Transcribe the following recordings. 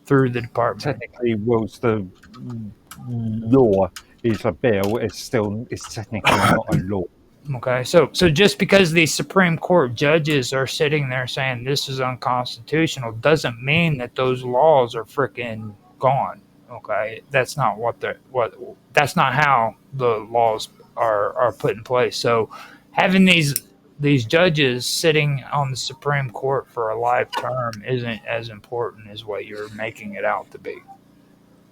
through the department. Technically, whilst the law is a bill, it's technically not a law. Okay, so just because these Supreme Court judges are sitting there saying this is unconstitutional doesn't mean that those laws are freaking gone. Okay, that's not that's not how the laws are put in place. So having these judges sitting on the Supreme Court for a life term isn't as important as what you're making it out to be.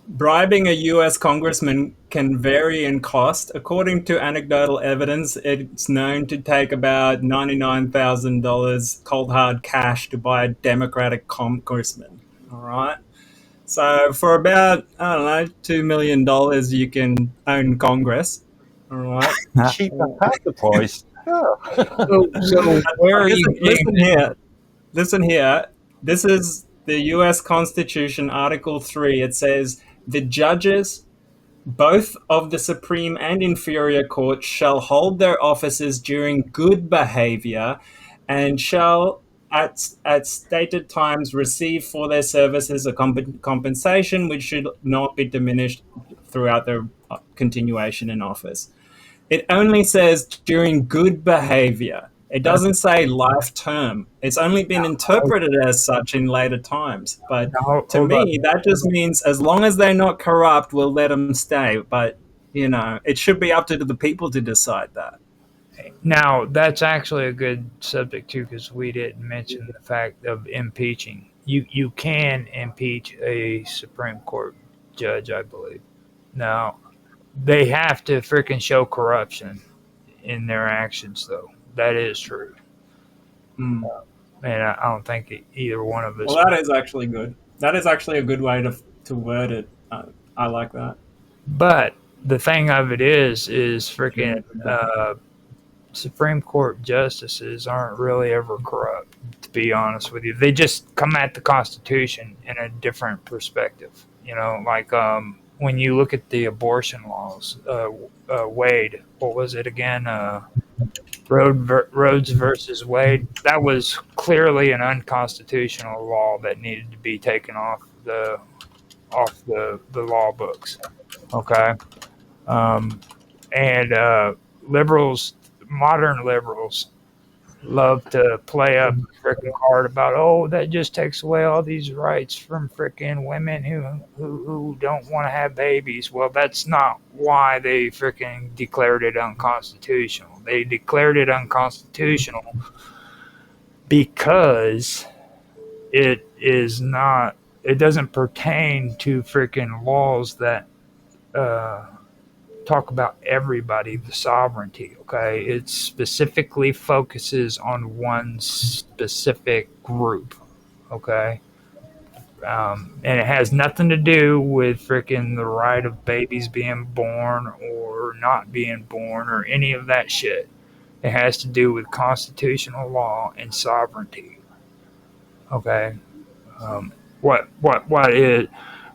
Bribing a U.S. congressman can vary in cost. According to anecdotal evidence, it's known to take about $99,000 cold hard cash to buy a Democratic congressman. All right. So for about, I don't know, $2 million, you can own Congress. All right. Cheap at half the price. So where are you? Listen here. This is the U.S. Constitution, Article 3. It says, the judges, both of the Supreme and Inferior Courts, shall hold their offices during good behavior and shall, at stated times, receive for their services a compensation which should not be diminished throughout their continuation in office. It only says during good behavior. It doesn't say life term. It's only been interpreted as such in later times. But to me, that just means as long as they're not corrupt, we'll let them stay. But, it should be up to the people to decide that. Now, that's actually a good subject, too, because we didn't mention the fact of impeaching. You can impeach a Supreme Court judge, I believe. Now, they have to freaking show corruption in their actions, though. That is true. And I don't think either one of us... Well, that is actually good. That is actually a good way to word it. I like that. But the thing of it is freaking Supreme Court justices aren't really ever corrupt, to be honest with you. They just come at the Constitution in a different perspective. Like when you look at the abortion laws, Wade, what was it again? Rhodes versus Wade. That was clearly an unconstitutional law that needed to be taken off the law books. Okay, and liberals, modern liberals, love to play up freaking hard about, that just takes away all these rights from freaking women who don't want to have babies. Well, that's not why they freaking declared it unconstitutional. They declared it unconstitutional because it doesn't pertain to freaking laws that talk about everybody, the sovereignty, okay? It specifically focuses on one specific group, okay? And it has nothing to do with freaking the right of babies being born or not being born or any of that shit. It has to do with constitutional law and sovereignty, okay? What is...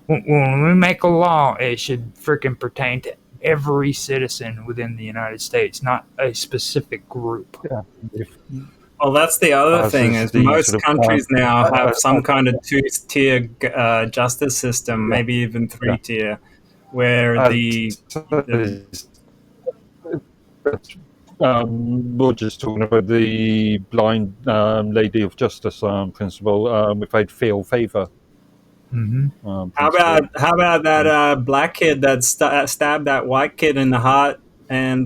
When we make a law, it should freaking pertain to every citizen within the United States, not a specific group. Yeah. Well, that's the other thing is most countries now have some kind of two-tier justice system, maybe even three-tier, where we're just talking about the blind lady of justice principle without fear or favor. Mm-hmm. How about that black kid that stabbed that white kid in the heart, and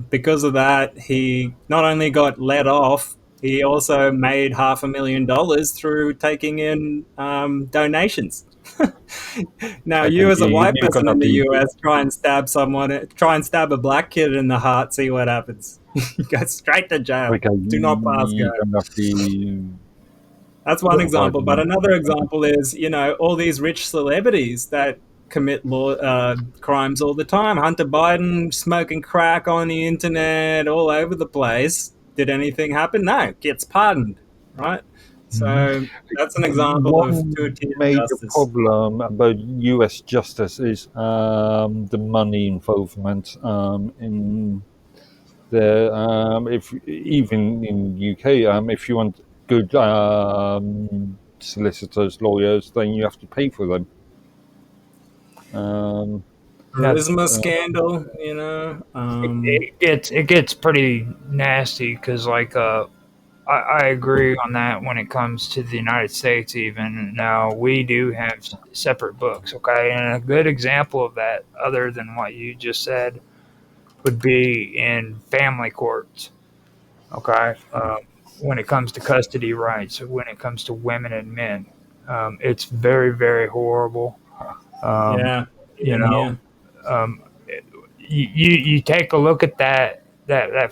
because of that, he not only got let off, he also made $500,000 through taking in donations. Now, you as a white person in the US try and stab a black kid in the heart, see what happens. You go straight to jail. Do not pass go. That's one example. But another example is, all these rich celebrities that commit crimes all the time. Hunter Biden smoking crack on the internet all over the place. Did anything happen? No, gets pardoned, right? So that's an example of two-tier major justice. problem about U.S. justice is the money involvement in the if even in UK if you want good solicitors, lawyers, then you have to pay for them. Charisma scandal, you know. It gets pretty nasty because like I agree on that when it comes to the United States. Even now, we do have separate books, okay. And a good example of that, other than what you just said, would be in family courts, okay. When it comes to custody rights, when it comes to women and men, it's very very horrible. Yeah, You know, um, you take a look at that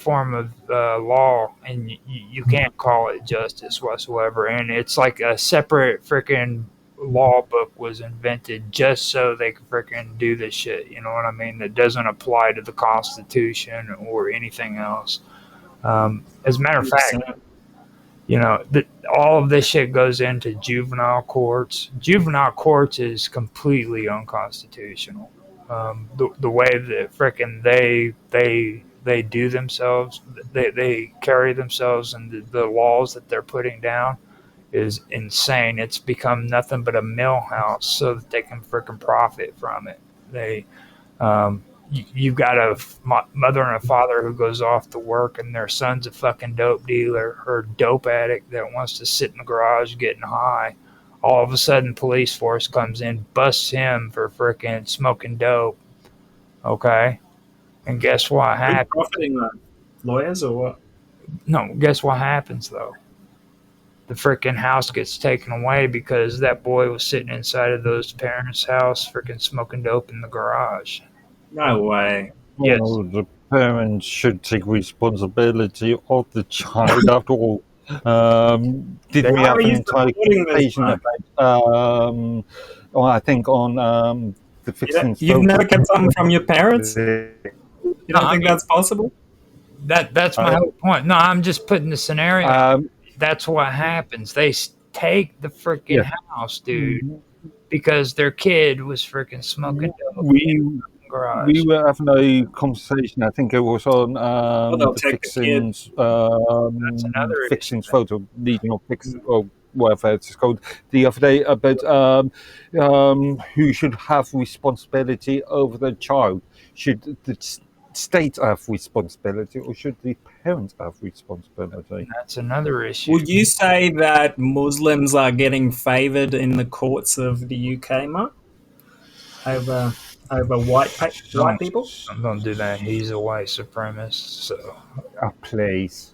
form of law, and you can't call it justice whatsoever. And it's like a separate freaking law book was invented just so they could freaking do this shit. You know what I mean? That doesn't apply to the Constitution or anything else. As a matter of fact, you know, all of this shit goes into juvenile courts. Juvenile courts is completely unconstitutional. The way that frickin' they do themselves, they carry themselves, and the laws that they're putting down is insane. It's become nothing but a mill house so that they can frickin' profit from it. You've got a mother and a father who goes off to work, and their son's a fucking dope dealer or dope addict that wants to sit in the garage getting high. All of a sudden, police force comes in, busts him for freaking smoking dope. Okay, and guess what happens? profiting that? Lawyers or what? No, guess what happens though? The freaking house gets taken away because that boy was sitting inside of those parents' house, freaking smoking dope in the garage. No way. Yes. Well, the parents should take responsibility of the child after all. Did we have an entire conversation about, well, I think on the fixing... You've never kept something from your parents? You don't think that's possible? That's my whole point. No, I'm just putting the scenario. That's what happens. They take the freaking house, dude, because their kid was freaking smoking dope. We were having a conversation. I think it was on the Fixings photo, leading Fixings, or whatever it's called, the other day about who should have responsibility over the child. Should the state have responsibility, or should the parents have responsibility? That's another issue. Would you say that Muslims are getting favoured in the courts of the UK, Mark? Over white people? Don't do that. He's a white supremacist, so... Please.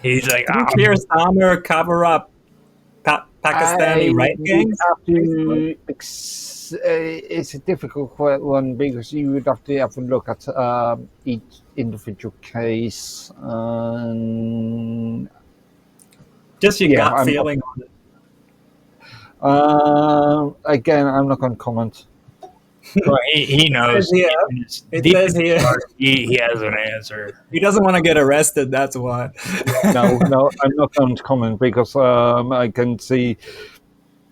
He's like... Didn't Keir Starmer cover up Pakistani rape gangs? It's a difficult one because you would have to have a look at each individual case. Just your gut feeling on it. Again, I'm not going to comment. Well, he knows. It says here. He has an answer. He doesn't want to get arrested, that's why. No, I'm not going to comment because I can see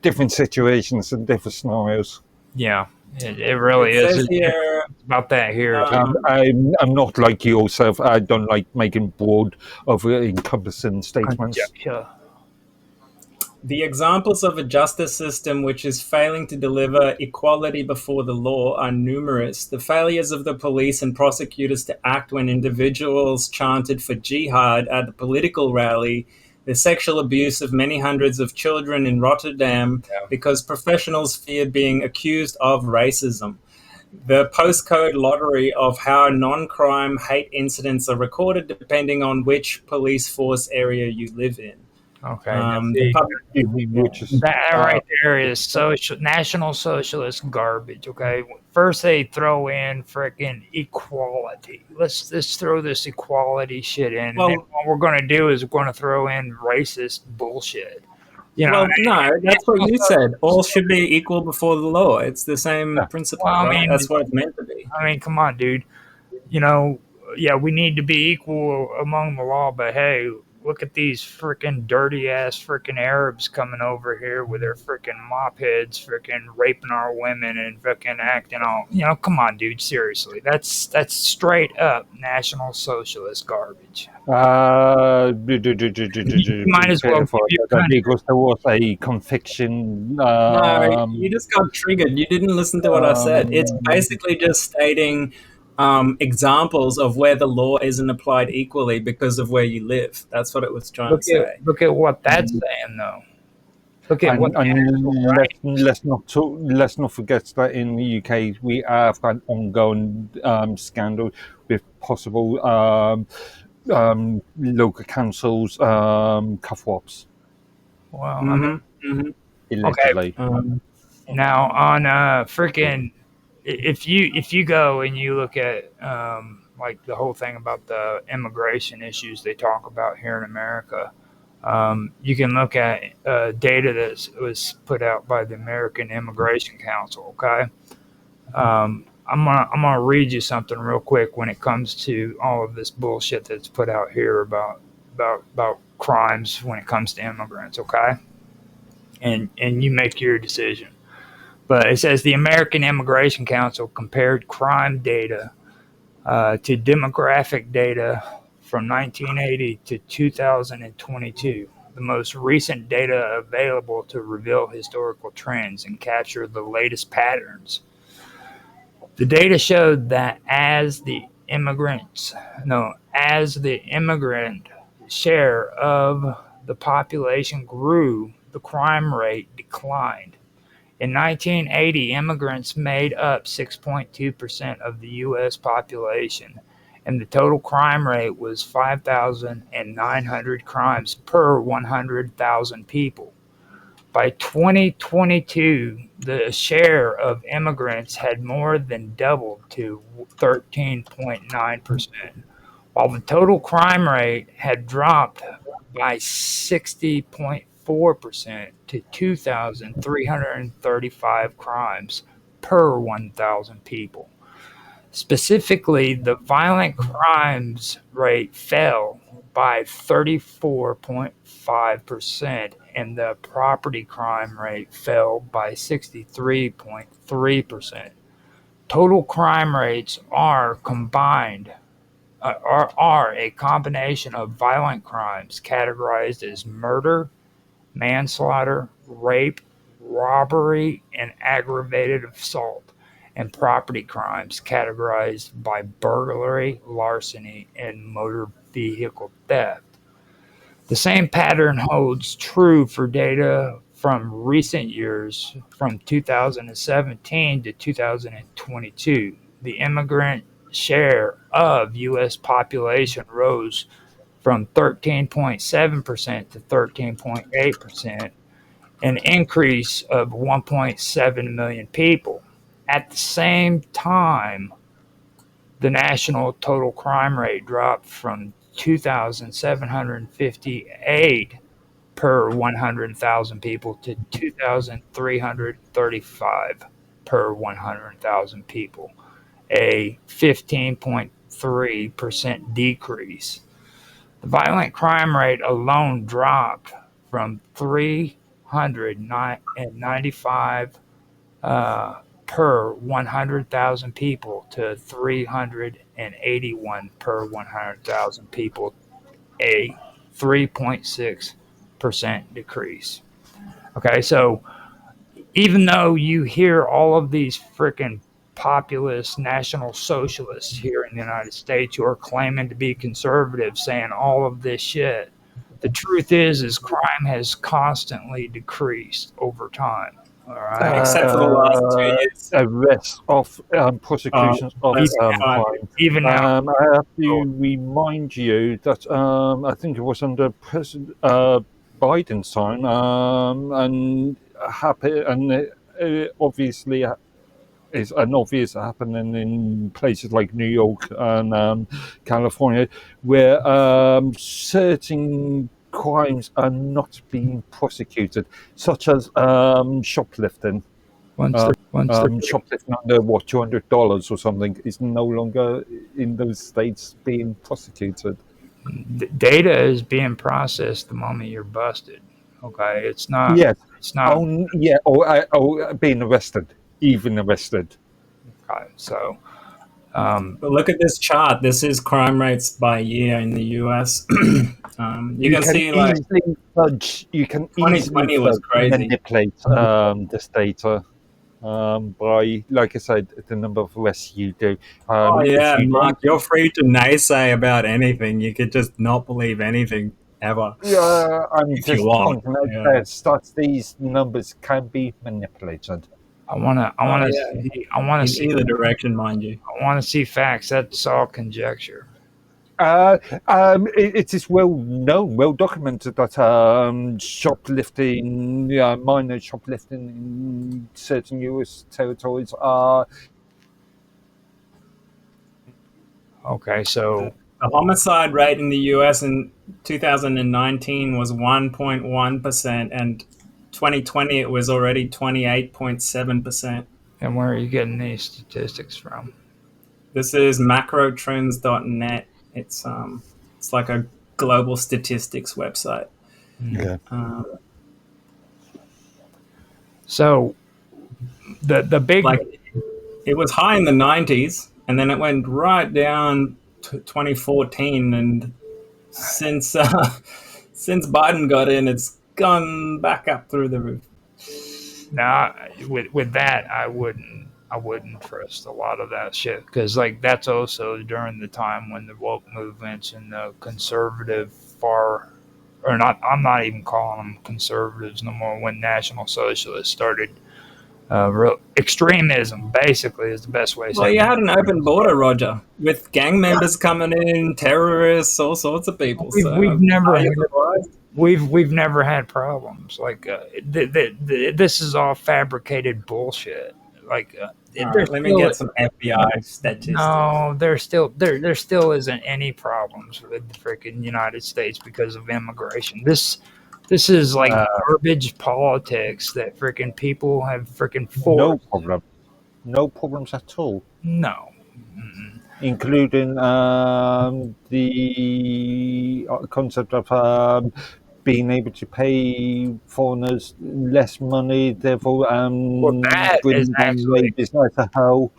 different situations and different scenarios. Yeah, it really is. It's about that here. I'm not like yourself. I don't like making broad over encompassing statements. Yeah. The examples of a justice system which is failing to deliver equality before the law are numerous. The failures of the police and prosecutors to act when individuals chanted for jihad at a political rally, the sexual abuse of many hundreds of children in Rotterdam because professionals feared being accused of racism. The postcode lottery of how non-crime hate incidents are recorded depending on which police force area you live in. Okay. That right there is National Socialist garbage. Okay. First they throw in freaking equality. Let's throw this equality shit in. Well, and what we're going to do is we're going to throw in racist bullshit. You know, no, that's what you said. All should be equal before the law. It's the same principle. Well, right? That's what it's meant to be. I mean, come on, dude. You know, we need to be equal among the law, but hey, look at these freaking dirty ass freaking Arabs coming over here with their freaking mop heads, freaking raping our women and freaking acting all. Come on, dude. Seriously, that's straight up National Socialist garbage. You might as well give your country. because there was a conviction. No, you just got triggered. You didn't listen to what I said. It's basically just stating examples of where the law isn't applied equally because of where you live. That's what it was trying to say. Look at what that's saying, though. Look at what. Let's not forget that in the UK we have an ongoing scandal with possible local councils cover-ups. Well, Illegally. Okay. Now on freaking, if you go and you look at like the whole thing about the immigration issues they talk about here in America, you can look at data that was put out by the American Immigration Council. Okay, I'm gonna read you something real quick when it comes to all of this bullshit that's put out here about crimes when it comes to immigrants. Okay, and you make your decision. But it says the American Immigration Council compared crime data to demographic data from 1980 to 2022, the most recent data available to reveal historical trends and capture the latest patterns. The data showed that as the immigrant share of the population grew, the crime rate declined. In 1980, immigrants made up 6.2% of the U.S. population, and the total crime rate was 5,900 crimes per 100,000 people. By 2022, the share of immigrants had more than doubled to 13.9%, while the total crime rate had dropped by 60.4% to 2,335 crimes per 1,000 people. Specifically, the violent crimes rate fell by 34.5%, and the property crime rate fell by 63.3%. Total crime rates are a combination of violent crimes categorized as murder, manslaughter, rape, robbery, and aggravated assault, and property crimes categorized by burglary, larceny, and motor vehicle theft. The same pattern holds true for data from recent years, from 2017 to 2022. The immigrant share of U.S. population rose from 13.7% to 13.8%, an increase of 1.7 million people. At the same time, the national total crime rate dropped from 2,758 per 100,000 people to 2,335 per 100,000 people, a 15.3% decrease. The violent crime rate alone dropped from 395 per 100,000 people to 381 per 100,000 people, a 3.6% decrease. Okay, so even though you hear all of these freaking populist national socialists here in the United States who are claiming to be conservative saying all of this shit, the truth is crime has constantly decreased over time. All right. Except for the last 2 years. Arrests of prosecutions of crime. Even now. I have to remind you that I think it was under President Biden's time, and obviously is an obvious happening in places like New York and California, where certain crimes are not being prosecuted, such as shoplifting. Shoplifting under $200 or something is no longer in those states being prosecuted. Data is being processed the moment you're busted. Okay, it's not. Yes. It's not. Yeah, or being arrested, even arrested. Okay, so But look at this chart. This is crime rates by year in the US. You can see like easily fudge. You can easily 2020 was crazy. manipulate this data by, like I said, the number of arrests you do. Oh If yeah, you Mark, you're free to naysay about anything. You could just not believe anything ever I'm if you just want. pointing out Yeah. that these numbers can be manipulated. I wanna. I Oh wanna. yeah, See, I wanna in see. either direction, mind you. I wanna see facts. That's all conjecture. It is well known, well documented that shoplifting, minor shoplifting in certain US territories are. Okay, so The homicide rate in the US in 2019 was 1.1%, and 2020 it was already 28.7%. and where are you getting these statistics from? This is macrotrends.net. It's like a global statistics website. Yeah. So the big Like it was high in the 90s, and then it went right down to 2014, and since Biden got in, it's gone back up through the roof. now with that I wouldn't trust a lot of that shit because like that's also during the time when the woke movements and the conservative far or not I'm not even calling them conservatives no more when National Socialists started real extremism basically is the best way to Well, say you it. had an open border, Roger, with gang members coming in, terrorists, all sorts of people. We've never are you had surprised? we've never had problems like this is all fabricated bullshit like All there's right, let me still, get some FBI statistics. no there still isn't any problems with the freaking United States because of immigration. This is like garbage politics that freaking people have freaking No forced. problem. No problems at all, No. including the concept of being able to pay foreigners less money, therefore Well, bringing down wages like a hell.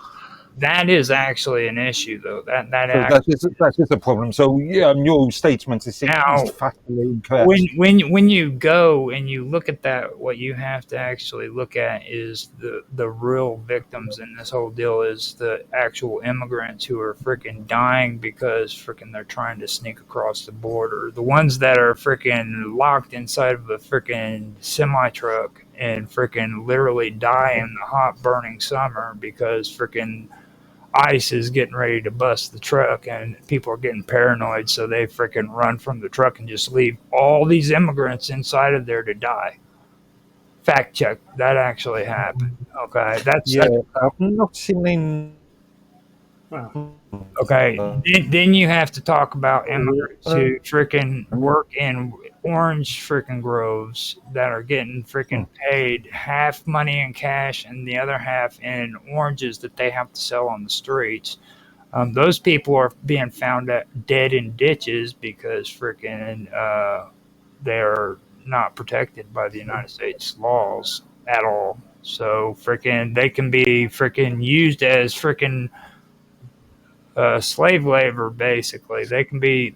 that is actually an issue though. So that is a problem. So yeah, your statement is Now, factually incorrect. when you go and you look at that, what you have to actually look at is the real victims in this whole deal is the actual immigrants who are freaking dying because freaking they're trying to sneak across the border. The ones that are freaking locked inside of a freaking semi truck and freaking literally die in the hot burning summer because freaking ICE is getting ready to bust the truck and people are getting paranoid, so they freaking run from the truck and just leave all these immigrants inside of there to die. Fact check, that actually happened. Okay, that's I've not seen any. okay. Then you have to talk about immigrants who freaking work in orange freaking groves that are getting freaking paid half money in cash and the other half in oranges that they have to sell on the streets. Those people are being found dead in ditches because freaking they're not protected by the United States laws at all. So freaking they can be freaking used as freaking slave labor. Basically, they can be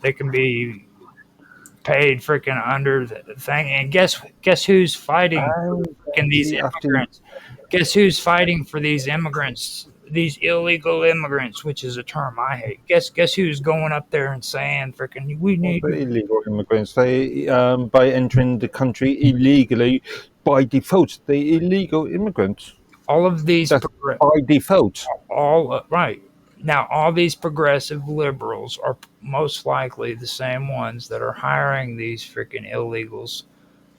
paid freaking under the thing. And guess who's fighting for these immigrants? Guess who's fighting for these immigrants? These illegal immigrants, which is a term I hate. Guess who's going up there and saying, "Freaking, we need The illegal immigrants. They by entering the country illegally by default. The illegal immigrants. all of these That's by default. all right." Now, all these progressive liberals are most likely the same ones that are hiring these freaking illegals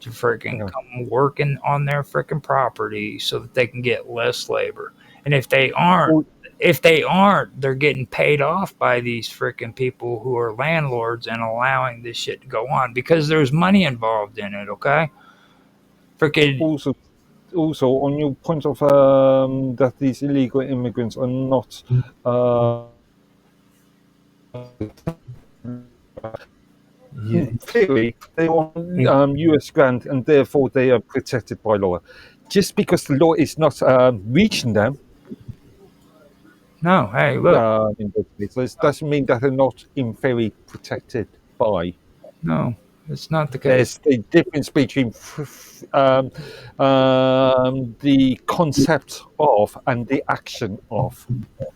to freaking come working on their freaking property so that they can get less labor. And if they aren't, they're getting paid off by these freaking people who are landlords and allowing this shit to go on because there's money involved in it. Okay, freaking. Also, on your point of that these illegal immigrants are not In theory, they want US grant, and therefore they are protected by law. Just because the law is not reaching them No, hey, look, in those cases, doesn't mean that they're not in theory protected by. no, it's not the case. There's the difference between the concept of and the action of.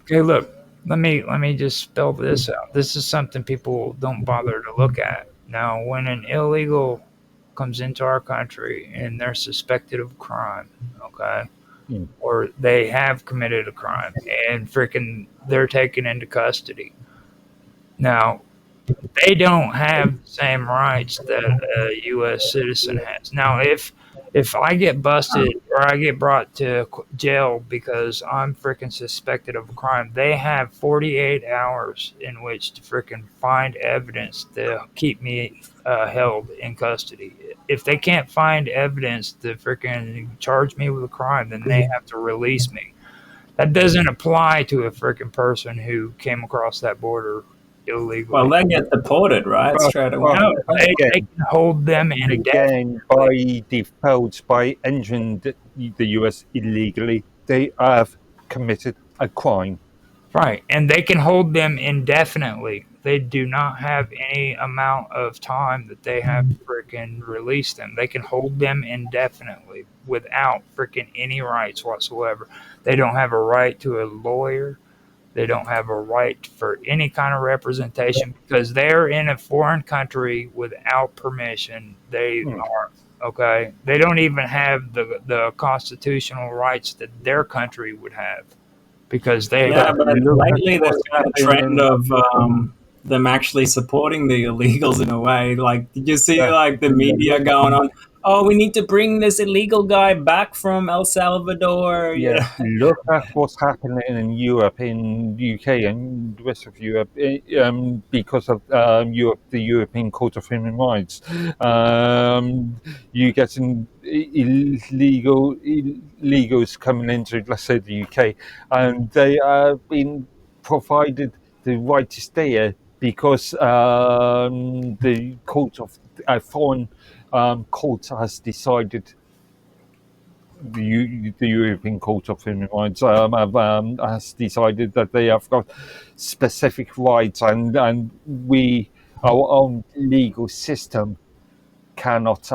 Okay, look, let me just spell this out. This is something people don't bother to look at. Now, when an illegal comes into our country and they're suspected of crime, okay, or they have committed a crime and freaking they're taken into custody. Now, they don't have the same rights that a U.S. citizen has. Now, if I get busted or I get brought to jail because I'm freaking suspected of a crime, they have 48 hours in which to freaking find evidence to keep me held in custody. If they can't find evidence to freaking charge me with a crime, then they have to release me. That doesn't apply to a freaking person who came across that border illegally. Well, they get deported, right? Straight away. No, they can hold them in a Again, by default, by entering the US illegally, they have committed a crime. right, and they can hold them indefinitely. They do not have any amount of time that they have to freaking release them. They can hold them indefinitely without freaking any rights whatsoever. They don't have a right to a lawyer. They don't have a right for any kind of representation because they're in a foreign country without permission. They are, okay? They don't even have the constitutional rights that their country would have because they Yeah, but lately there's been a trend of them actually supporting the illegals in a way. Like, did you see like the media going on? Oh, we need to bring this illegal guy back from El Salvador. Yeah, look at what's happening in Europe, in UK, and the rest of Europe, because of Europe, the European Court of Human Rights. You get illegals coming into, let's say, the UK, and they have been provided the right to stay here because the court of foreign court has decided, the European Court of Human Rights has decided that they have got specific rights, and our own legal system cannot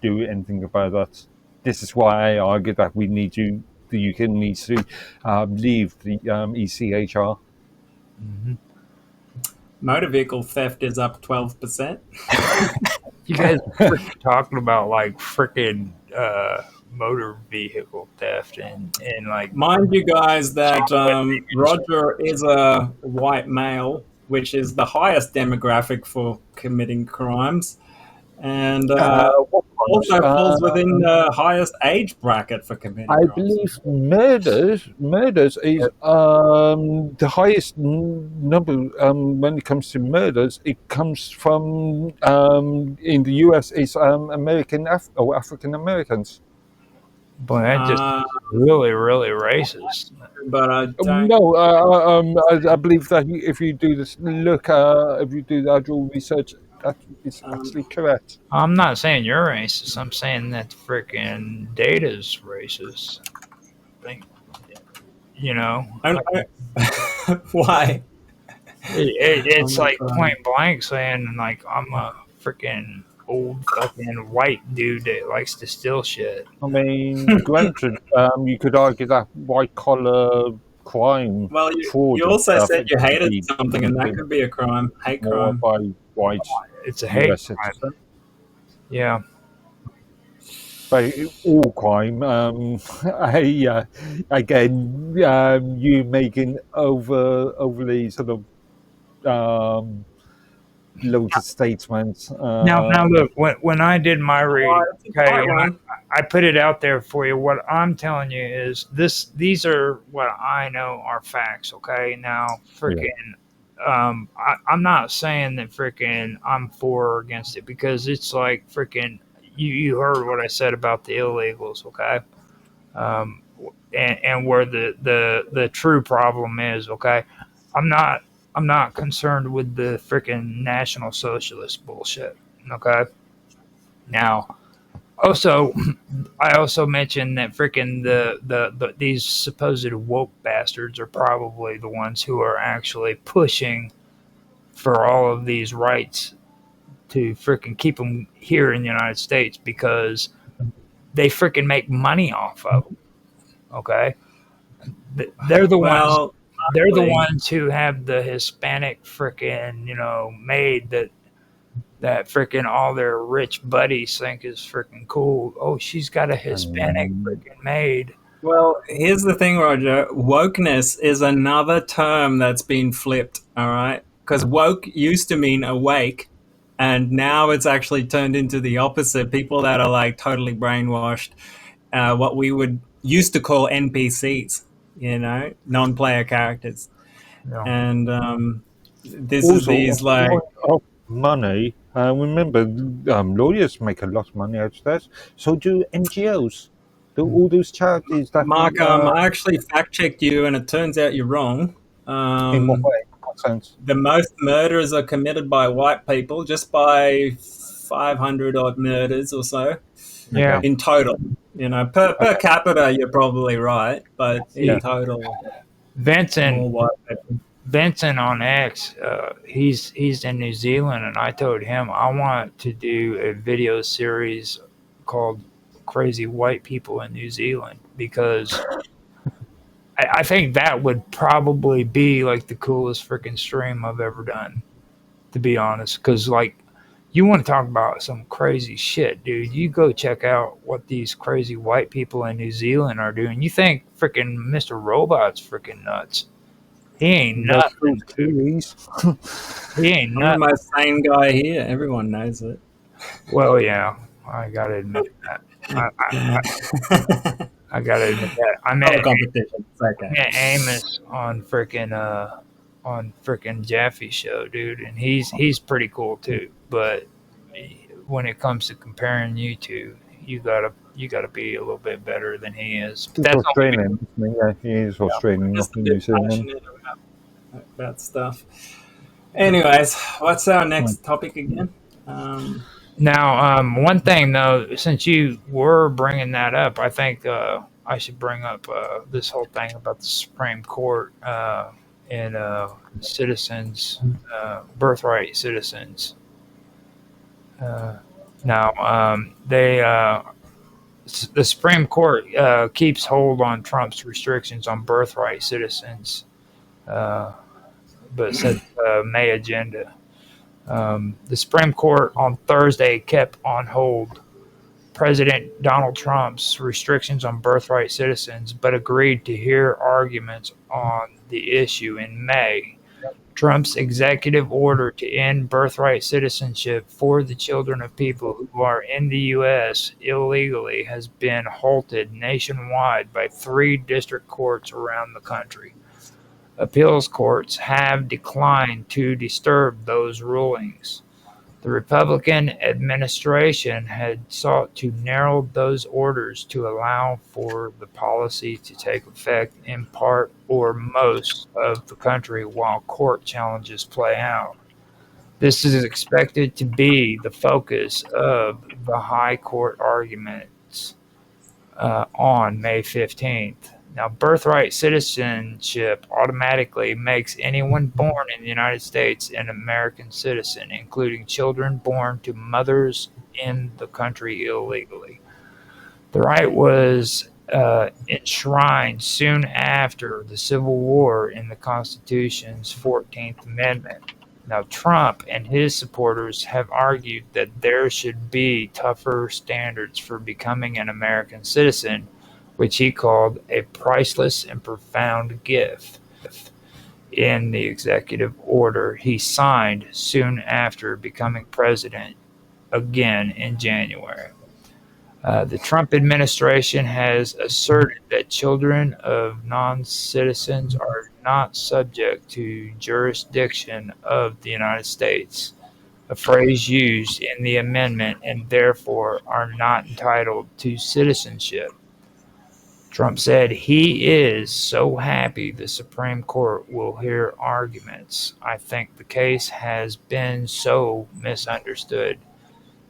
do anything about that. This is why I argue that the UK needs to leave the ECHR. Mm-hmm. Motor vehicle theft is up 12%. You guys are talking about like freaking motor vehicle theft and like. Mind you guys that Roger is a white male, which is the highest demographic for committing crimes, and also falls within the highest age bracket for committing I crimes. believe murders is the highest number when it comes to murders. It comes from in the US is African Americans. Boy, that just really, really racist. But I don't. No, I believe that if you do this, if you do the actual research, that is actually correct. I'm not saying you're racist. I'm saying that the freaking data's racist. You know, Why? it's Oh my like God. point blank saying like I'm a freaking old fucking white dude that likes to steal shit. I mean, granted, you could argue that white collar crime. Well, fraud you and also stuff said you hated be something, and that could be a crime. Hate more crime. by white It's a hate US crime. citizen. Yeah. But all crime, again, you making overly sort of loaded statements. Now look, when I did my read, okay, one. I put it out there for you. What I'm telling you is these are what I know are facts, okay? Now freaking I'm not saying that freaking I'm for or against it because it's like freaking you heard what I said about the illegals, okay? And where the true problem is, okay? I'm not I'm not concerned with the freaking National Socialist bullshit. Okay. Now, also, I also mentioned that freaking these supposed woke bastards are probably the ones who are actually pushing for all of these rights to freaking keep them here in the United States because they freaking make money off of them. Okay, they're the ones. Well, They're the honestly, ones who have the Hispanic freaking maid that freaking all their rich buddies think is freaking cool. Oh, she's got a Hispanic freaking maid. well, here's the thing, Roger. Wokeness is another term that's been flipped, all right? Because woke used to mean awake, and now it's actually turned into the opposite. People that are like totally brainwashed, what we would used to call NPCs, non-player characters. And this is Also, these like of money. Remember, lawyers make a lot of money out of that. So do NGOs. Do all those charities that Mark. I actually fact-checked you, and it turns out you're wrong. in what way? In what sense? The most murders are committed by white people, just by 500 odd murders or so Yeah. in total. Per capita, you're probably right, but in Yeah. total, more Vincent white people. Vincent on X, he's in New Zealand, and I told him I want to do a video series called "Crazy White People in New Zealand" because I think that would probably be like the coolest freaking stream I've ever done, to be honest. Because like, you want to talk about some crazy shit, dude? You go check out what these crazy white people in New Zealand are doing. You think freaking Mr. Robot's freaking nuts? He ain't That's nothing. those theories. He ain't I'm the nothing. most sane guy here. Everyone knows it. Well, yeah, I gotta admit that. I gotta admit that. I Not a met competition. It's okay. Amos on freaking Jaffe's show, dude, and he's pretty cool too. But when it comes to comparing you two, you gotta be a little bit better than he is. He's That's Australian, isn't he? Yeah, he is Australian, Just not a New bit Zealand. passionate about stuff. Anyways, what's our next topic again? Now, one thing though, since you were bringing that up, I think I should bring up this whole thing about the Supreme Court and citizens, birthright citizens. Now, the Supreme Court keeps hold on Trump's restrictions on birthright citizens, but said May agenda. The Supreme Court on Thursday kept on hold President Donald Trump's restrictions on birthright citizens, but agreed to hear arguments on the issue in May. Trump's executive order to end birthright citizenship for the children of people who are in the U.S. illegally has been halted nationwide by 3 district courts around the country. Appeals courts have declined to disturb those rulings. The Republican administration had sought to narrow those orders to allow for the policy to take effect in part or most of the country while court challenges play out. This is expected to be the focus of the High Court arguments on May 15th. Now, birthright citizenship automatically makes anyone born in the United States an American citizen, including children born to mothers in the country illegally. The right was enshrined soon after the Civil War in the Constitution's 14th Amendment. Now, Trump and his supporters have argued that there should be tougher standards for becoming an American citizen, which he called a priceless and profound gift, in the executive order he signed soon after becoming president again in January. The Trump administration has asserted that children of non-citizens are not subject to jurisdiction of the United States, a phrase used in the amendment, and therefore are not entitled to citizenship. Trump said he is so happy the Supreme Court will hear arguments. I think the case has been so misunderstood,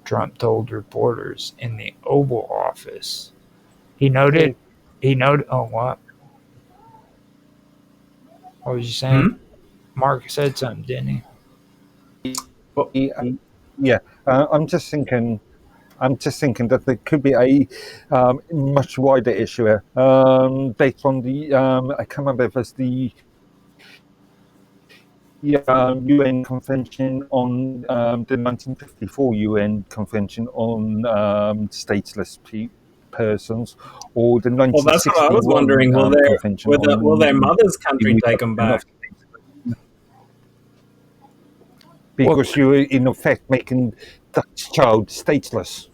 Trump told reporters in the Oval Office. He noted, oh, what? What was you saying? Mark said something, didn't he? Yeah, I'm just thinking that there could be a much wider issue here, based on the I can't remember if it's the UN Convention on the 1954 UN Convention on stateless persons, or the 1961 Well, that's what I was wondering. Convention Will their mother's country take them back? Because you're in effect making that child stateless.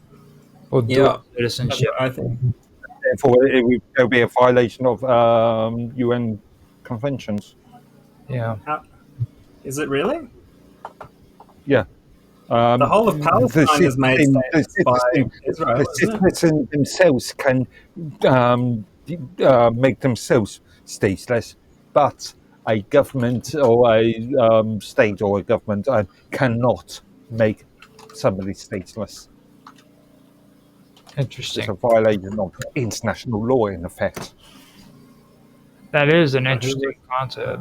Well, Yeah, citizenship. I think. Therefore, it would be a violation of UN conventions. Yeah. Is it really? Yeah. The whole of Palestine is made stateless by Israel. The citizens themselves can make themselves stateless, but a government or a state or a government cannot make somebody stateless. Interesting. It's a violation of international law, in effect. That is an interesting concept.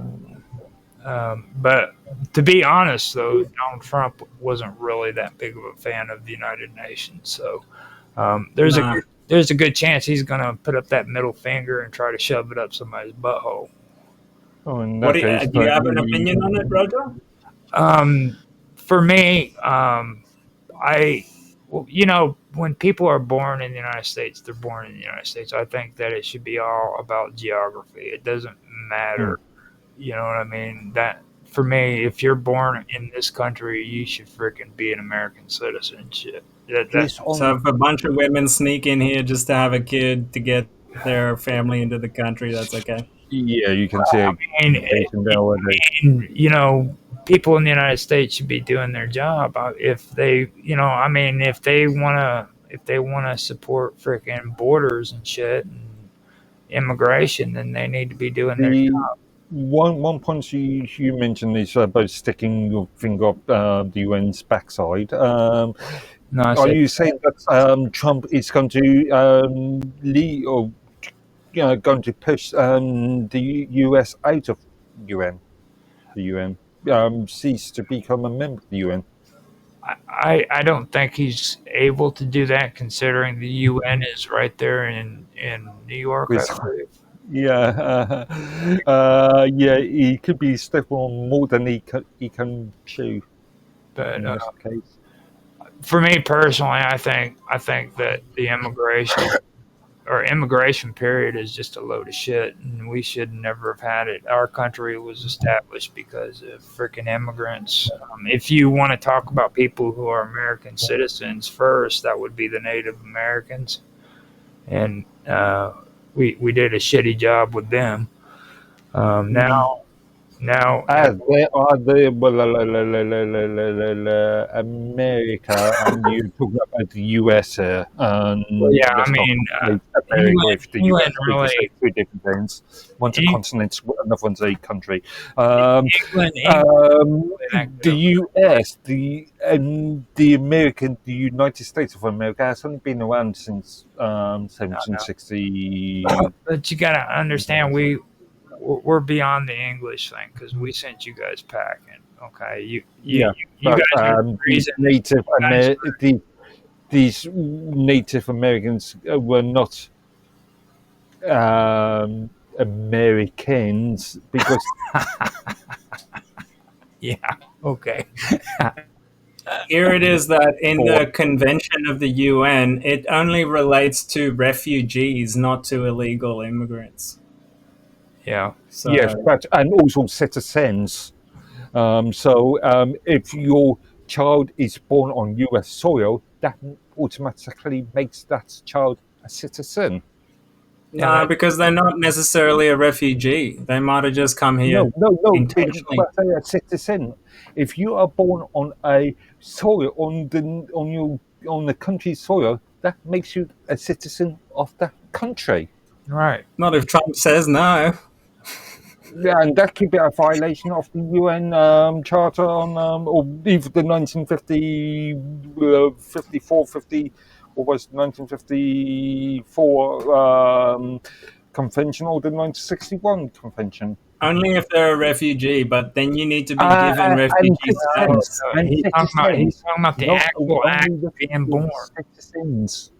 But to be honest, though, Donald Trump wasn't really that big of a fan of the United Nations. So there's a good chance he's going to put up that middle finger and try to shove it up somebody's butthole. Do you have an opinion on it, Roger? For me, when people are born in the United States, they're born in the United States. I think that it should be all about geography. It doesn't matter. You know what I mean? That for me, if you're born in this country, you should freaking be an American citizen. Shit. So if a bunch of women sneak in here just to have a kid to get their family into the country, that's okay. Yeah, you can see. People in the United States should be doing their job. If they wanna support freaking borders and shit and immigration, then they need to be doing their job. One point you mentioned is about sticking your finger up the UN's backside. Are you saying that Trump is going to lead or going to push the US out of UN? The UN cease to become a member of the UN. I don't think he's able to do that, considering the UN is right there in New York. Yeah, he could be stepping on more than he can chew. But in this case. For me personally, I think that the immigration period is just a load of shit, and we should never have had it. Our country was established because of freaking immigrants. If you want to talk about people who are American citizens first, that would be the Native Americans, and we did a shitty job with them. Now as they are the America, and you talk about the US here. England really, two different things. One's a continent, another one's a country. England, the US, the United States of America has only been around since 1760. But you gotta understand, we're beyond the English thing because we sent you guys packing. Okay, you guys these Native Americans were not Americans because yeah, okay. Here it is that in the convention of the UN, it only relates to refugees, not to illegal immigrants. Yeah. So, yes, and also citizens. If your child is born on US soil, that automatically makes that child a citizen. No, because they're not necessarily a refugee. They might have just come here intentionally. But they're a citizen. If you are born on a soil on the country's soil, that makes you a citizen of that country. Right. Not if Trump says no. Yeah, and that could be a violation of the UN Charter on, or even the 1950, 54, 50, or was it 1954 convention or the 1961 convention. Only if they're a refugee, but then you need to be given And refugee status. citizens, and He's citizens, talking about the not actual act only of being born, citizens.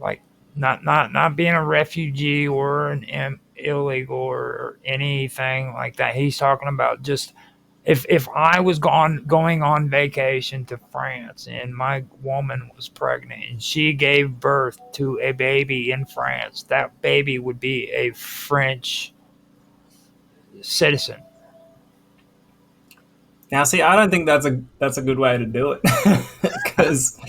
like not being a refugee or an illegal or anything like that. He's talking about just if I was going on vacation to France and my woman was pregnant and she gave birth to a baby in France, that baby would be a French citizen. Now, see, I don't think that's a good way to do it, because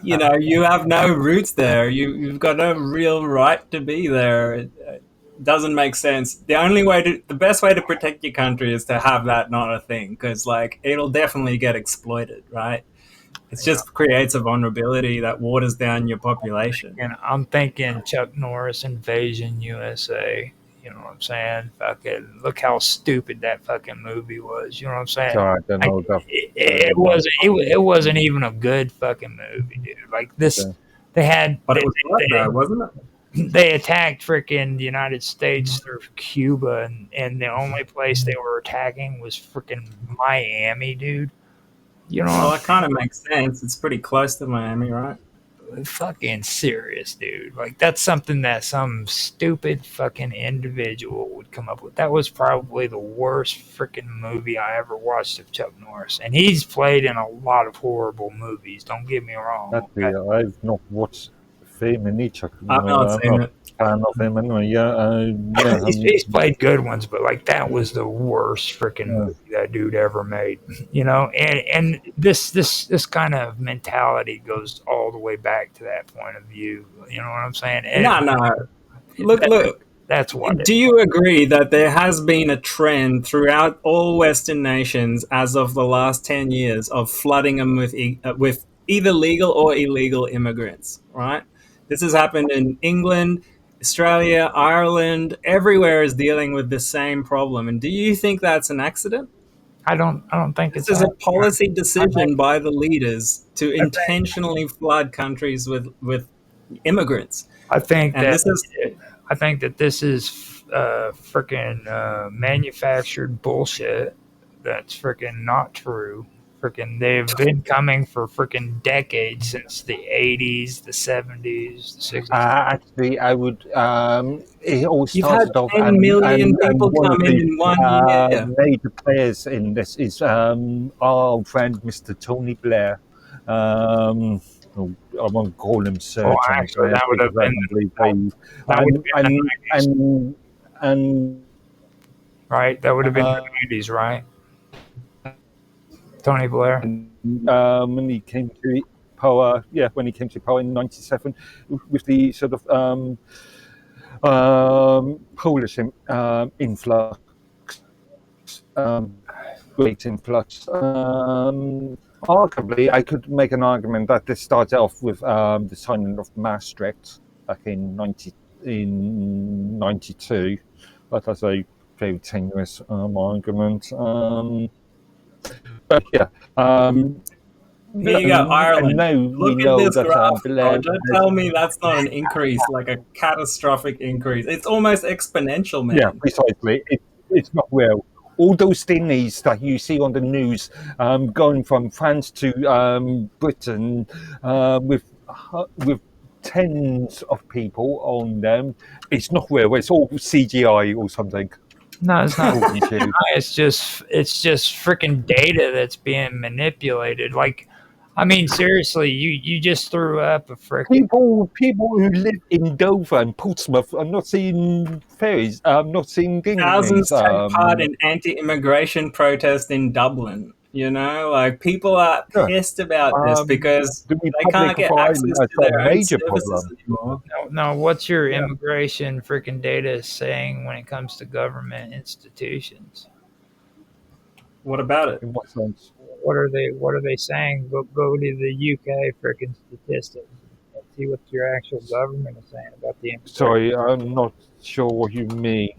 you have no roots there. You've got no real right to be there. It doesn't make sense. The best way to protect your country is to have that not a thing, because like it'll definitely get exploited, right? It just creates a vulnerability that waters down your population. And I'm thinking Chuck Norris Invasion USA. You know what I'm saying? Fucking look how stupid that fucking movie was. You know what I'm saying? So I don't know. It wasn't even a good fucking movie, dude. Like this, they had But it was fun, though, wasn't it? they attacked freaking the United States through Cuba, and the only place they were attacking was freaking Miami, dude. You know, Well, that kind of makes sense. It's pretty close to Miami, right? fucking serious, dude. Like that's something that some stupid fucking individual would come up with. That was probably the worst freaking movie I ever watched of Chuck Norris, and he's played in a lot of horrible movies. Don't get me wrong. I've not watched film in each. I've not seen it. Fan of him anyway. He's played good ones, but like that was the worst freaking movie that dude ever made. You know, and this kind of mentality goes all the way back to that point of view. You know what I'm saying? And No. Look. That's what. Do you agree that there has been a trend throughout all Western nations as of the last 10 years of flooding them with either legal or illegal immigrants, right? This has happened in England, Australia, Ireland. Everywhere is dealing with the same problem. And do you think that's an accident? I don't think This is a policy decision by the leaders to intentionally flood countries with immigrants. I think that this is freaking manufactured bullshit. That's freaking not true. Freaking, they've been coming for freaking decades, since the 80s, the 70s, the 60s. Actually, I would. It all You've had started off. 10 million people come in 1 year. Major players in this is our friend Mr. Tony Blair. I won't call him Sir. Actually, that would have been right. That would have been the 90s, right? Tony Blair. When he came to power, when he came to power in '97, with the sort of Polish influx, great influx. Arguably, I could make an argument that this started off with the signing of Maastricht back in '92. But that's a very tenuous argument. But Here you go, Ireland. Look at this graph. Don't tell me that's not an increase, like a catastrophic increase. It's almost exponential, man. Yeah, precisely. It's not real. All those thingies that you see on the news, going from France to Britain, with tens of people on them, it's not real. It's all CGI or something. No, it's not. It's just freaking data that's being manipulated. Like, I mean, seriously, you just threw up a freaking people who live in Dover and Portsmouth are not seeing ferries. Not seeing things. Thousands take part in anti-immigration protest in Dublin. You know, like people are pissed about this because they can't get access to their own services anymore. No, what's your immigration freaking data saying when it comes to government institutions? What about it? In what sense? What are they saying? Go to the UK freaking statistics. see what your actual government is saying about the immigration. Sorry, I'm not sure what you mean.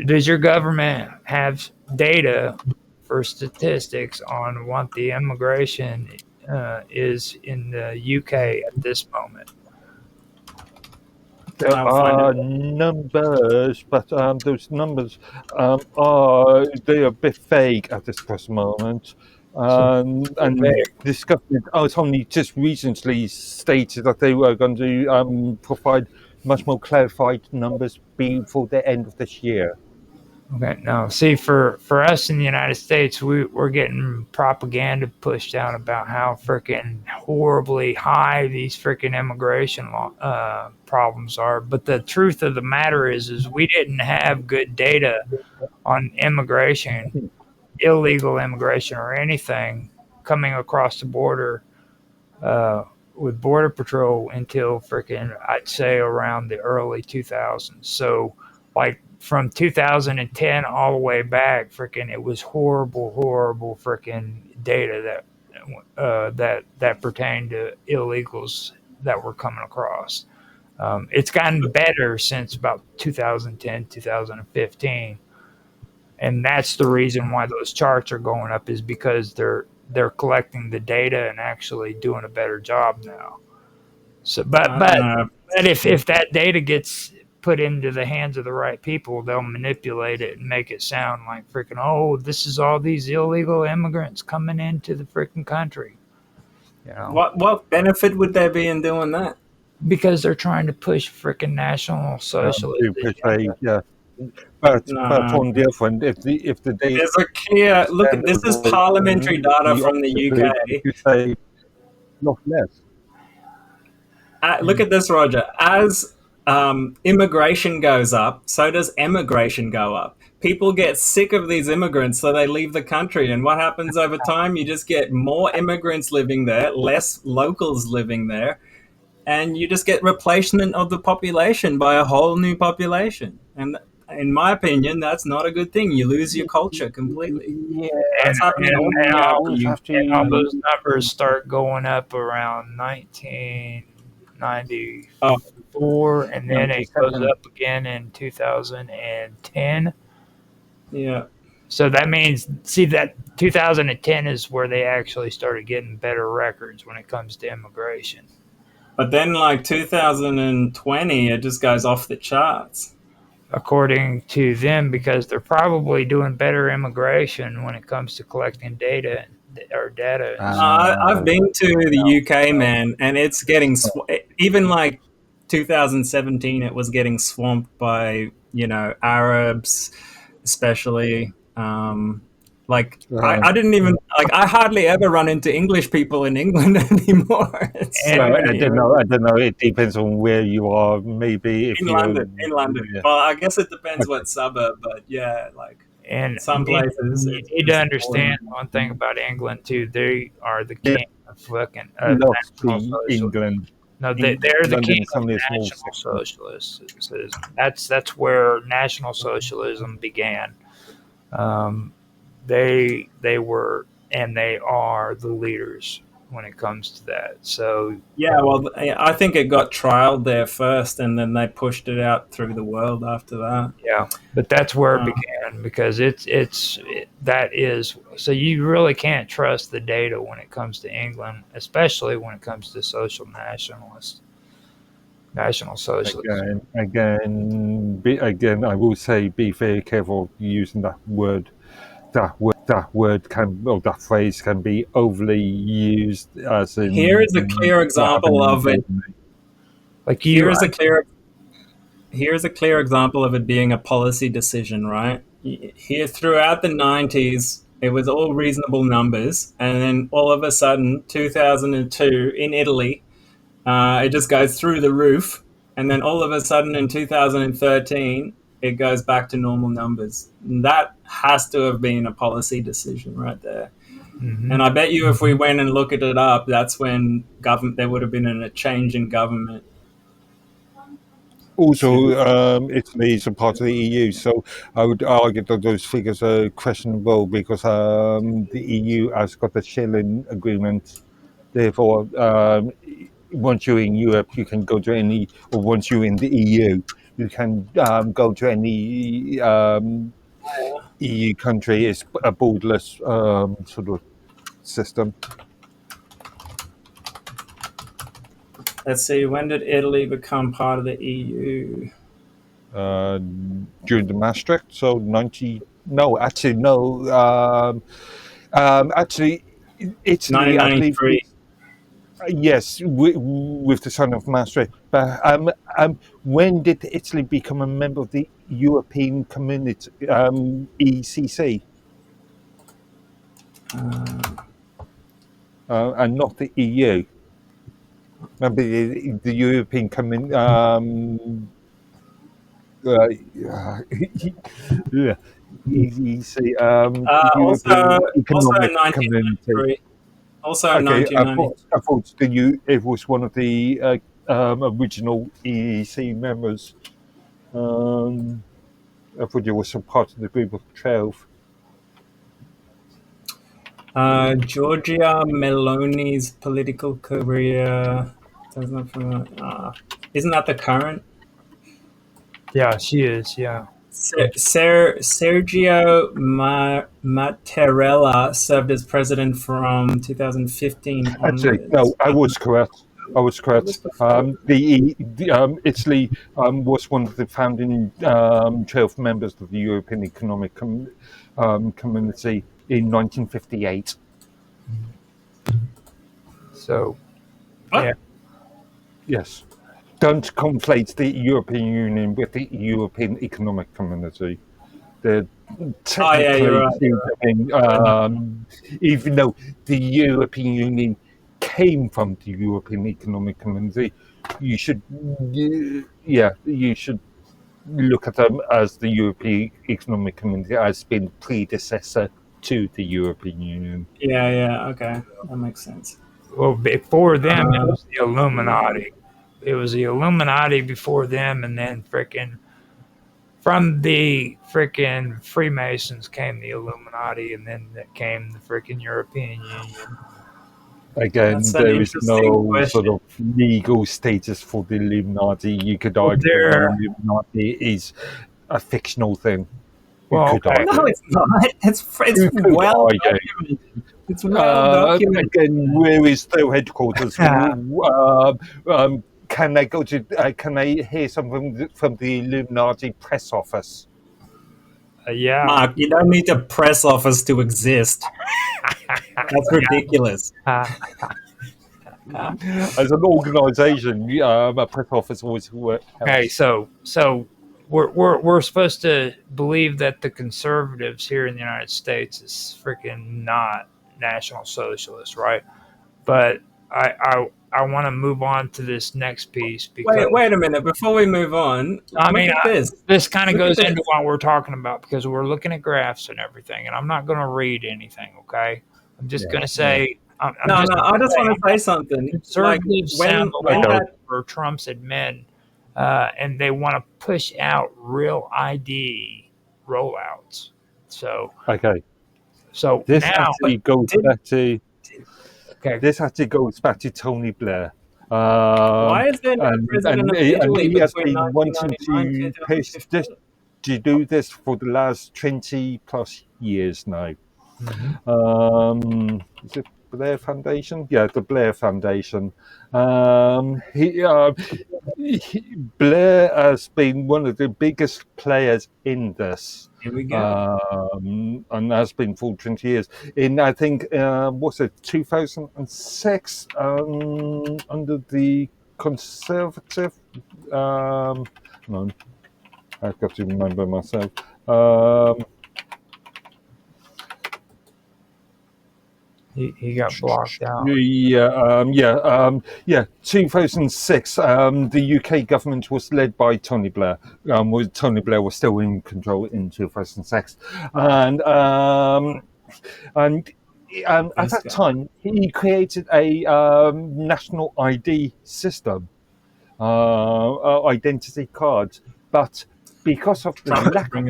Does your government have data for statistics on what the immigration is in the UK at this moment? There I'll find are it. numbers, but those numbers they're a bit vague at this present moment. And this government has only just recently stated that they were going to provide much more clarified numbers before the end of this year. Okay, no. See, for us in the United States, we're getting propaganda pushed out about how freaking horribly high these freaking immigration problems are. But the truth of the matter is we didn't have good data on immigration, illegal immigration, or anything coming across the border with Border Patrol until freaking, I'd say, around the early 2000s. So, like, from 2010 all the way back, freaking, it was horrible freaking data that pertained to illegals that were coming across. It's gotten better since about 2010, 2015, and that's the reason why those charts are going up, is because they're collecting the data and actually doing a better job now. So, but if that data gets put into the hands of the right people, they'll manipulate it and make it sound like freaking, oh, this is all these illegal immigrants coming into the freaking country. You know, What benefit would there be in doing that? because they're trying to push freaking National Socialism. Yeah. But No. on the other hand, if the data There's a clear look. This is parliamentary data from the UK. you say not less. Look at this, Roger. As immigration goes up, so does emigration go up. People get sick of these immigrants, so they leave the country. And what happens over time? You just get more immigrants living there, less locals living there, and you just get replacement of the population by a whole new population. And in my opinion, that's not a good thing. You lose your culture completely. Yeah, That's happening all And all those numbers start going up around 1994, and then it goes up again in 2010. Yeah. So that means, see, that 2010 is where they actually started getting better records when it comes to immigration. But then, like 2020, it just goes off the charts. According to them, because they're probably doing better immigration when it comes to collecting data or data. I've been to the UK, man, and it's getting even like 2017. It was getting swamped by Arabs, especially. I didn't even I hardly ever run into English people in England anymore. I don't know. It depends on where you are. Maybe if in London. Yeah. Well, I guess it depends what suburb, but yeah, like and some places. You need to understand one thing about England too. They are the king of fucking England. No, they're the king of National Socialism. That's where National Socialism began. They were and they are the leaders when it comes to that. So yeah, well, I think it got trialed there first, and then they pushed it out through the world after that. Yeah, but that's where it began, because that is so you really can't trust the data when it comes to England, especially when it comes to National Socialism. Again, I will say be very careful using that word. That word that phrase can be overly used as in. Here is a clear example of it. Here's a clear example of it being a policy decision, right? Here throughout the 90s, it was all reasonable numbers, and then all of a sudden, 2002 in Italy, it just goes through the roof, and then all of a sudden in 2013. It goes back to normal numbers. That has to have been a policy decision right there. Mm-hmm. And I bet you if we went and looked it up, that's when there would have been a change in government. Also, Italy is a part of the EU, so I would argue that those figures are questionable because the EU has got the Schengen agreement. Therefore, once you're in Europe, you can go to any, or once you're in the EU, you can go to any EU country. It's a borderless sort of system. Let's see, when did Italy become part of the E EU? During the Maastricht, so 90. No, actually, no. Actually, Italy, I believe. 1993. Yes, with the son of Maastricht. But when did Italy become a member of the European Community, ECC, and not the EU? Remember the European Community. Yeah, ECC, Also European in Economic Community. 1993. Also in Okay, 1993. I thought it was one of the original EEC members. I thought it was some part of the group of 12. Giorgia Meloni's political career does not. Isn't that the current? Yeah, she is. Yeah. Sergio Mattarella served as president from 2015 Actually, onwards. no, I was correct. Italy was one of the founding 12 members of the European Economic Community in 1958. So, What? yeah. Yes. Don't conflate the European Union with the European Economic Community. They're technically you're right. even though the European Union came from the European Economic Community, you should look at them as the European Economic Community as being predecessor to the European Union. Yeah, okay. That makes sense. Well, before them, it was the Illuminati. It was the Illuminati before them, and then from the freaking Freemasons came the Illuminati, and then came the freaking European Union. Again, That's an there is interesting no question. sort of legal status for the Illuminati. You could argue that the Illuminati is a fictional thing. Well, You could argue. No, it's not. It's You could well argue. documented. It's well documented. Again, where is their headquarters? Can they go to? Can they hear something from the Illuminati press office? yeah. Mark, you don't need a press office to exist. That's ridiculous. As an organisation, a press office always works. Okay, so we're supposed to believe that the conservatives here in the United States is freaking not National Socialists, right? But I want to move on to this next piece because Wait a minute. Before we move on, this kind of Look at goes this. into what we're talking about because we're looking at graphs and everything, and I'm not going to read anything. Okay, I'm just going to say. I just want to say something. Conservatives Like, sound when alarm that- for Trump's admin, and they want to push out real ID rollouts. So Okay, so this now, actually goes back to. okay, This actually goes back to Tony Blair. Why is there no president of Italy he has between been wanting 1999 and to push 2015? this, to do this for the last 20 plus years now. Is it Blair Foundation? Yeah, the Blair Foundation. Blair has been one of the biggest players in this. Here we go. And has been for 20 years. In, I think, what's it, 2006, under the Conservative, no, I've got to remember myself. he got blocked out. 2006. The UK government was led by Tony Blair. Tony Blair was still in control in 2006, and at that time he created a national ID system, identity card, but because of the lack of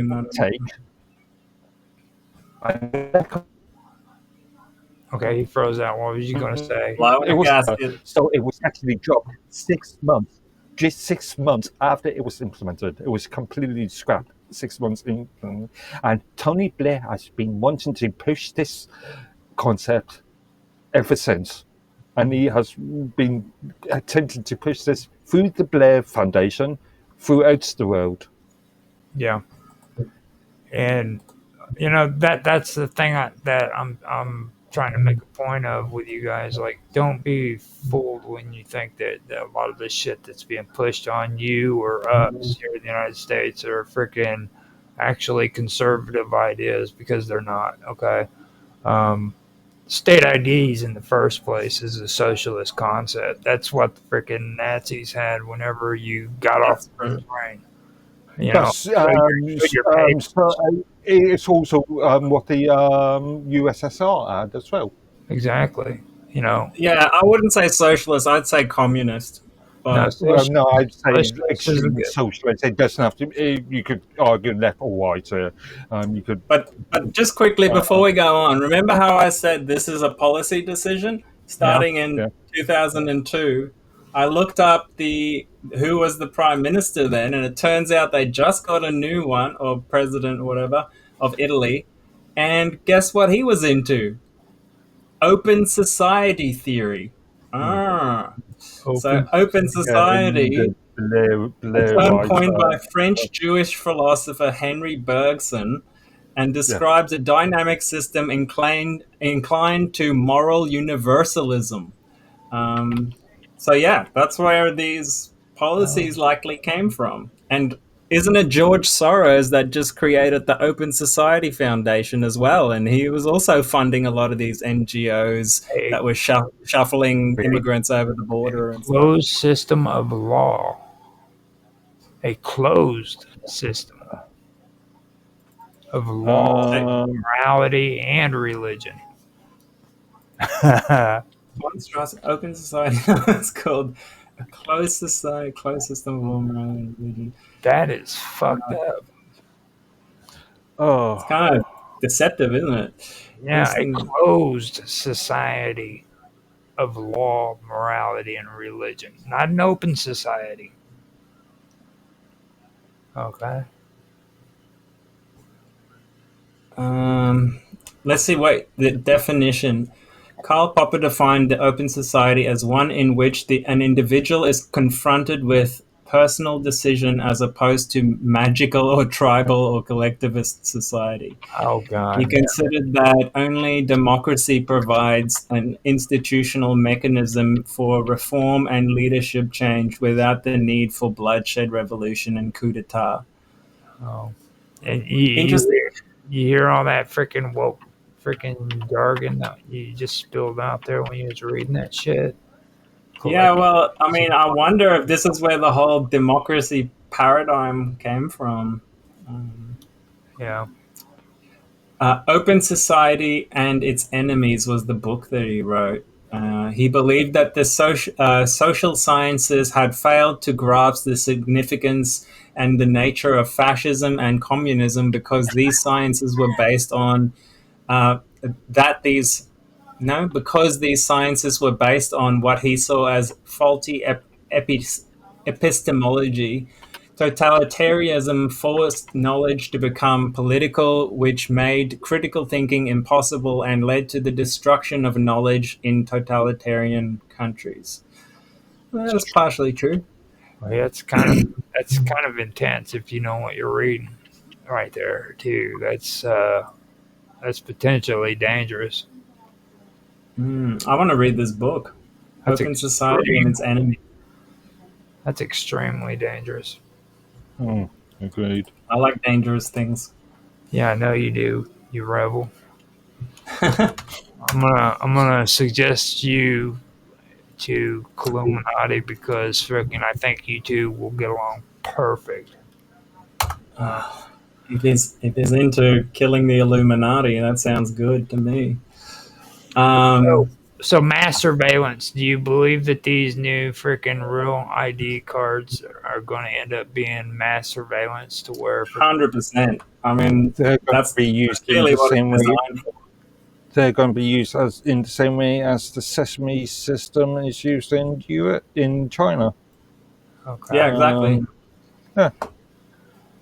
Okay, he froze out. What was you going to say? Blowing It a was gasket. so it was actually dropped 6 months, just 6 months after it was implemented. It was completely scrapped 6 months in, and Tony Blair has been wanting to push this concept ever since, and he has been attempting to push this through the Blair Foundation throughout the world. Yeah, and that's the thing that I'm trying to make a point of with you guys. Like, don't be fooled when you think that a lot of the shit that's being pushed on you or us here in the United States are freaking actually conservative ideas, because they're not. Okay, um, state IDs in the first place is a socialist concept. That's what the freaking Nazis had whenever you got off That's the true. train. You know, That's your pay. so, it's also what the USSR had as well. Exactly. You know, Yeah, I wouldn't say socialist. I'd say communist. no, But Well, no, I'd say socialist is extremely good. socialist. It doesn't have to. You could argue left or right. You could. but just quickly before we go on, remember how I said this is a policy decision Yeah. starting in Yeah. 2002? I looked up who was the prime minister then, and it turns out they just got a new one, or president or whatever, of Italy. And guess what he was into? Open society theory. Ah. So open society, a term Blairite, coined by French Jewish philosopher Henry Bergson, and describes a dynamic system inclined to moral universalism. So yeah, that's where these policies likely came from. And isn't it George Soros that just created the Open Society Foundation as well? And he was also funding a lot of these NGOs A that were shuffling immigrants over the border and stuff. closed system of law. A closed system of law, morality, and religion. Monstrous Open Society. It's called a closed society, closed system of law, morality, and religion. That is fucked up. Oh, It's kind of deceptive, isn't it? Yeah, a Thing- closed society of law, morality, and religion. Not an open society. Okay. Let's see what the definition. Karl Popper defined the open society as one in which an individual is confronted with personal decision as opposed to magical or tribal or collectivist society. Oh God. He considered that only democracy provides an institutional mechanism for reform and leadership change without the need for bloodshed, revolution, and coup d'etat. Oh. And you Interesting. hear all that freaking woke freaking jargon that you just spilled out there when you was reading that shit? Yeah, well, I mean, I wonder if this is where the whole democracy paradigm came from. Yeah. Open Society and Its Enemies was the book that he wrote. He believed that the social sciences had failed to grasp the significance and the nature of fascism and communism because these sciences were based on because these sciences were based on what he saw as faulty epistemology. Totalitarianism forced knowledge to become political, which made critical thinking impossible and led to the destruction of knowledge in totalitarian countries. Well, that's partially true. Well, yeah, that's kind of intense if you know what you're reading right there too. That's potentially dangerous. I want to read this book. That's Open Society and Its Enemies. That's extremely dangerous. agreed. I like dangerous things. Yeah, I know you do, you rebel. I'm gonna suggest you to Illuminati because freaking I think you two will get along perfect. If he's into killing the Illuminati, that sounds good to me. So mass surveillance. Do you believe that these new freaking real ID cards are going to end up being mass surveillance to where? 100%. I mean, They're going that's to be used in really the what same it's way. designed for. they're going to be used as in the same way as the Sesame system is used in China. Okay. Yeah, exactly. Yeah.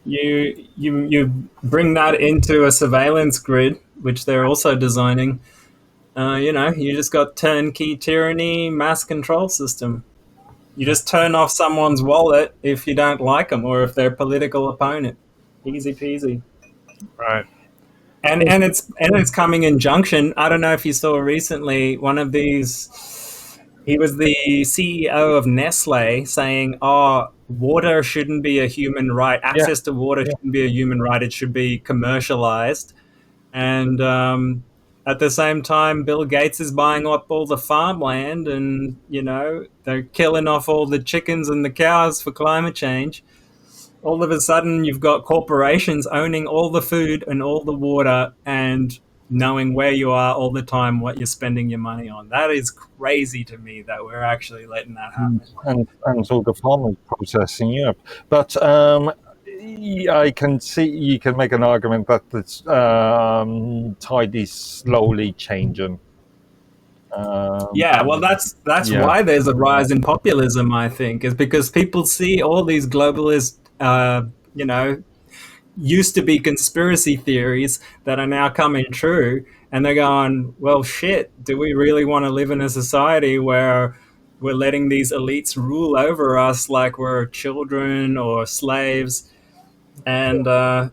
You bring that into a surveillance grid, which they're also designing. You just got turnkey tyranny, mass control system. You just turn off someone's wallet if you don't like them or if they're a political opponent. Easy peasy. Right. And it's coming in junction. I don't know if you saw recently one of these. He was the CEO of Nestle saying, "Oh, water shouldn't be a human right. Access to water shouldn't be a human right. It should be commercialized." And at the same time, Bill Gates is buying up all the farmland, and they're killing off all the chickens and the cows for climate change. All of a sudden, you've got corporations owning all the food and all the water, and knowing where you are all the time, what you're spending your money on. That is crazy to me that we're actually letting that happen. And all the farming process in Europe. But I can see you can make an argument that the tide is slowly changing. Yeah, well, that's why there's a rise in populism, I think, is because people see all these globalist, used to be conspiracy theories that are now coming true, and they're going, well, shit, do we really want to live in a society where we're letting these elites rule over us like we're children or slaves? And a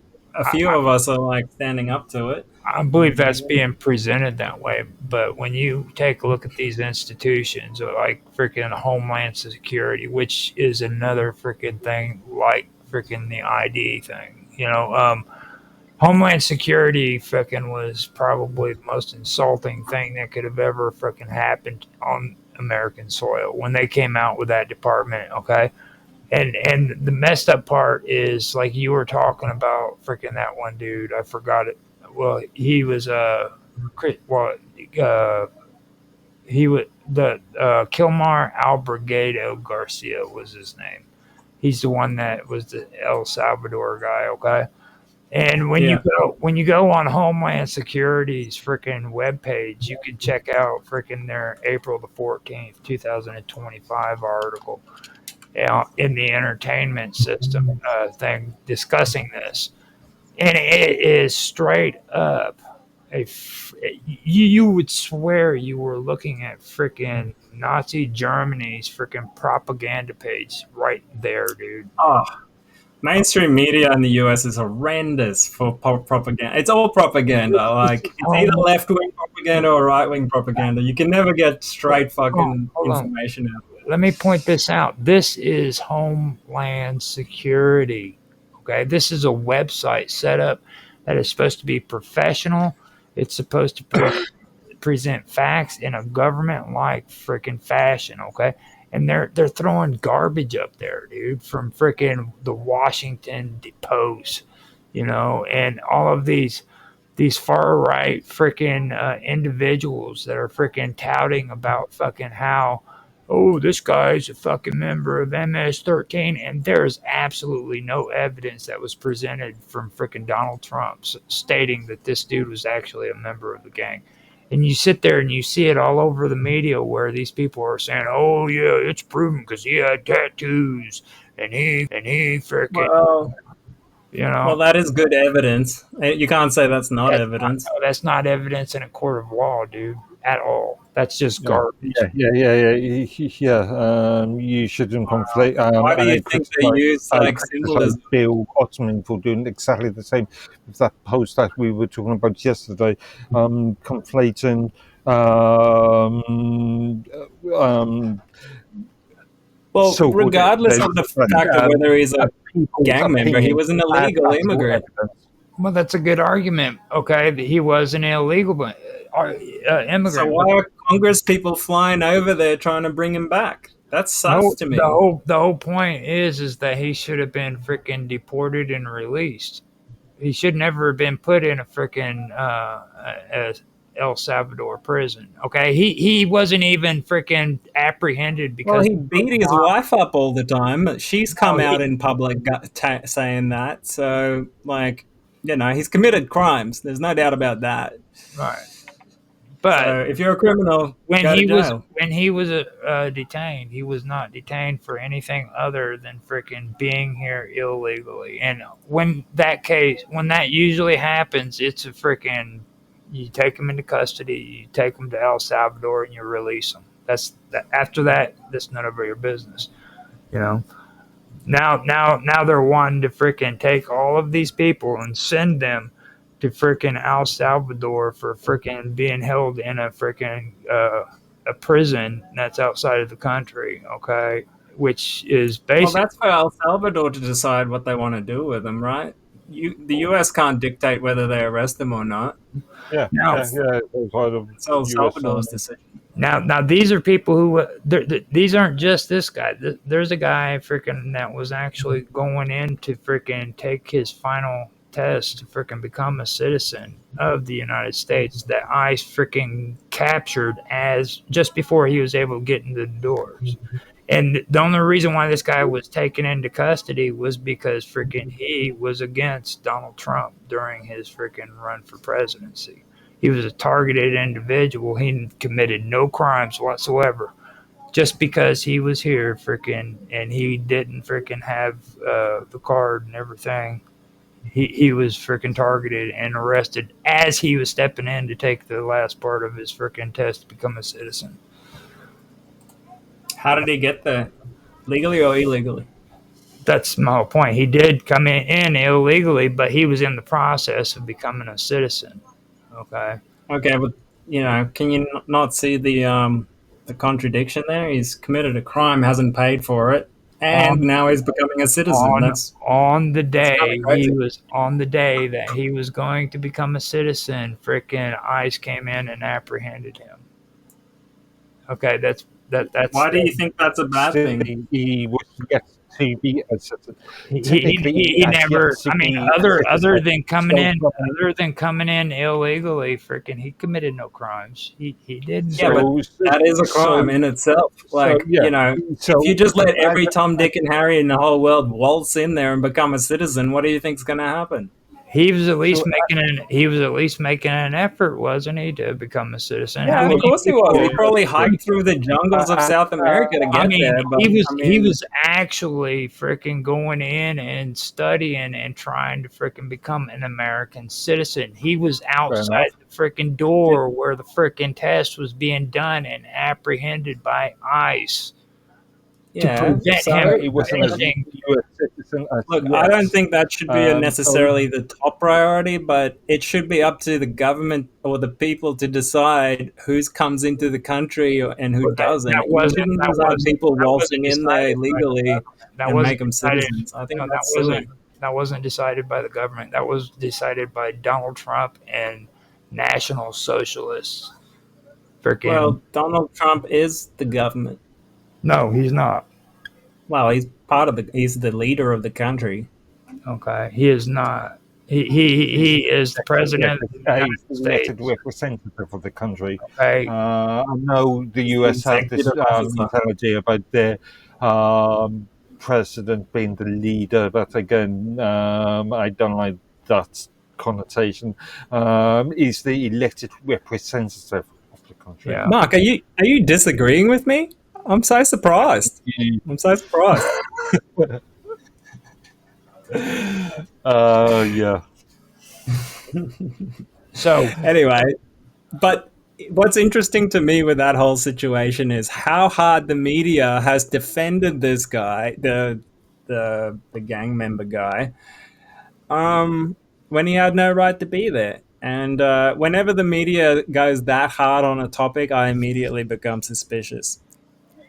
few of us are like standing up to it. I believe that's being presented that way, but when you take a look at these institutions, like freaking Homeland Security, which is another freaking thing, like freaking the ID thing, Homeland Security freaking was probably the most insulting thing that could have ever freaking happened on American soil when they came out with that department. Okay. And the messed up part is, like you were talking about freaking that one dude, I forgot it. Well, he was he was the Kilmar Albrigado Garcia was his name. He's the one that was the El Salvador guy. Okay. And when you go on Homeland Security's freaking webpage, you can check out freaking their April the 14th, 2025 article in the entertainment system thing discussing this. And it is straight up. You would swear you were looking at freaking Nazi Germany's freaking propaganda page right there, dude. Oh, mainstream media in the US is horrendous for propaganda. It's all propaganda. Like, it's either left-wing propaganda or right-wing propaganda. You can never get straight fucking information out of it. Let me point this out. This is Homeland Security. Okay, this is a website set up that is supposed to be professional. It's supposed to present facts in a government-like freaking fashion. Okay, and they're throwing garbage up there, dude, from freaking the Washington Post, and all of these far right freaking individuals that are freaking touting about fucking how, oh, this guy's a fucking member of MS-13, and there's absolutely no evidence that was presented from freaking Donald Trump stating that this dude was actually a member of the gang. And you sit there and you see it all over the media where these people are saying, oh, yeah, it's proven because he had tattoos and he freaking, Well, that is good evidence. You can't say that's not evidence. That's not evidence in a court of law, dude, at all. That's just garbage. Yeah. You shouldn't conflate. Why do you think they use like symbolism? Bill Ottoman for doing exactly the same with that post that we were talking about yesterday, conflating. Well, regardless of the fact of whether he's a gang member, he was an illegal immigrant. Well, that's a good argument. Okay, that he was an illegal immigrant. So why are Congress people flying over there trying to bring him back? That sucks to me. The whole point is that he should have been freaking deported and released. He should never have been put in a freaking El Salvador prison. Okay, he wasn't even freaking apprehended because he beat his wife up all the time. She's come out in public saying that. So, like, he's committed crimes. There's no doubt about that. Right. But So if you're a criminal, when go to jail. he was detained, he was not detained for anything other than freaking being here illegally. And when that usually happens, it's a freaking you take them into custody, you take them to El Salvador, and you release them. After that, that's none of your business. You know. Now they're wanting to freaking take all of these people and send them to freaking El Salvador for freaking being held in a freaking a prison that's outside of the country. Okay, which is Well, basically that's for El Salvador to decide what they want to do with them, right? The U.S. can't dictate whether they arrest them or not. Yeah, now. yeah. Outside of It's El US, Salvador's decision. Now these are people who these aren't just this guy. There's a guy freaking that was actually going in to freaking take his final test to freaking become a citizen of the United States that ICE freaking captured as just before he was able to get into the doors. And the only reason why this guy was taken into custody was because freaking he was against Donald Trump during his freaking run for presidency. He was a targeted individual. He committed no crimes whatsoever. Just because he was here freaking and he didn't freaking have the card and everything, he was freaking targeted and arrested as he was stepping in to take the last part of his freaking test to become a citizen. How did he get there? Legally or illegally? That's my whole point. He did come in illegally, but he was in the process of becoming a citizen. Okay. Okay, but can you not see the contradiction there? He's committed a crime, hasn't paid for it, and now he's becoming a citizen. On the day that he was going to become a citizen, freaking ICE came in and apprehended him. Okay, that's. Why do you think that's a bad thing? He was yet to be a citizen. He never. I mean, other than coming in illegally, freaking, he committed no crimes. He didn't. Yeah, but that is a crime in itself. Like, if you just let every Tom, Dick, and Harry in the whole world waltz in there and become a citizen, what do you think's going to happen? He was at least making an effort, wasn't he, to become a citizen? Yeah, of course he was. He probably hiked through the jungles of South America to get there. But, he was actually freaking going in and studying and trying to freaking become an American citizen. He was outside the freaking door where the freaking test was being done and apprehended by ICE. Yeah, to prevent him. He wasn't a U.S. citizen. Look, I don't think that should be necessarily the top priority, but it should be up to the government or the people to decide who comes into the country and who doesn't. You shouldn't have people waltzing in there illegally and make them citizens. I think that's silly. That wasn't decided by the government. That was decided by Donald Trump and National Socialists. Well, Donald Trump is the government. No, he's not. Well, he's the leader of the country. Okay, he is not. He is the president of the United States. Elected representative of the country. Okay. I know the US have this mentality about their president being the leader, but again, I don't like that connotation. Is the elected representative of the country. Yeah. Mark, are you disagreeing with me? I'm so surprised. I'm so surprised. Yeah. So anyway, but what's interesting to me with that whole situation is how hard the media has defended this guy, the gang member guy, when he had no right to be there. And whenever the media goes that hard on a topic, I immediately become suspicious.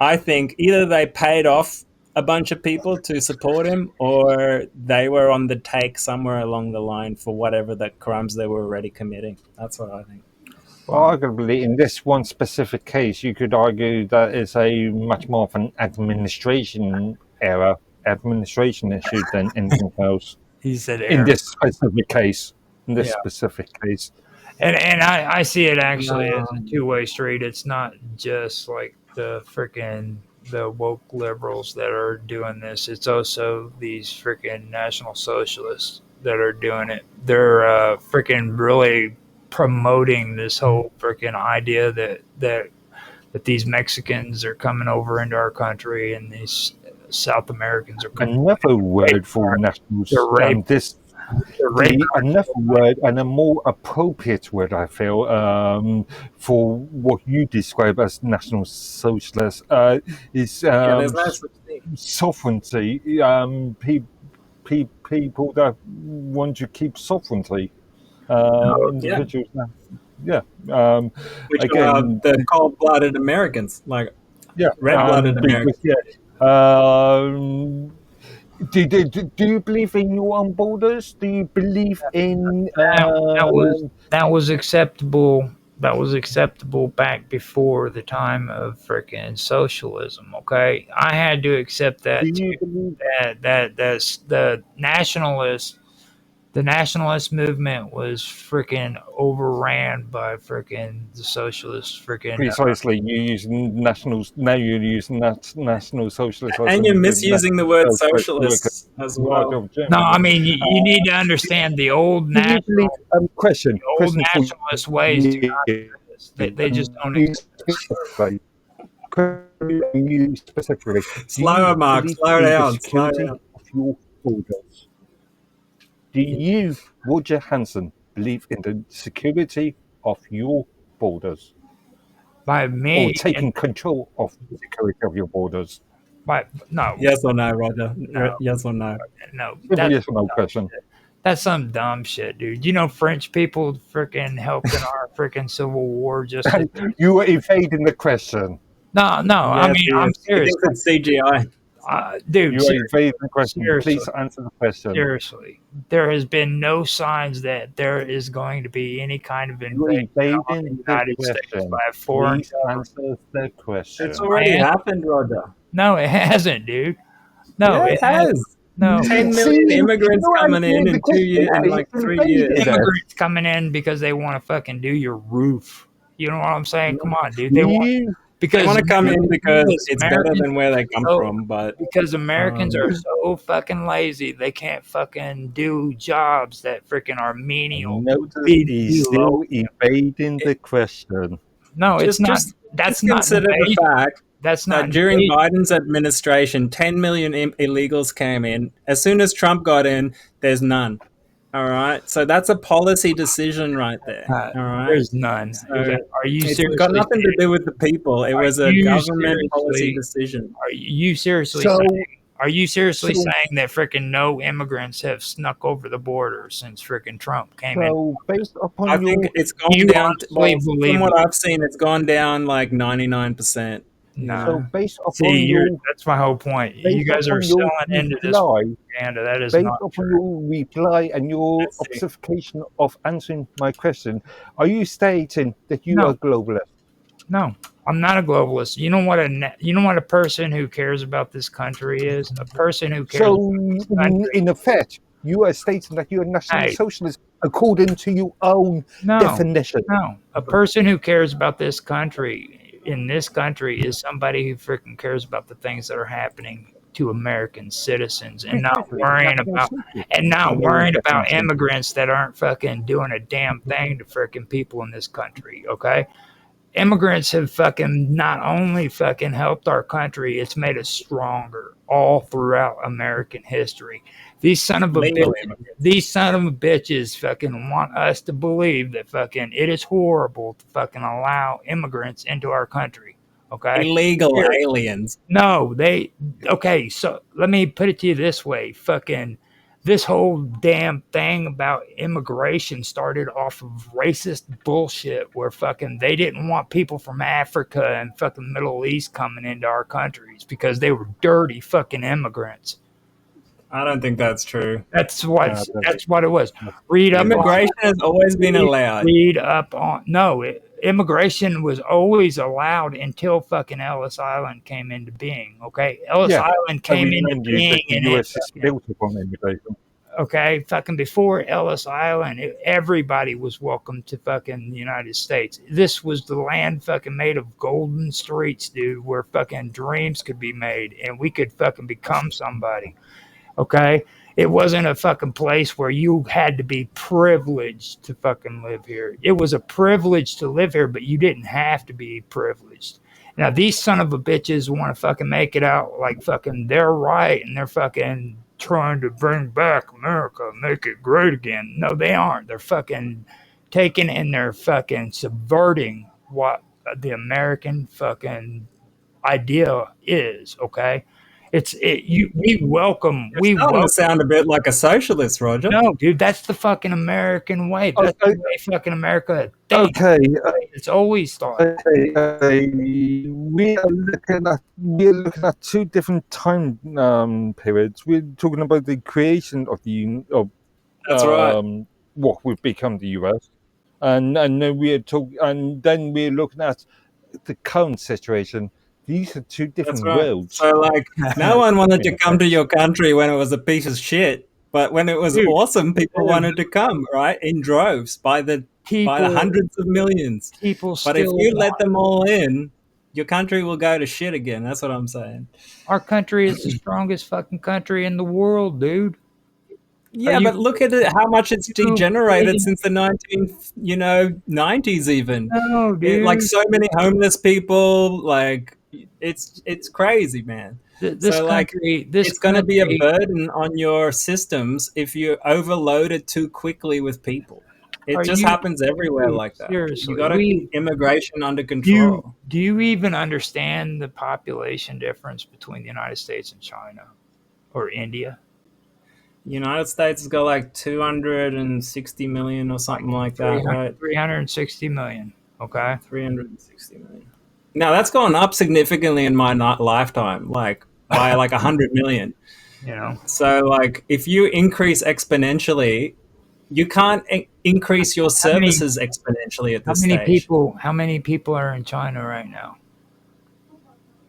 I think either they paid off a bunch of people to support him or they were on the take somewhere along the line for whatever the crimes they were already committing. That's what I think. Well, arguably, in this one specific case, you could argue that it's a much more of an administration issue than anything else. He said in this specific case. And I see it actually as a two-way street. It's not just like the woke liberals that are doing this. It's also these freaking National Socialists that are doing it. They're freaking really promoting this whole freaking idea that these Mexicans are coming over into our country and these South Americans are coming. Another word for national They're rape. this They're raping our another word and a more appropriate word, I feel, for what you describe as national socialist is there's no such thing. sovereignty. People that want to keep sovereignty. Individuals. Yeah. Which are Again, the cold-blooded Americans, like yeah. red-blooded Americans. Do you believe in your own borders? Do you believe in that was acceptable. That was acceptable back before the time of freaking socialism. Okay, I had to accept that do too. you believe That's the nationalist. The nationalist movement was freaking overran by freaking the socialists. Freaking precisely you use nationals now? You're using national socialist, And you're misusing the word socialist as well. no, I mean you need to understand the old Do you believe? national, Question. old Question for nationalist ways do not you. exist. They just don't exist. You specifically. Slower, Mark. Slow down. Slow down. Of your borders. Do you, Roger Hansen, believe in the security of your borders, By me, or taking control of the security of your borders? no, Yes or no, Roger? No. Yes or no? no. Simple yes or no question. That's some dumb shit, dude. You know, French people freaking helped in our freaking Civil War. Just You are evading the question. no. I mean, I'm serious, It's CGI. dude. You are evading the question. Seriously. Please answer the question. Seriously, there has been no signs that there is going to be any kind of You are invasion evading of the the United States question. by a foreign Please government. answer the question. It's already happened, Roger. No, it hasn't, dude. No, Yeah, it has. No, 10 million immigrants coming in the 2 years, in question. like It's 3 years. invaded. immigrants coming in because they want to fucking do your roof. You know what I'm saying? Come on, dude. They want because They want to come in because it's better Americans than where they come so- from, but because Americans are so fucking lazy, they can't fucking do jobs that freaking are menial. Notice Be- he's be low. still evading the question. No, it's not. That's not consider the invasion. fact That's not that during invasion. Biden's administration, 10 million illegals came in. As soon as Trump got in, there's none. All right, so that's a policy decision right there. All right, There's none. So Are you it's seriously? got nothing to do with the people. It was a you government policy seriously- decision. Are you seriously So- saying? Are you seriously so- saying that freaking no immigrants have snuck over the border since freaking Trump came in? So, based upon I your think it's gone You down. honestly believe from what it? I've seen, it's gone down like 99%. No. so based upon See, your that's my whole point. based You guys are upon your selling into this reply, propaganda. That is based not upon true. your reply and your Let's see. obfuscation of answering my question, are you stating that you No. are globalist? No, I'm not a globalist. You know what a person who cares about this country is? A person who cares So, about this country. in effect, you are stating that you are national Hey. socialist according to your own No, definition. no. A person who cares about this country in this country is somebody who freaking cares about the things that are happening to American citizens and not worrying about immigrants that aren't fucking doing a damn thing to freaking people in this country, okay? Immigrants have fucking not only fucking helped our country, it's made us stronger all throughout American history. These son of a bitches fucking want us to believe that fucking it is horrible to fucking allow immigrants into our country. Okay? Illegal aliens. No, okay, so let me put it to you this way. Fucking this whole damn thing about immigration started off of racist bullshit where fucking they didn't want people from Africa and fucking Middle East coming into our countries because they were dirty fucking immigrants. I don't think that's true. That's what it was. Read up Immigration has always been allowed. Immigration was always allowed until fucking Ellis Island came into being. Okay, Ellis Island came into being, and the US is built upon immigration. okay, fucking before Ellis Island, everybody was welcome to fucking the United States. This was the land fucking made of golden streets, dude, where fucking dreams could be made, and we could fucking become somebody. Okay, It wasn't a fucking place where you had to be privileged to fucking live here. It was a privilege to live here, but you didn't have to be privileged. Now these son of a bitches want to fucking make it out like fucking they're right and they're fucking trying to bring back America, make it great again. No, they aren't. They're fucking taking and they're fucking subverting what the American fucking idea is. Okay, we welcome You're starting to sound a bit like a socialist, Roger. no, dude, that's the fucking American way. That's the way fucking America thinks. Okay, It's always thought. we're looking at two different time periods. We're talking about the creation of That's right. what would become the US, and then we're looking at the current situation. These are two different That's right. worlds. So, like, no one wanted to come to your country when it was a piece of shit, but when it was Dude, awesome, people wanted to come, right, in droves by the hundreds of millions. People But if still you let want- them all in, your country will go to shit again. That's what I'm saying. our country is the strongest fucking country in the world, dude. Yeah, you- but look at it, how much it's you degenerated kidding? since the 90s even. No, dude. Like so many homeless people, like it's crazy, man. This so, like, country, this It's going to be a country- burden on your systems if you overload it too quickly with people. It Are just you- happens everywhere dude, like that. seriously, You got to keep immigration under Do control. you even understand the population difference between the United States and China or India? United States has got like 260 million or something like that, right? 360 million. Okay. 360 million. Now that's gone up significantly in my lifetime, like by like 100 million. You know, So, like, if you increase exponentially, you can't increase your How many- services exponentially at how this many stage. how many people are in China right now?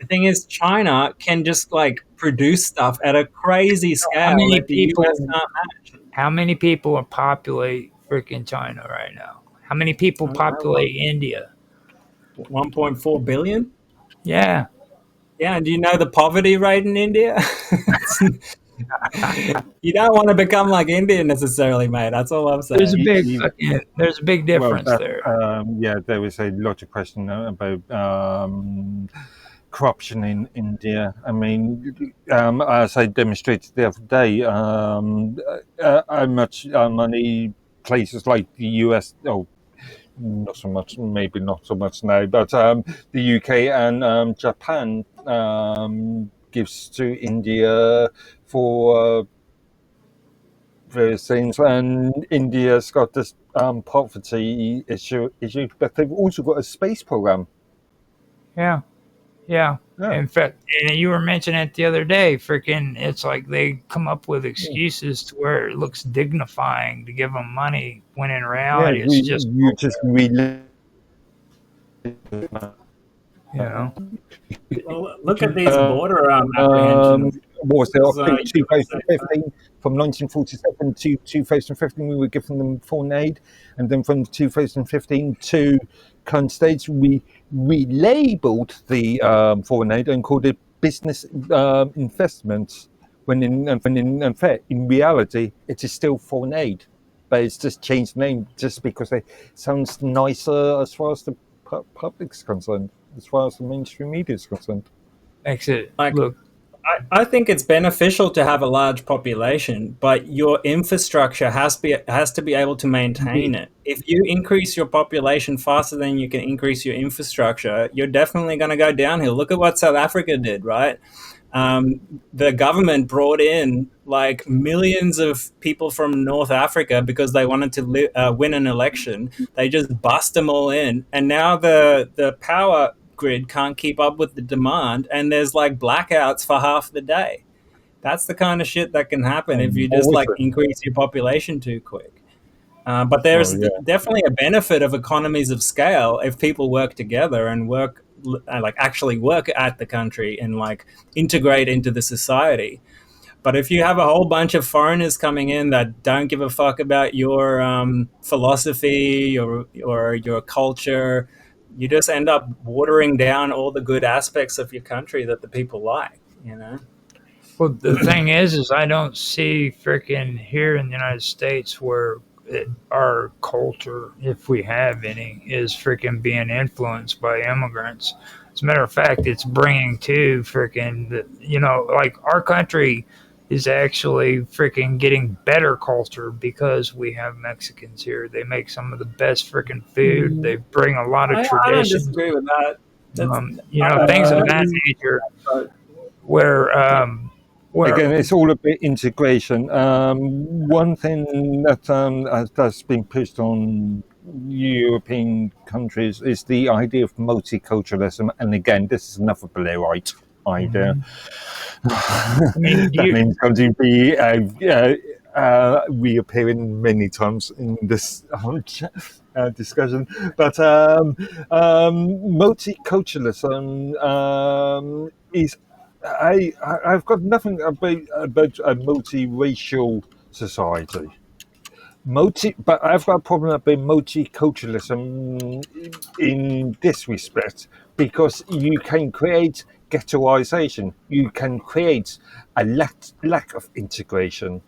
The thing is, China can just like produce stuff at a crazy scale many that the people- US can't match. How many people populate freaking China right now? How many people I don't know. populate India? 1.4 billion. Yeah. Yeah, and do you know the poverty rate in India? You don't want to become like India necessarily, mate. That's all I'm saying. There's a big You- there's a big difference there. There was a lot of question about corruption in India. I mean, as I demonstrated the other day, how much money places like the US, not so much, maybe not so much now, but the UK and Japan gives to India for various things, and India's got this poverty issue, but they've also got a space program. Yeah. Yeah. Yeah. In fact, and you were mentioning it the other day, freaking, it's like they come up with excuses to where it looks dignifying to give them money when in reality it's just, you just really. you know. Well, look at these border apprehensions. What was it? So, I think 2015, from 1947 to 2015, we were giving them foreign aid, and then from 2015 to current stage, we relabeled the foreign aid and called it business investments. When in fact, in reality, it is still foreign aid, but it's just changed name just because it sounds nicer as far as the public's concerned, as far as the mainstream media is concerned. Makes it Like- look. I think it's beneficial to have a large population, but your infrastructure has to be able to maintain it. If you increase your population faster than you can increase your infrastructure, you're definitely going to go downhill. Look at what South Africa did, right? The government brought in like millions of people from North Africa because they wanted to win an election. They just bust them all in, and now the power grid can't keep up with the demand, and there's like blackouts for half the day. That's the kind of shit that can happen if you just like increase your population too quick. But there's definitely a benefit of economies of scale if people work together and actually work at the country and like integrate into the society. But if you have a whole bunch of foreigners coming in that don't give a fuck about your philosophy or your culture, you just end up watering down all the good aspects of your country that the people like, you know? Well, the thing is I don't see freaking here in the United States where our culture, if we have any, is freaking being influenced by immigrants. As a matter of fact, it's bringing to freaking, like our country is actually freaking getting better culture because we have Mexicans here. They make some of the best freaking food. They bring a lot of I don't traditions, disagree with that. That's, things of I that disagree nature with that. where Again, it's all about integration. One thing that's been pushed on European countries is the idea of multiculturalism. And again, this is another Blairite idea. I mean, That name's going to be reappearing many times in this discussion. But multiculturalism is. I've got nothing about a multiracial society. But I've got a problem about multiculturalism in this respect because you can create ghettoization. You can create a lack of integration.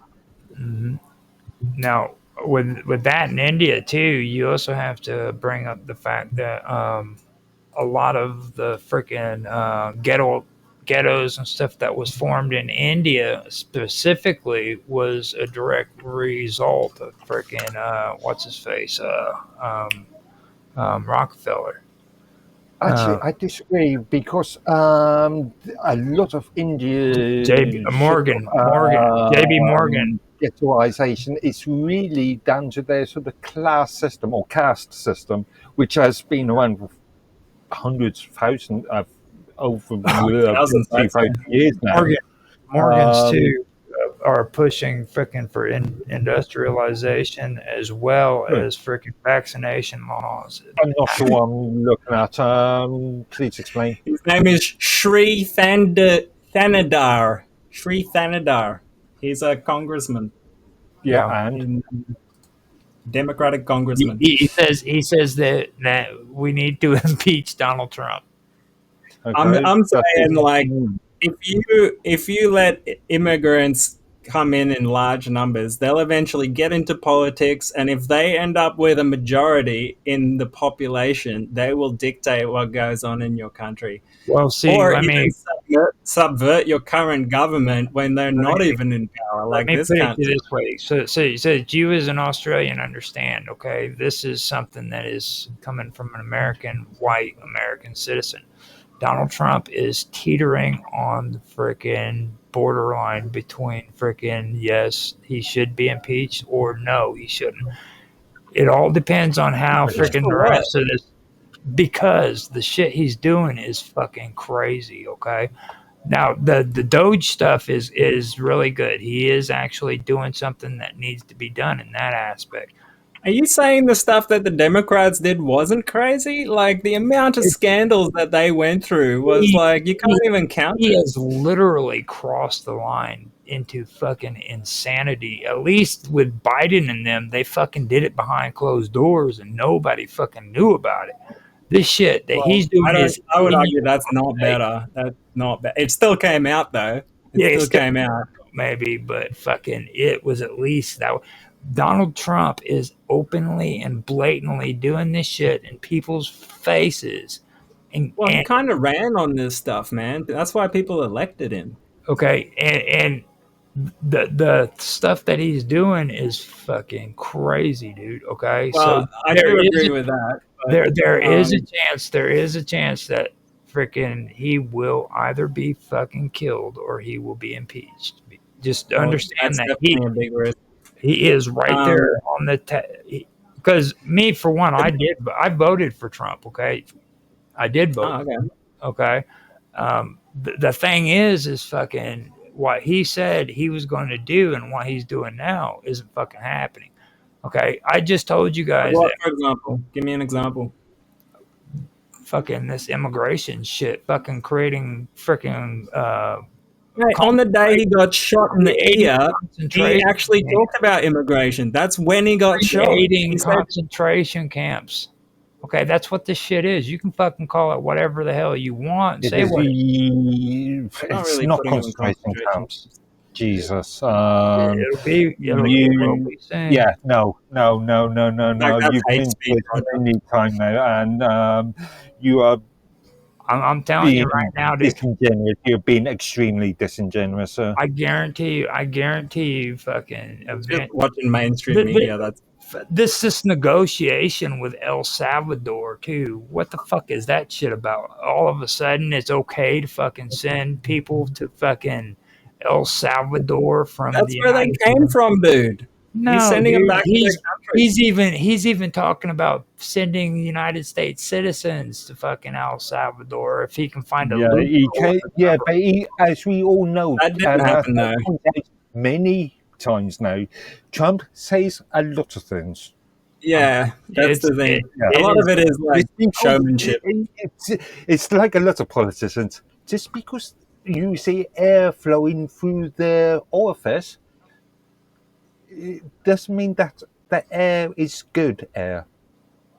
now with that in India too, you also have to bring up the fact that a lot of the freaking ghettos and stuff that was formed in India specifically was a direct result of freaking what's his face Rockefeller. Actually, I disagree because a lot of Indian JB Morgan. ghettoization is really down to their sort of class system or caste system, which has been around for hundreds of thousands over Thousands, 2,000 years now. Morgans too are pushing freaking for industrialization as well as freaking vaccination laws. I'm not sure I'm looking at. Please explain. His name is Sri Thanadar. Sri Thanadar. He's a congressman. Yeah, and Democratic congressman. He says that we need to impeach Donald Trump. okay, I'm that's saying, it. like, if you let immigrants come in large numbers, they'll eventually get into politics, and if they end up with a majority in the population, they will dictate what goes on in your country. Well, see, Or let even me subvert your current government when they're not even in power, let like me this put it country. this way. So you as an Australian understand, okay? This is something that is coming from an white American citizen. Donald Trump is teetering on the freaking borderline between freaking yes, he should be impeached or no, he shouldn't. It all depends on how freaking the rest of this, because the shit he's doing is fucking crazy. Okay, now the Doge stuff is really good. He is actually doing something that needs to be done in that aspect. Are you saying the stuff that the Democrats did wasn't crazy? Like, the amount of scandals that they went through was like, you can't even count He it. has literally crossed the line into fucking insanity. At least with Biden and them, they fucking did it behind closed doors and nobody fucking knew about it. This shit that he's doing I would argue that's not better. That's not bad. It still came out, though. It still came out. maybe, but fucking it was at least that. Donald Trump is openly and blatantly doing this shit in people's faces. He kind of ran on this stuff, man. That's why people elected him. Okay, and the stuff that he's doing is fucking crazy, dude. Okay, well, so I do agree with that. But, there is a chance that freaking he will either be fucking killed or he will be impeached. Just understand that definitely a big risk. He is right there on the because me, for one, I voted for Trump. Okay, I did vote. Okay. The thing is fucking what he said he was going to do and what he's doing now isn't fucking happening. Okay, I just told you guys. What, for example? Give me an example. Fucking this immigration shit. Fucking creating freaking. On the day he got shot in the ear, he actually talked about immigration. That's when he got shot. Creating concentration camps. Okay, that's what this shit is. You can fucking call it whatever the hell you want and say what Not it's really not putting them in concentration concentration camps. camps. Jesus. it will You, be soon. yeah, no. Like, that's You've hate been speech, to Roger. it many times now, and you are I'm telling you being right now, dude. disingenuous. You're being extremely disingenuous, sir. I guarantee you, fucking Just event. watching mainstream The- media. the- That's this negotiation with El Salvador too. What the fuck is that shit about? All of a sudden, it's okay to fucking send people to fucking El Salvador from the where they United came States. from, dude. He's No, sending them dude. back to their country. He's even talking about sending United States citizens to fucking El Salvador if he can find a Yeah, loophole. but as we all know, That didn't and as happen, though. I've pointed out many times now, Trump says a lot of things. Yeah, that's the thing. Yeah. A lot of it is like Just because showmanship. it's like a lot of politicians. Just because you see air flowing through their orifice, it doesn't mean that the air is good air.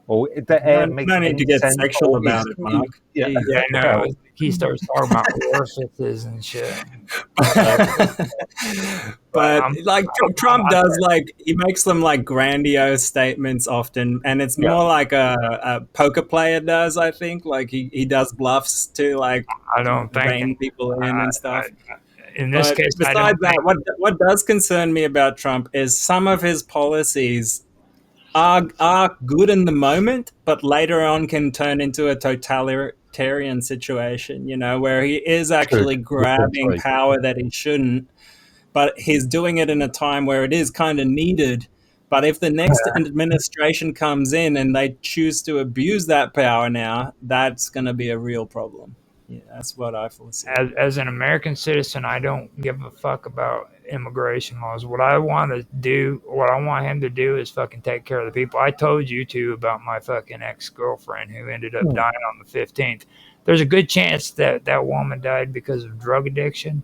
Or the air makes No need to any get sense, sexual or about is- it, Mark. Yeah. Jeez. Yeah, I know. He starts talking about orifices and shit. But I'm- like Trump does, like he makes them like grandiose statements often, and it's more like a poker player does. I think like he does bluffs to like I don't think rein people in and stuff. in this But case, I besides don't that, what does concern me about Trump is some of his policies are good in the moment, but later on can turn into a totalitarian situation. You know, where he is actually grabbing power that he shouldn't, but he's doing it in a time where it is kind of needed. But if the next administration comes in and they choose to abuse that power now, that's going to be a real problem. Yeah, that's what I foresee. as an American citizen, I don't give a fuck about immigration laws. What I want him to do is fucking take care of the people. I told you to about my fucking ex-girlfriend who ended up dying on the 15th. There's a good chance that that woman died because of drug addiction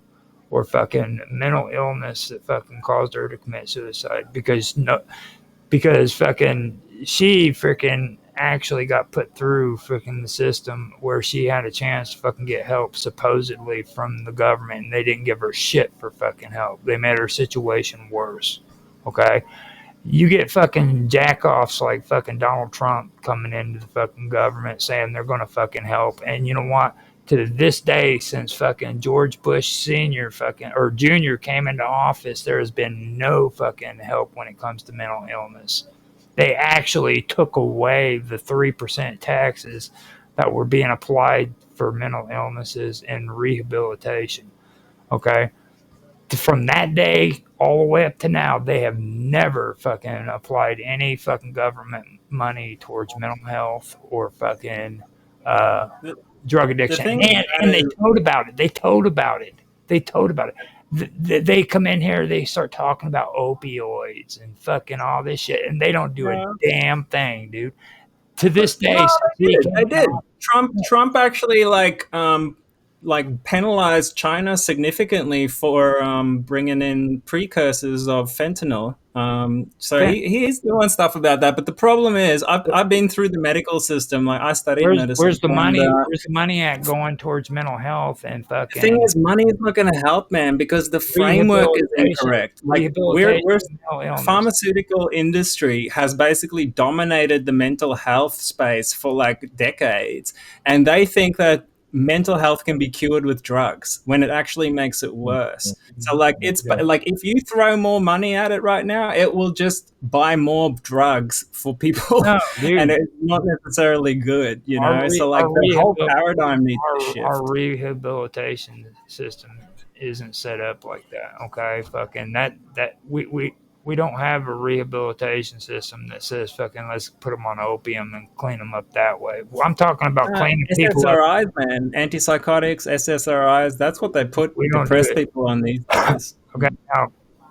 or fucking mental illness that fucking caused her to commit suicide because fucking she freaking actually got put through freaking the system where she had a chance to fucking get help supposedly from the government, and they didn't give her shit for fucking help. They made her situation worse. Okay, you get fucking jackoffs like fucking Donald Trump coming into the fucking government saying they're gonna fucking help, and you know what? To this day, since fucking George Bush Senior fucking or Junior came into office, there has been no fucking help when it comes to mental illness. They actually took away the 3% taxes that were being applied for mental illnesses and rehabilitation. Okay. From that day all the way up to now, they have never fucking applied any fucking government money towards mental health or fucking drug addiction. And they told about it. They told about it. They come in here, they start talking about opioids and fucking all this shit, and they don't do a damn thing, dude. To this day, they did. Trump actually like penalized China significantly for bringing in precursors of fentanyl. So he's doing stuff about that. But the problem is, I've been through the medical system. Like I studied medicine. Where's the money? Where's the money at going towards mental health and fucking? The thing is, money is not going to help, man, because the framework is incorrect. Like the pharmaceutical industry has basically dominated the mental health space for like decades, and they think that mental health can be cured with drugs when it actually makes it worse. So like like if you throw more money at it right now, it will just buy more drugs for people. No, and it's not necessarily good, you know. So like the whole paradigm needs to shift. Our rehabilitation system isn't set up like that. Okay, fucking that we don't have a rehabilitation system that says fucking let's put them on opium and clean them up that way. I'm talking about cleaning people up. SSRIs, man, antipsychotics, SSRIs. That's what they put depressed people on these days. Okay,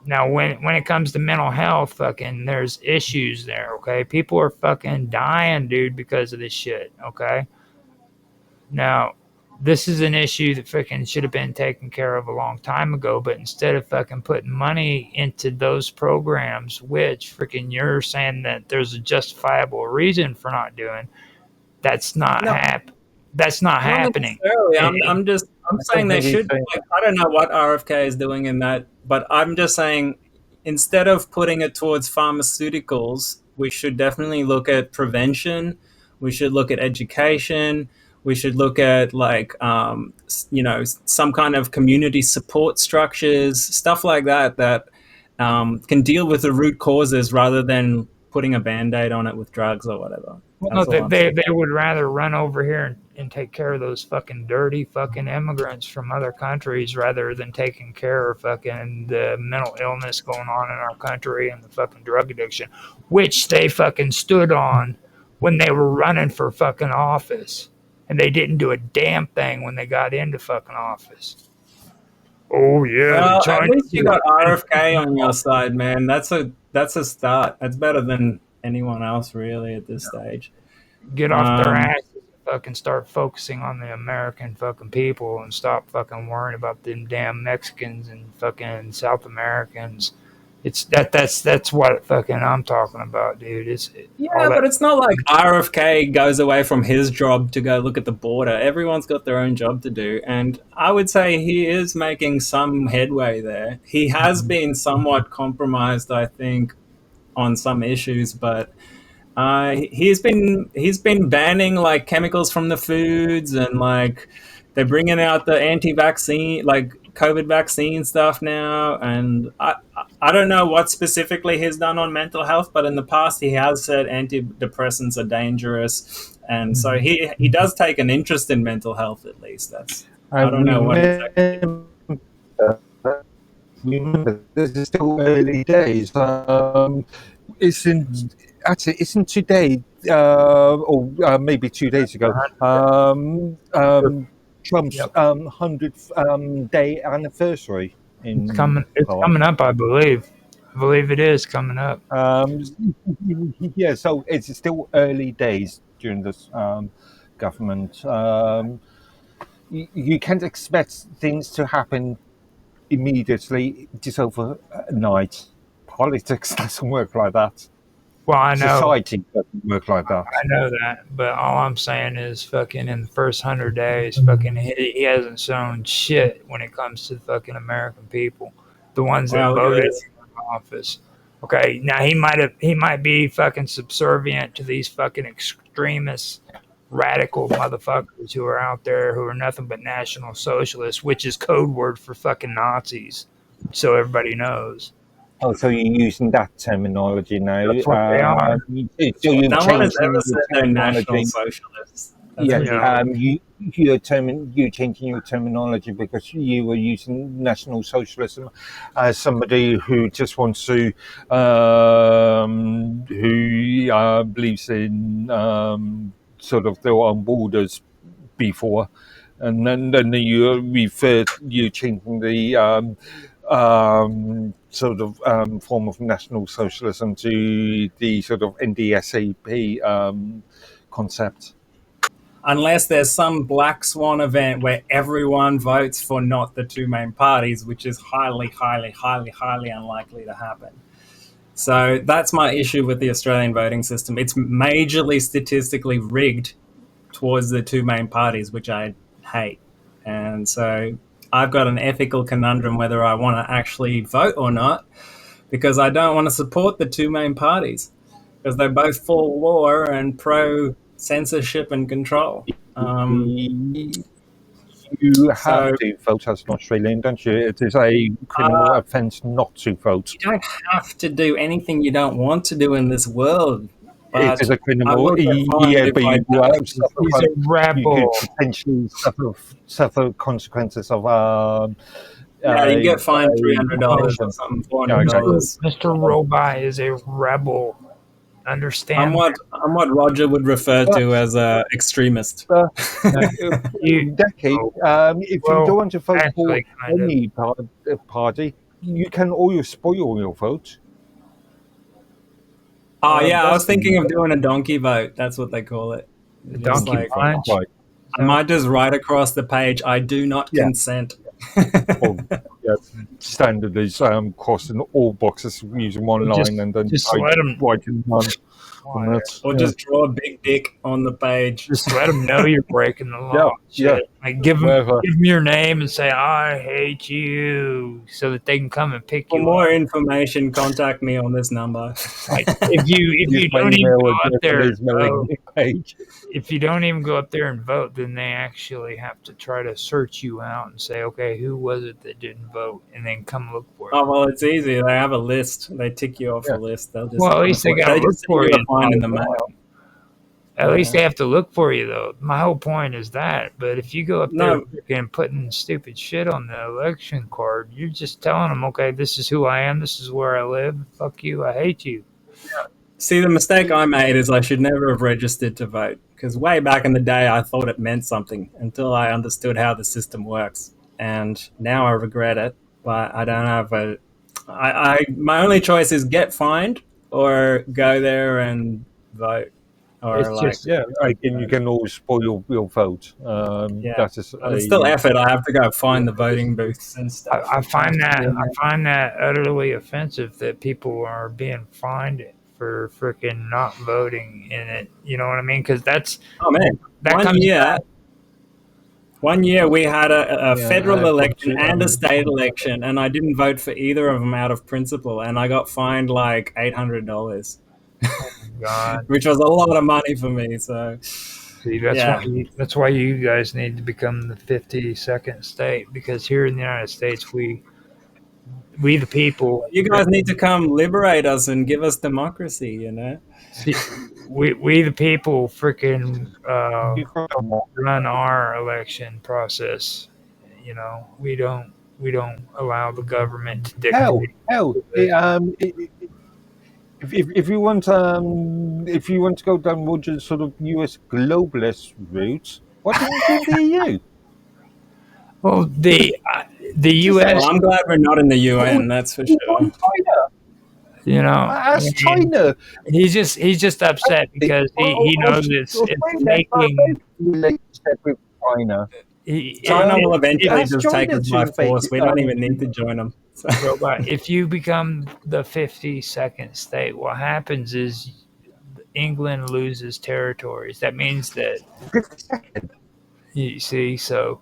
now when it comes to mental health, fucking there's issues there. Okay, people are fucking dying, dude, because of this shit. Okay, now. This is an issue that freaking should have been taken care of a long time ago, but instead of fucking putting money into those programs, which freaking you're saying that there's a justifiable reason for not doing, That's not No. That's not Not happening. necessarily. And- I'm saying they think he's should. saying Like, I don't know what RFK is doing in that, but I'm just saying instead of putting it towards pharmaceuticals, we should definitely look at prevention. We should look at education. We should look at like some kind of community support structures, stuff like that that can deal with the root causes rather than putting a band-aid on it with drugs or whatever. Well, no, That's all I'm they saying. they would rather run over here and take care of those fucking dirty fucking immigrants from other countries rather than taking care of fucking the mental illness going on in our country and the fucking drug addiction, which they fucking stood on when they were running for fucking office, and they didn't do a damn thing when they got into fucking office. Oh yeah, the Well, at Chinese. least you got RFK on your side, man. That's a start. That's better than anyone else really at this stage. Get off their Um, asses and fucking start focusing on the American fucking people and stop fucking worrying about them damn Mexicans and fucking South Americans. That's what fucking I'm talking about, dude. It's all yeah, that. but it's not like RFK goes away from his job to go look at the border. Everyone's got their own job to do, and I would say he is making some headway there. He has been somewhat compromised, I think, on some issues, but he's been banning like chemicals from the foods, and like they're bringing out the anti-vaccine, like COVID vaccine stuff now. And I don't know what specifically he's done on mental health, but in the past he has said antidepressants are dangerous, and so he does take an interest in mental health at least. I don't know what exactly. Remember, this is still early days. Isn't today, or maybe 2 days ago, Trump's Yep. 100th day anniversary in It's coming up, I believe. I believe it is coming up. Yeah, so it's still early days during this government. You can't expect things to happen immediately, just overnight. Politics doesn't work like that. Well, I know. Society doesn't work like that. I know that, but all I'm saying is fucking in the first 100 days, fucking he hasn't shown shit when it comes to the fucking American people, the ones that Well, voted it is. in office. Okay, now he might be fucking subservient to these fucking extremist, radical motherfuckers who are out there who are nothing but national socialists, which is code word for fucking Nazis. So everybody knows. Oh, so you're using that terminology now. That's what they are. So you've No one has changed ever your said they're national terminology. socialists. That's Yeah, ridiculous. you're changing your terminology because you were using National Socialism as somebody who just wants to, who believes in sort of their own borders before, and then you're changing the sort of form of National Socialism to the sort of NDSAP concept. Unless there's some black swan event where everyone votes for not the two main parties, which is highly, highly, highly, highly unlikely to happen. So that's my issue with the Australian voting system. It's majorly statistically rigged towards the two main parties, which I hate. And so I've got an ethical conundrum whether I want to actually vote or not, because I don't want to support the two main parties because they're both full war and pro censorship and control. You have to vote as an Australian, don't you? It is a criminal offence not to vote. You don't have to do anything you don't want to do in this world. It is a I criminal. would get fined Yeah, if but I you don't. He's a rebel. you could potentially suffer consequences of. Yeah, you get fined $300 or detention. something, Yeah, exactly. $400. Mr. Robai is a rebel. Understand? I'm what Roger would refer to as a extremist. Decade. If you don't want to vote for actually, kind of. any party, you can always spoil your vote. Oh yeah, I was thinking of doing a donkey vote. That's what they call it. The Just donkey like, punch. Right. I might just write across the page, I do not Yeah. consent. Or standard is crossing all boxes using one line and then just let 'em- writing none on that. Or just draw a big dick on the page. Just let them know you're breaking the law. Yeah, Shit. Like give them Whatever. your name and say I hate you, so that they can come and pick For you more up. information, contact me on this number. Like if you Use my don't even email go address up there on and his mailing vote, page. if you don't even go up there and vote, then they actually have to try to search you out and say, okay, who was it that didn't vote, and then come look for it. Oh well, it's easy. They have a list. They tick you off a list. They'll just Well, at least they gotta look just for send you. you a fine in the mail. At least they have to look for you, though. My whole point is that. But if you go up there and putting stupid shit on the election card, you're just telling them, okay, this is who I am, this is where I live, fuck you, I hate you. See, the mistake I made is I should never have registered to vote, because way back in the day I thought it meant something until I understood how the system works, and now I regret it. But I don't have a. My only choice is get fined or go there and vote. Or It's like, just- Again, you can always spoil your vote. That is but it's still effort. I have to go find the voting booths and stuff. I find that utterly offensive that people are being fined for freaking not voting in it. You know what I mean? Because that's Oh man, one year we had a federal election and a state election, and I didn't vote for either of them out of principle, and I got fined like $800, God. which was a lot of money for me. So See, that's why you guys need to become the 52nd state, because here in the United States we the people, you guys need to come liberate us and give us democracy. You know, we the people freaking run our election process. You know, we don't allow the government to dictate. If you want to go down more just sort of US globalist route, why don't you do the EU? Well, the U.S. Well, I'm glad we're not in the UN. That's for sure. You know, As China, he's just upset because he knows it's making. With China. China will eventually Ask just take China us by to force. make We don't even need to join them. So. But if you become the 52nd state, what happens is England loses territories. That means that you see. So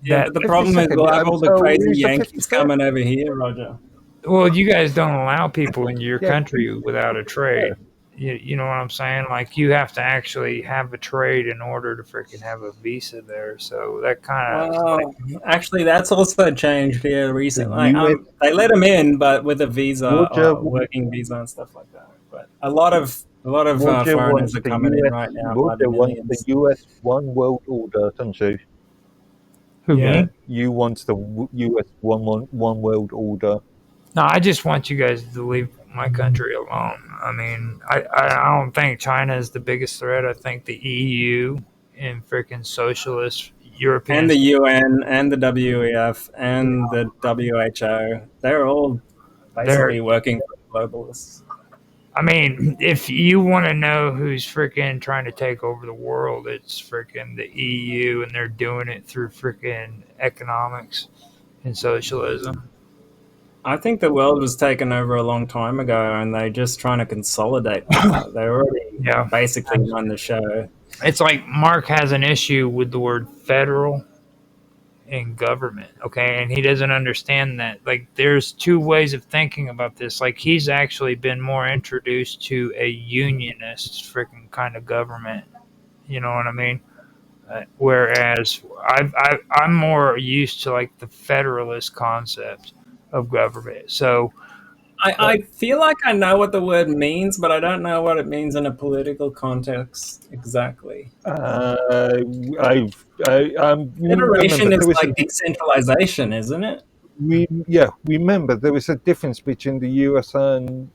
Yeah, but the problem is we'll have all the crazy Yankees coming over here, Roger. Well, you guys don't allow people into your country without a trade. You know what I'm saying? Like, you have to actually have a trade in order to freaking have a visa there. So that kind of... Well, actually, that's also changed here recently. They let them in, but with a visa, working visa and stuff like that. But a lot of foreigners are coming in right now. Roger wants the US one world order, don't you? Who, me? You want the US one world order. No, I just want you guys to leave my country alone. I mean, I don't think China is the biggest threat. I think the EU and freaking socialist European... And the UN and the WEF and the WHO. They're all basically working for globalists. I mean, if you want to know who's freaking trying to take over the world, it's freaking the EU, and they're doing it through freaking economics and socialism. I think the world was taken over a long time ago, and they're just trying to consolidate. They already basically run the show. It's like Mark has an issue with the word federal and government, okay? And he doesn't understand that. Like, there's two ways of thinking about this. Like, he's actually been more introduced to a unionist freaking kind of government. You know what I mean? Whereas I'm more used to, like, the federalist concept of government. So I feel like I know what the word means, but I don't know what it means in a political context exactly. Federation is like decentralization, isn't it? Remember, there was a difference between the US and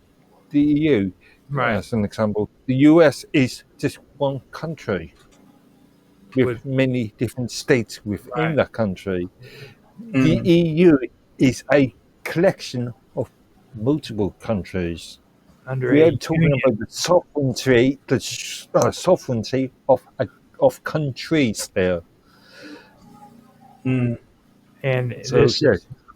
the EU. Right. As an example, the US is just one country with many different states within that country. The EU is a collection of multiple countries. We are talking about the sovereignty of countries there. And so,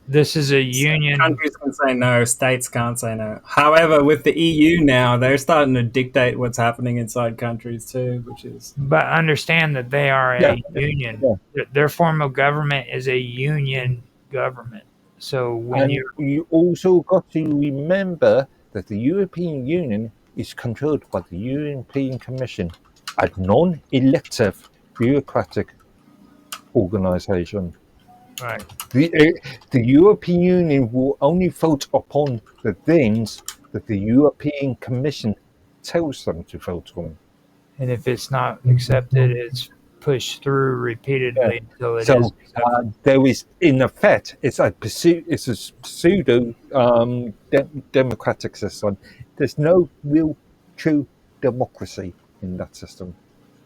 This is a union. Countries can say no, states can't say no. However, with the EU now, they're starting to dictate what's happening inside countries too, which is But understand that they are Yeah, a union. yeah. Their form of government is a union government. So when And you also got to remember that the European Union is controlled by the European Commission, a non-elective bureaucratic organisation. right, The European Union will only vote upon the things that the European Commission tells them to vote on. and if it's not accepted, it's pushed through repeatedly until it is So accepted. there is, in effect, it's a pseudo democratic system. There's no real true democracy in that system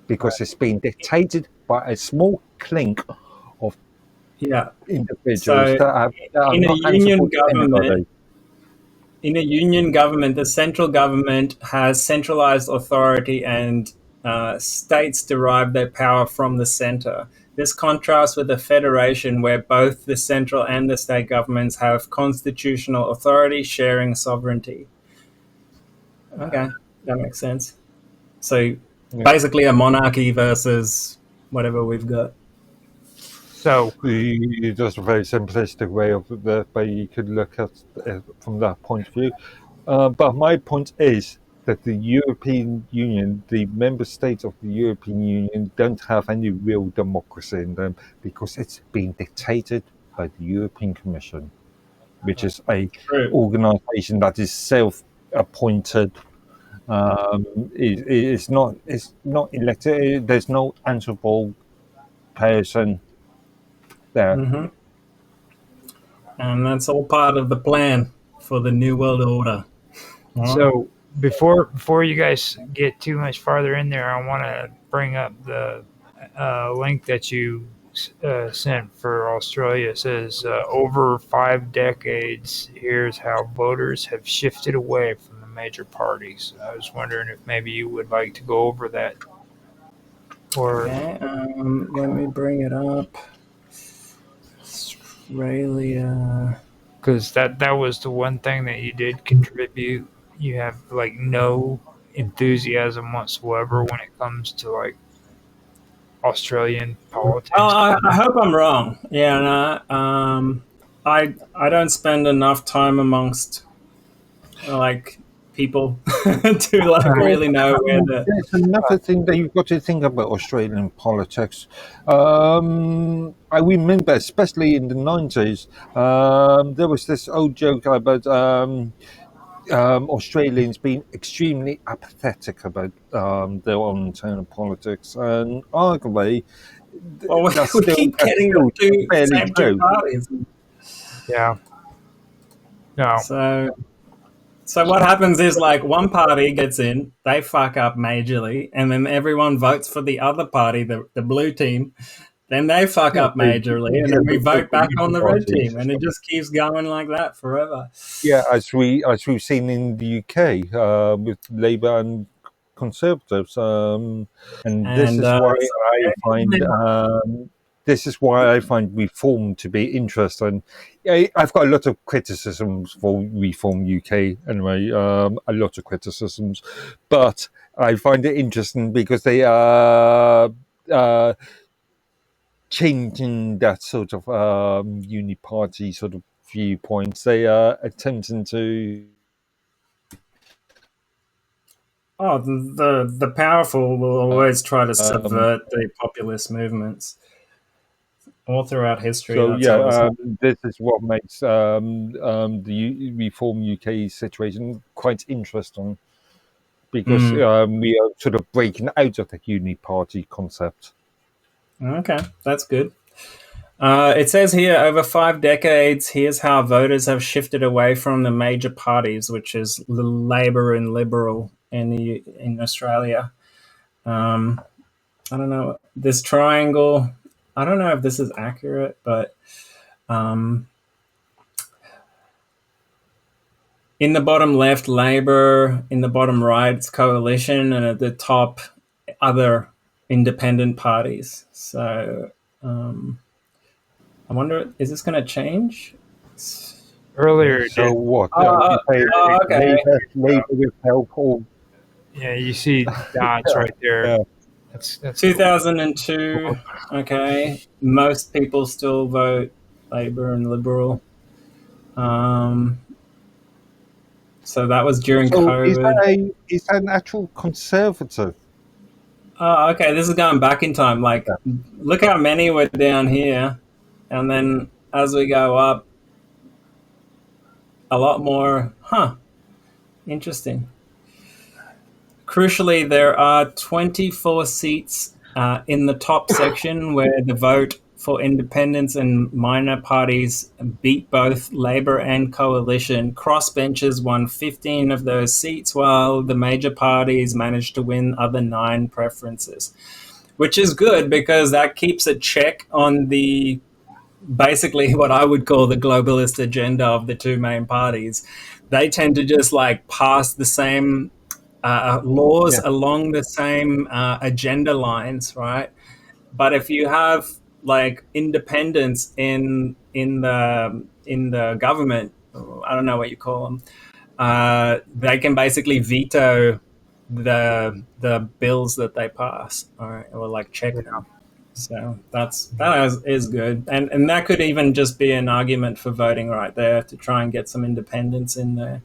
because it's being dictated by a small clink of yeah. individuals So that are in a not union answerable to anybody. government, the central government has centralized authority, and states derive their power from the center. This contrasts with a federation where both the central and the state governments have constitutional authority sharing sovereignty. Okay, that makes sense. So Yeah. basically a monarchy versus whatever we've got. So Just a very simplistic way of the way you could look at it from that point of view. But my point is that the European Union, the member states of the European Union, don't have any real democracy in them because it's being dictated by the European Commission, which is a True. organisation that is self-appointed. It's not elected. There's no answerable person there. Mm-hmm. And that's all part of the plan for the New World Order. So before you guys get too much farther in there, I want to bring up the link that you sent for Australia. It says over 5 decades, here's how voters have shifted away from the major parties. I was wondering if maybe you would like to go over that, or Okay, let me bring it up. Australia. because that was the one thing that you did contribute. You have like no enthusiasm whatsoever when it comes to like Australian politics. Oh, I hope I'm wrong. Yeah, no, I don't spend enough time amongst like people to like really know where the. There's another thing that you've got to think about Australian politics. I remember, especially in the 90s, there was this old joke about Australians being extremely apathetic about their own internal politics, and arguably, Well, we that's keep getting the two fairly same true. two parties. Yeah. No. So what happens is like one party gets in, they fuck up majorly, and then everyone votes for the other party, the blue team. Then they fuck up majorly, and then we vote back on the red team, and it just keeps going like that forever. Yeah, as we've seen in the UK with Labour and Conservatives, and this is why I find reform to be interesting. I've got a lot of criticisms for Reform UK anyway, a lot of criticisms, but I find it interesting because they are changing that sort of uni-party sort of viewpoints. They are attempting to. Oh, the powerful will always try to subvert the populist movements. All throughout history. So that's this is what makes the Reform UK situation quite interesting because we are sort of breaking out of the uni-party concept. Okay, that's good. It says here, over 5 decades, here's how voters have shifted away from the major parties, which is Labor and Liberal in Australia. I don't know. This triangle, I don't know if this is accurate, but in the bottom left, Labor. In the bottom right, it's Coalition. And at the top, other independent parties. So I wonder, is this going to change? Earlier it So did. what? Uh, You say okay. Labour with help, or Yeah, you see dots right there. yeah. That's cool. 2002. Okay. Most people still vote Labour and Liberal. Um, so that was during So COVID. is that an actual conservative? Oh, okay. This is going back in time. Like, Yeah. look how many were down here, and then as we go up, a lot more. Huh. Interesting. Crucially, there are 24 seats in the top section where the vote for independents and minor parties beat both Labour and Coalition. Crossbenchers won 15 of those seats, while the major parties managed to win other 9 preferences, which is good because that keeps a check on the basically what I would call the globalist agenda of the two main parties. They tend to just like pass the same laws Yeah. along the same agenda lines, right? But if you have like independents in the government, I don't know what you call them, they can basically veto the bills that they pass, or like check Yeah. them. So that is good, and that could even just be an argument for voting right there to try and get some independence in there.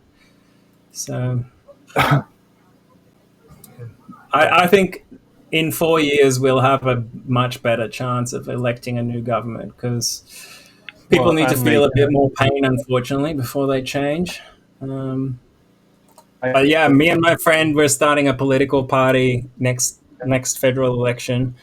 So I think in 4 years we'll have a much better chance of electing a new government because people Well, need to and feel maybe a bit more pain, unfortunately, before they change. Um, I, but yeah, me and my friend we're starting a political party next federal election.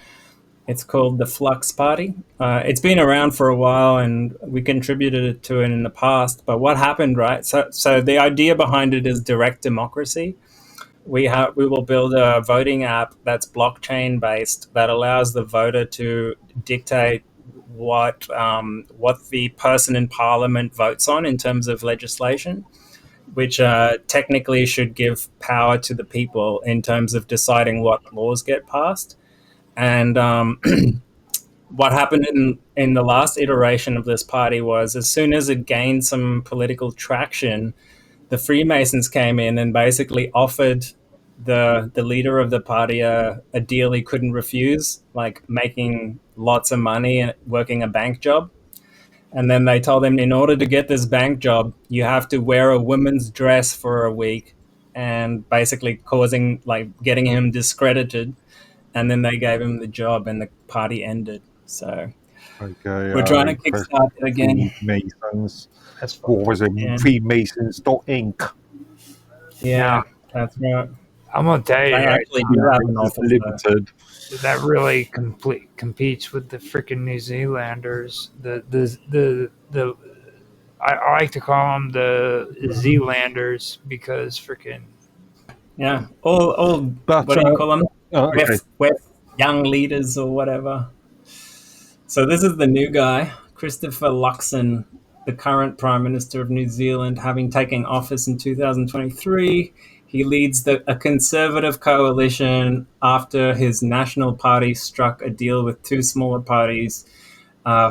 It's called the Flux Party. It's been around for a while, and we contributed to it in the past. But what happened, right? So the idea behind it is direct democracy. We will build a voting app that's blockchain based that allows the voter to dictate what the person in parliament votes on in terms of legislation, which technically should give power to the people in terms of deciding what laws get passed. And what happened in the last iteration of this party was as soon as it gained some political traction, the Freemasons came in and basically offered the leader of the party a deal he couldn't refuse, like making lots of money and working a bank job. And then they told him, in order to get this bank job, you have to wear a woman's dress for a week, and basically causing like getting him discredited. And then they gave him the job, and the party ended. So okay, we're trying to press kickstart it again. Freemasons. That's fun. What was it? Yeah. Freemasons.inc. Yeah, that's right. I'm gonna tell you They right actually do have an It's office. limited. that really competes with the freaking New Zealanders. The I like to call them the Zealanders because freaking Yeah, all But what do you call them? okay. With young leaders or whatever. So this is the new guy, Christopher Luxon, the current Prime Minister of New Zealand, having taken office in 2023. He leads a conservative coalition after his National Party struck a deal with 2 smaller parties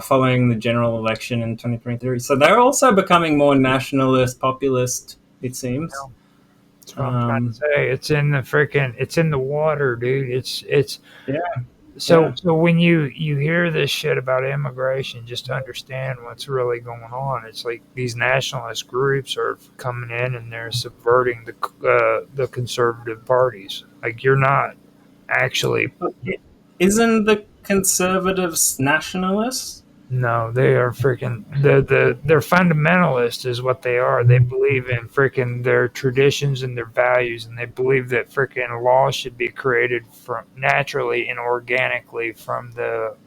following the general election in 2023. So they're also becoming more nationalist, populist, it seems. that's what I'm trying to say. It's in the water, dude. It's Yeah. so Yeah. so when you hear this shit about immigration, just to understand what's really going on. It's like these nationalist groups are coming in and they're subverting the conservative parties. Like you're not actually. Isn't the conservatives nationalists? No, they are freaking they're fundamentalist is what they are. They believe in freaking their traditions and their values, and they believe that freaking laws should be created from naturally and organically from the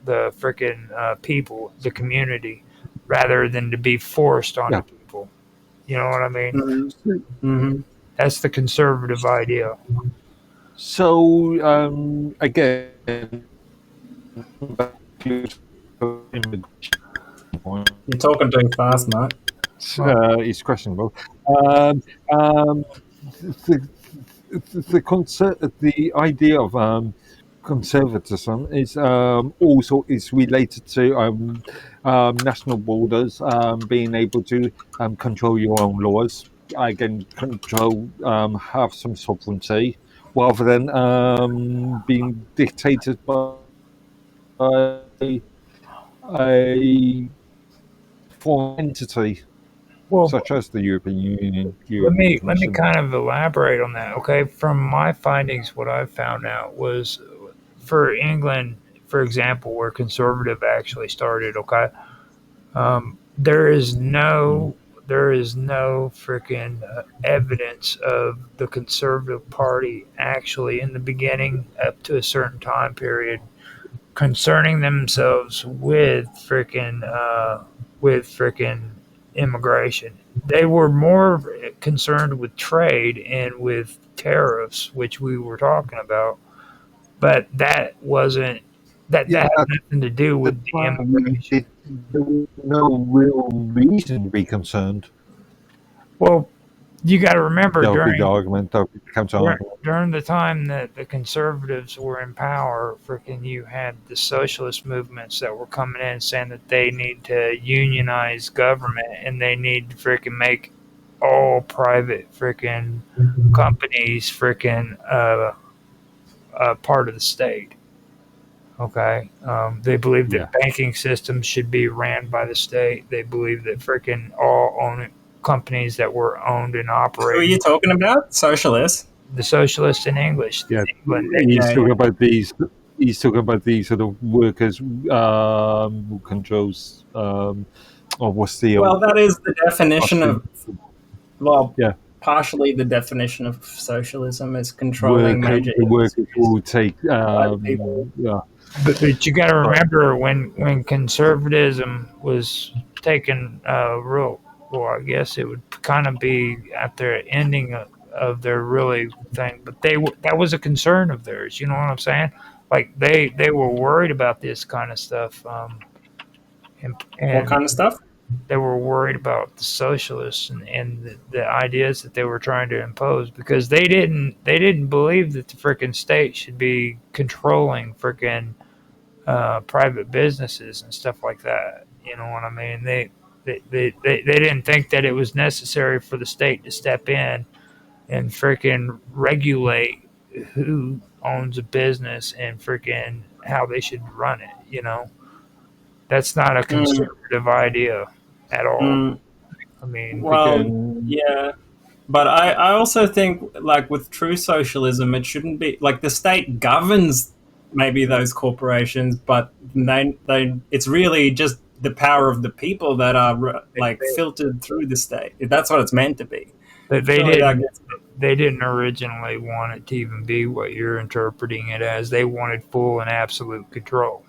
freaking people, the community, rather than to be forced on Yeah. the people. You know what I mean? Mm-hmm. Mm-hmm. That's the conservative idea. So again, You're talking too fast, Mark. it's questionable. The the idea of conservatism is also is related to national borders, being able to control your own laws, again control, have some sovereignty, rather than being dictated by a foreign entity Well, such as the European Union, let European me Commission. kind of elaborate on that. Okay, from my findings, what I found out was for England, for example, where conservative actually started. Okay, there is Mm. no freaking evidence of the conservative party actually in the beginning up to a certain time period concerning themselves with freaking immigration. They were more concerned with trade and with tariffs, which we were talking about, but that wasn't that Yeah, had at nothing to do the with the time, immigration. there was no real reason to be concerned. Well, you got to remember That would be the argument. That would be the counter argument. during the time that the conservatives were in power, freaking you had the socialist movements that were coming in saying that they need to unionize government and they need to freaking make all private freaking companies freaking part of the state. Okay, they believe Yeah. that banking systems should be ran by the state. They believe that freaking all own companies that were owned and Who are operated you talking about? Socialists? the socialists in Yeah, England. he's Yeah, yeah. talking about these. He's talking about these sort of workers who controls. Or what's the Well, that is the definition Austrian? of, well, Yeah, partially the definition of socialism is controlling worker. major The workers industries will take. by the people. Yeah, But you got to but remember when conservatism was taken real well, I guess it would kind of be at the ending of their really thing. But that was a concern of theirs. You know what I'm saying? Like they were worried about this kind of stuff, What and kind of stuff? they were worried about the socialists and the ideas that they were trying to impose because they didn't believe that the freaking state should be controlling freaking private businesses and stuff like that. You know what I mean? They didn't think that it was necessary for the state to step in and freaking regulate who owns a business and freaking how they should run it. You know, that's not a Mm, conservative idea at all. mm, I mean, well, again, yeah. But I also think, like, with true socialism, it shouldn't be like the state governs maybe those corporations, but it's really just the power of the people that are like filtered through the state. That's what it's meant to be. they Surely that didn't gets. they didn't originally want it to even be what you're interpreting it as. They wanted full and absolute control.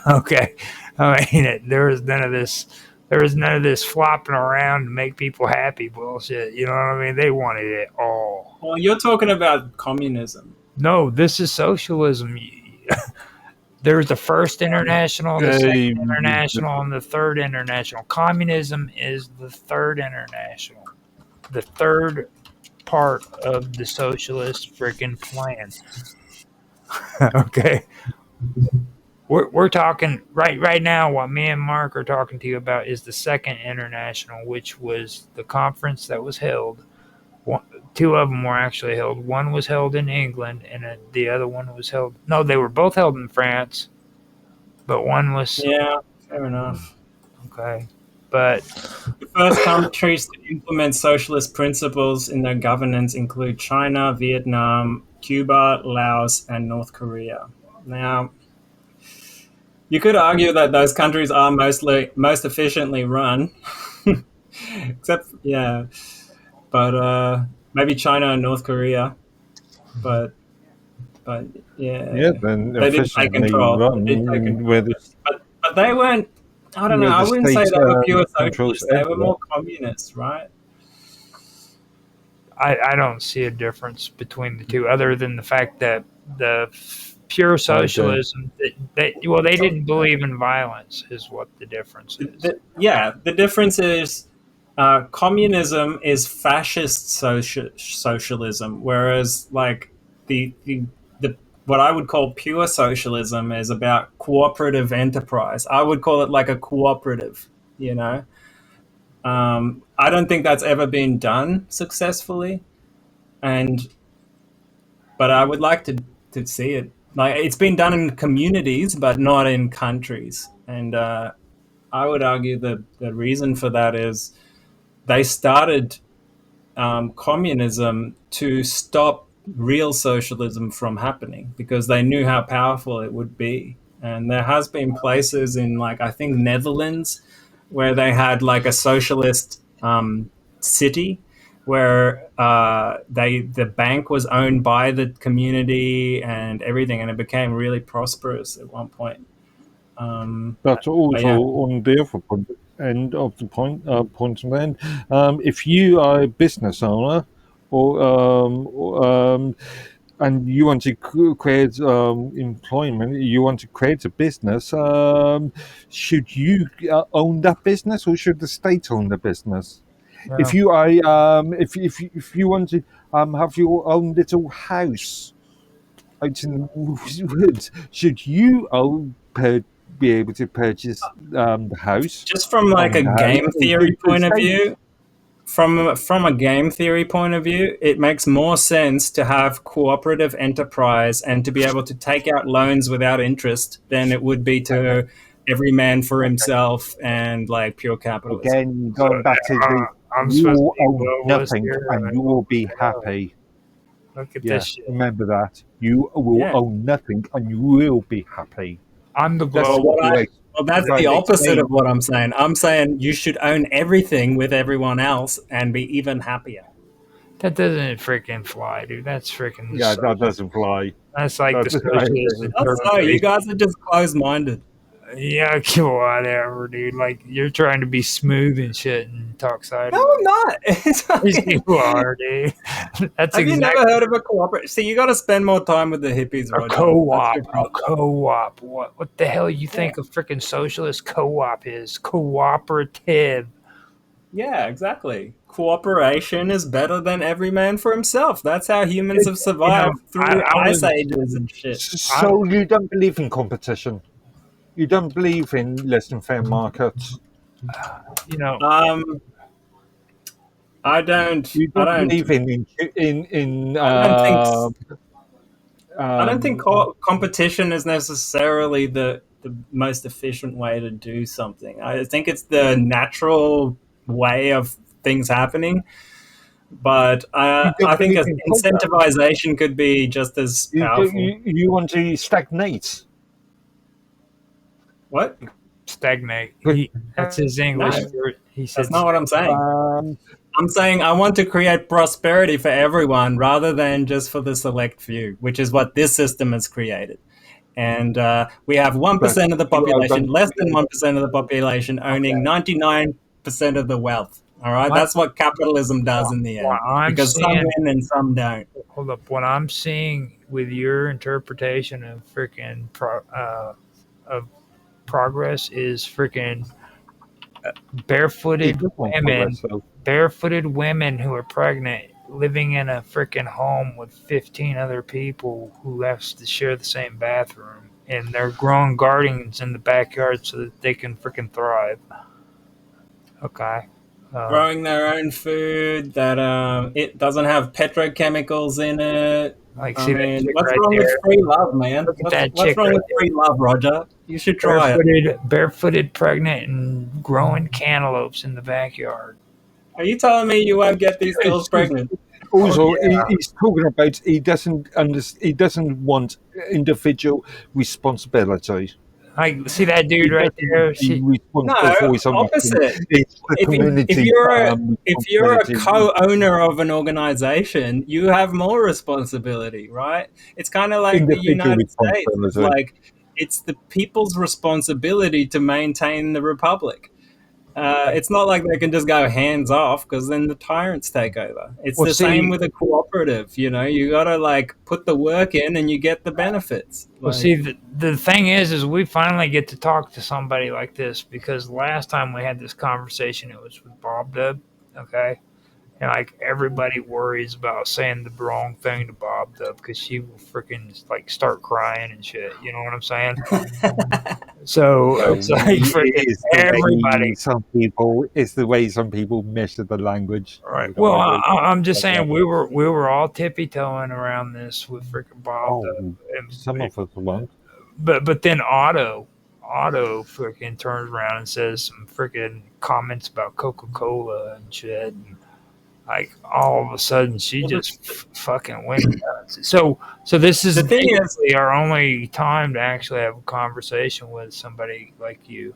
Okay, I mean there was none of this. There was none of this flopping around to make people happy bullshit. You know what I mean? They wanted it all. Well, you're talking about communism. No, this is socialism. There's the first international, the second a international, and the third international. Communism is the third international, the third part of the socialist freaking plan. Okay, we're talking right now. What me and Mark are talking to you about is the second international, which was the conference that was held. One, two of them were actually held. One was held in England, and the other one was held. No, they were both held in France, but one was Yeah, fair enough. okay. But The first countries to implement socialist principles in their governance include China, Vietnam, Cuba, Laos, and North Korea. Now, you could argue that those countries are most efficiently run, except yeah, but maybe China and North Korea. But but yeah, yeah, then they did take efficiently control. run They did take control. where the But they weren't. I don't know. where I the wouldn't say state they were pure controls socialists. They were everything. more communists, right? I don't see a difference between the two, other than the fact that the pure I don't. socialism, they didn't believe in violence, is what the difference is. Yeah, the difference is communism is fascist socialism, whereas like the the the, what I would call pure socialism is about cooperative enterprise. I would call it like a cooperative, you know. I don't think that's ever been done successfully, but I would like to see it. Like it's been done in communities, but not in countries. And I would argue that the reason for that is they started communism to stop real socialism from happening because they knew how powerful it would be. And there has been places in, like, I think Netherlands, where they had like a socialist city where the bank was owned by the community and everything, and it became really prosperous at one point. But also yeah. on the other end of the point then, if you are a business owner or and you want to create employment, you want to create a business, should you own that business or should the state own the business? Well, If you are, if you want to have your own little house out in the woods, should you be able to purchase the house? Just from like a own the house, game or theory should the point of state- view, from a game theory point of view, it makes more sense to have cooperative enterprise and to be able to take out loans without interest than it would be to every man for himself and like pure capitalism. Again, going back to the I'm you supposed will to be own globalist nothing here, and you will be happy. Look at Yeah, this shit. remember that. You will Yeah. own nothing and you will be happy. I'm the That's global. Well, what you Well, that's Right, the opposite explain. of what I'm saying. I'm saying you should own everything with everyone else and be even happier. That doesn't freaking fly, dude. That's freaking. Yeah, that doesn't fly. That's like the That's- socialist Oh, you guys are just closed-minded. Yeah, whatever, dude. Like you're trying to be smooth and shit and talk side. No, I'm not. It's Yes, fucking- you are, dude. That's Have you exactly never heard of a cooperative? See, you got to spend more time with the hippies, a Roger. co-op. That's your A problem. co-op. What the hell you think a freaking socialist co-op is? Cooperative. Yeah, exactly. Cooperation is better than every man for himself. That's how humans have survived through I was- ice ages and shit. So you don't believe in competition? You don't believe in less than fair markets? You know, I don't. You I don't don't. believe in I don't think competition is necessarily the most efficient way to do something. I think it's the natural way of things happening. But I think believe in incentivization could be just as powerful. you want to stagnate. What? stagnate. That's his English. No. He said, That's not what I'm saying. Um, I'm saying I want to create prosperity for everyone rather than just for the select few, which is what this system has created. And we have 1% of the population, less than 1% of the population, owning 99% of the wealth. All right, that's what capitalism does in the end. Because some win and some don't. Hold up, what I'm seeing with your interpretation of freaking of progress is freaking barefooted women who are pregnant living in a freaking home with 15 other people who have to share the same bathroom, and they're growing gardens in the backyard so that they can freaking thrive. Okay. Growing their own food that it doesn't have petrochemicals in it. Like, I mean, what's wrong with free love, man? What's wrong with free love, Roger? You should try it. Barefooted, pregnant, and growing cantaloupes in the backyard. Are you telling me you won't get these girls pregnant? Also, he's talking about he doesn't want individual responsibility. Like, see that dude right there? Opposite. If you're a co-owner of an organization, you have more responsibility, right? It's kind of like the United States. It's like it's the people's responsibility to maintain the republic. It's not like they can just go hands off because then the tyrants take over. It's the same with a cooperative. You know, you got to like put the work in and you get the benefits. Well, see, the thing is we finally get to talk to somebody like this, because last time we had this conversation, it was with Bob Dub, okay? And like everybody worries about saying the wrong thing to Bob Dub because she will freaking like start crying and shit. You know what I'm saying? So it's like freaking It is the way everybody. some people measure the language. Right. You know, Well, I don't I'm just like that. saying we were all tippy toeing around this with freaking Bob Dub. Oh, And, some of us won't. but then Otto freaking turns around and says some freaking comments about Coca-Cola and shit. And like all of a sudden, she just fucking went nuts. So this is The thing is, basically our only time to actually have a conversation with somebody like you,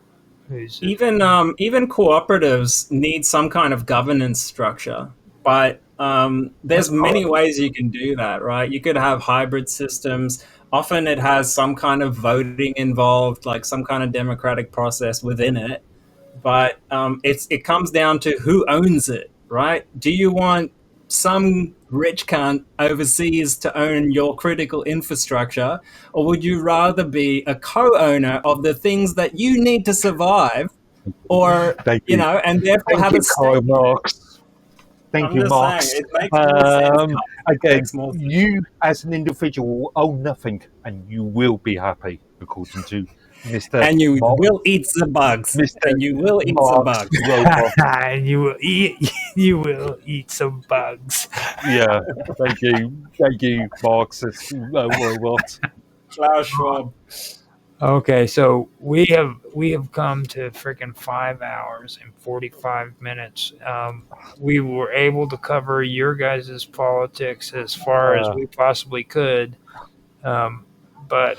who's even cooperatives need some kind of governance structure, but there's many ways you can do that, right? You could have hybrid systems. Often it has some kind of voting involved, like some kind of democratic process within it. But it comes down to who owns it, right? Do you want some rich cunt overseas to own your critical infrastructure, or would you rather be a co-owner of the things that you need to survive, or Thank you. and therefore Thank have you, a Karl stake? Marx. Thank I'm you, just Marx. saying, it makes more sense. It Again, makes more sense. you as an individual own nothing, and you will be happy, according to Mr. And you Marx. will eat the bugs. Mr. And you will eat the Marx bugs. Robot. and you will eat some bugs. Yeah, thank you, Marxist robot. Klaus Schwab. Okay, so we have come to freaking 5 hours and 45 minutes. We were able to cover your guys' politics as far as we possibly could, but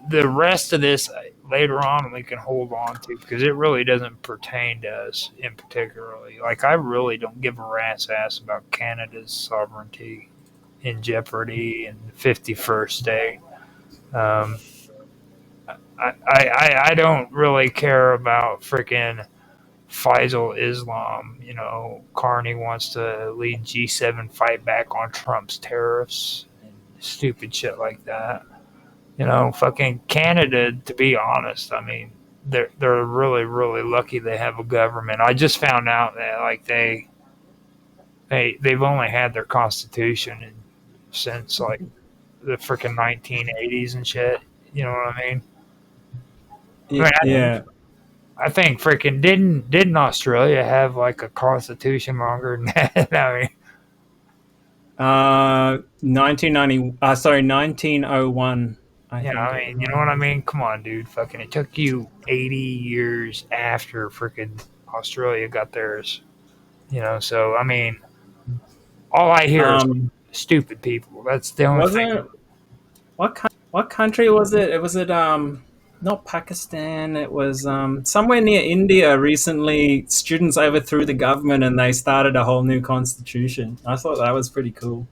the rest of this later on we can hold on to because it really doesn't pertain to us in particularly. Like I really don't give a rat's ass about Canada's sovereignty in jeopardy in the 51st state. I don't really care about freaking Faisal Islam. You know, Carney wants to lead G7 fight back on Trump's tariffs and stupid shit like that. You know, fucking Canada, to be honest, I mean, they're really, really lucky they have a government. I just found out that like they've only had their constitution since like the freaking 1980s and shit. You know what I mean? Yeah. I think freaking didn't Australia have like a constitution longer than that? I mean, 1901. you know what I mean? Come on, dude. Fucking, it took you 80 years after freaking Australia got theirs. You know, so I mean, all I hear is stupid people. That's the only thing. What country was it? It was not Pakistan. It was somewhere near India. Recently, students overthrew the government and they started a whole new constitution. I thought that was pretty cool.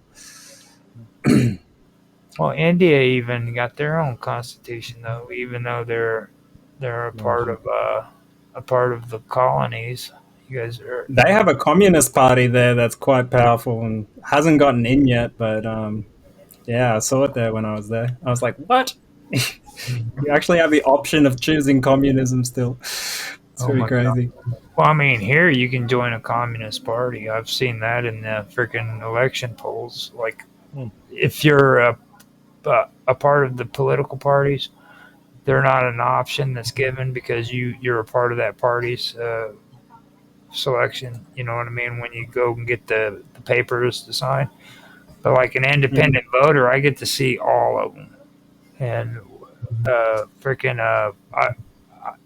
Well, India even got their own constitution though, even though they're a part of the colonies. You guys are. They have a communist party there that's quite powerful and hasn't gotten in yet, but yeah, I saw it there when I was there. I was like, what? You actually have the option of choosing communism still. It's pretty crazy. God. Well, I mean, here you can join a communist party. I've seen that in the freaking election polls. Like, if you're a part of the political parties, they're not an option that's given because you're a part of that party's selection. You know what I mean? When you go and get the papers to sign. But like an independent voter, I get to see all of them. And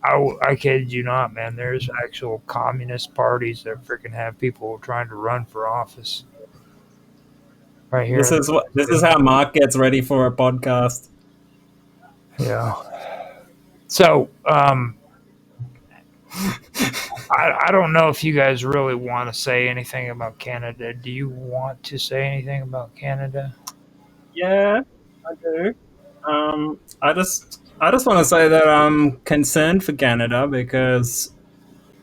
I kid you not, man. There's actual communist parties that freaking have people trying to run for office. Right here. This is how Mark gets ready for a podcast. Yeah. So, I don't know if you guys really want to say anything about Canada. Do you want to say anything about Canada? Yeah, I do. I just want to say that I'm concerned for Canada because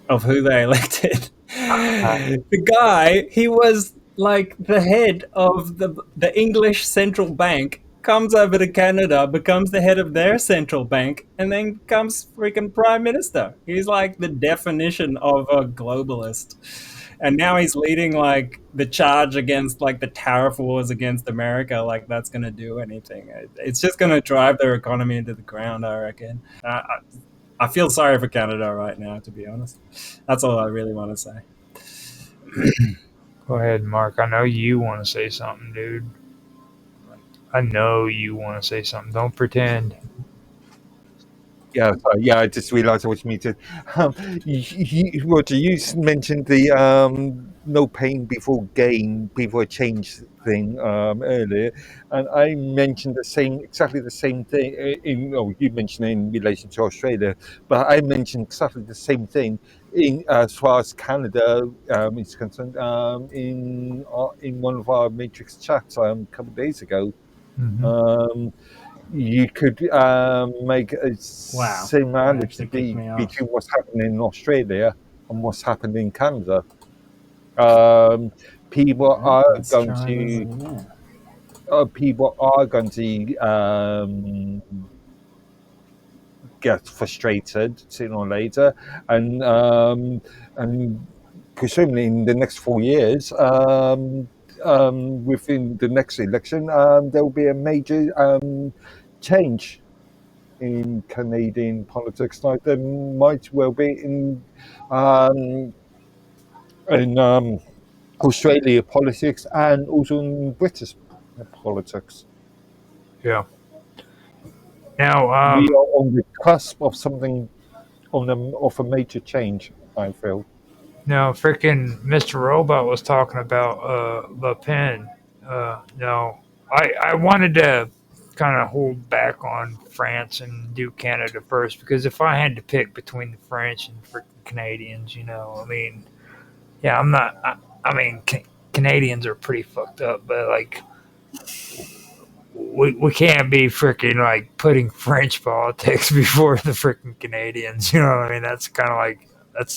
of who they elected. The guy, he was like the head of the English central bank, comes over to Canada, becomes the head of their central bank, and then becomes freaking prime minister. He's like the definition of a globalist. and now he's leading like the charge against like the tariff wars against America. Like that's going to do anything. It's just going to drive their economy into the ground, I reckon. I feel sorry for Canada right now, to be honest. That's all I really want to say. Go ahead, Mark. I know you want to say something, dude. I know you want to say something. Don't pretend. Yeah, yeah. I just realised I was muted. Roger, you mentioned the no pain before gain, before change thing earlier, and I mentioned exactly the same thing. You mentioned it in relation to Australia, but I mentioned exactly the same thing in as far as Canada is concerned. In one of our Matrix chats a couple of days ago. Mm-hmm. You could make a Wow. similarity Kicked me off. between what's happening in Australia and what's happening in Canada. People are Let's going try to this again. people are going to get frustrated sooner or later, and presumably in the next 4 years, within the next election, there will be a major change in Canadian politics, like there might well be in Australia politics and also in British politics. Yeah. Now, We are on the cusp of something of a major change, I feel. now, freaking Mr. Robot was talking about Le Pen. No, I wanted to kind of hold back on France and do Canada first because if I had to pick between the French and freaking Canadians, I mean, yeah, I'm not. I mean, Canadians are pretty fucked up, but like, we can't be freaking like putting French politics before the freaking Canadians. You know what I mean? That's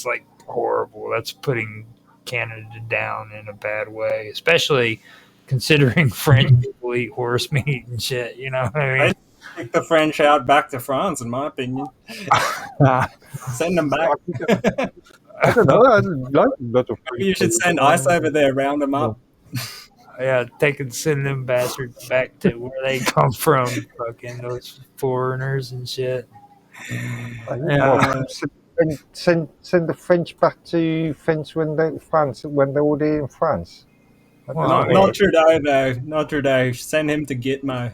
like horrible. That's putting Canada down in a bad way, especially considering French people eat horse meat and shit. You know what I mean? Kick the French out back to France, in my opinion. Send them back. I don't know. I like a lot of. Maybe you should send ICE over there, round them up. Yeah, send them bastards back to where they come from, fucking those foreigners and shit. Send the French back to France when they're already in France. Well, Not Trudeau though. Not Trudeau. Send him to Gitmo.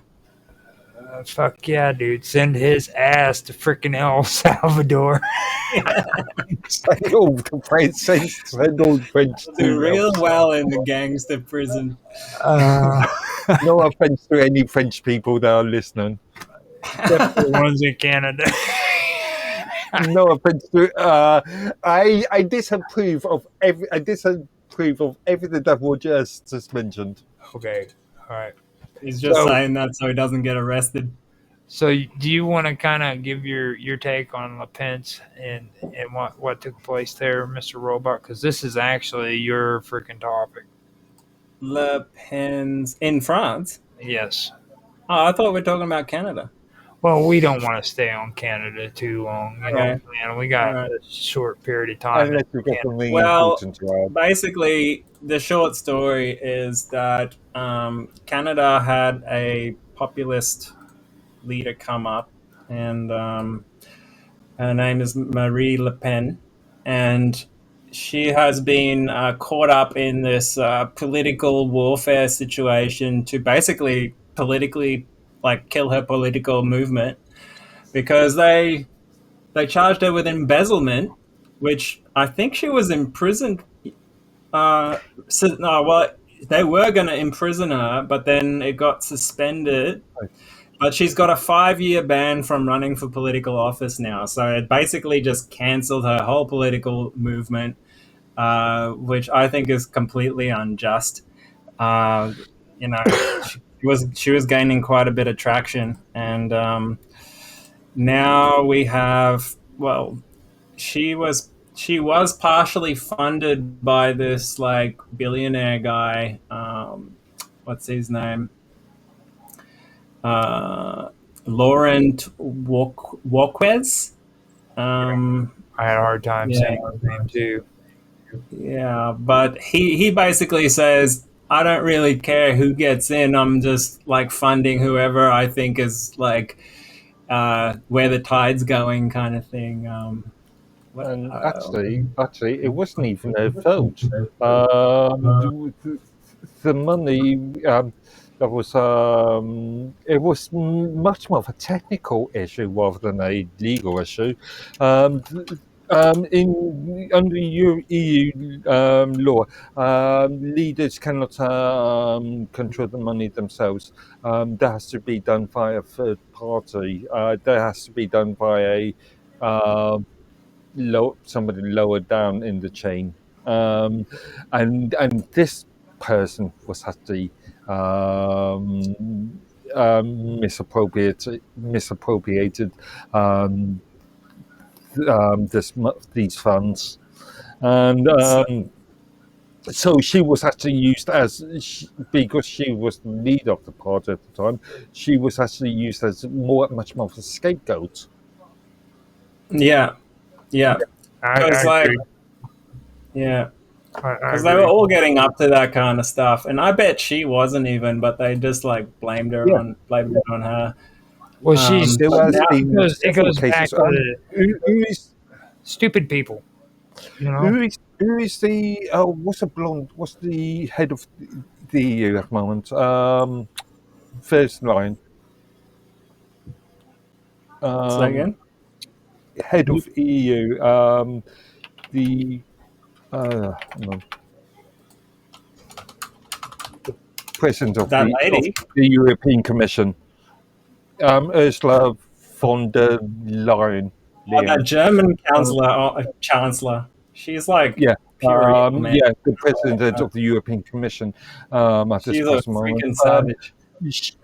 Fuck yeah, dude. Send his ass to freaking El Salvador. Send all the French Do real well in the gangster prison. No offense to any French people that are listening. Except for the ones in Canada. No offense to. I disapprove of everything that Roger just mentioned. Okay, all right. He's just saying that so he doesn't get arrested. So, do you want to kind of give your take on Le Pen's and what took place there, Mr. Robot? Because this is actually your freaking topic. Le Pen's in France? Yes. Oh, I thought we were talking about Canada. Well, we don't want to stay on Canada too long. You know, man, we got All right. a short period of time. Unless we get something Well, important to add. basically, the short story is that Canada had a populist leader come up, and her name is Marie Le Pen, and she has been caught up in this political warfare situation to basically politically like kill her political movement because they charged her with embezzlement, which I think she was imprisoned. They were going to imprison her, but then it got suspended. But she's got a 5-year ban from running for political office now. So it basically just cancelled her whole political movement, which I think is completely unjust. She was gaining quite a bit of traction, and now we have. Well, she was partially funded by this like billionaire guy. What's his name? Laurent Wauquiez. I had a hard time saying his name too. Yeah, but he basically says, I don't really care who gets in. I'm just like funding whoever I think is like where the tide's going, kind of thing. What, And actually, it wasn't even a vote. The money that was it was much more of a technical issue rather than a legal issue. In under EU law, leaders cannot control the money themselves. That has to be done by a third party. That has to be done by a somebody lower down in the chain, and this person was actually misappropriated um, these funds, and so, so she was actually used as because she was the leader of the party at the time. She was actually used as much more of a scapegoat. yeah, yeah, because I like agree. yeah, I because they were agree. all getting up to that kind of stuff, and I bet she wasn't even, but they just like Yeah, blamed it on her. Well, she's there But has now, been it several goes back cases. to the Who is stupid people, you know. who is the what's the blonde? What's the head of the EU at the moment? First line. say Um, again. head of EU. The hang on, president That of lady, the European Commission. Ursula von der Leyen. that Leyen. German Uh, chancellor, she's like yeah. pure evil, man. Yeah, the president of the European Commission at this She's a present moment. freaking savage.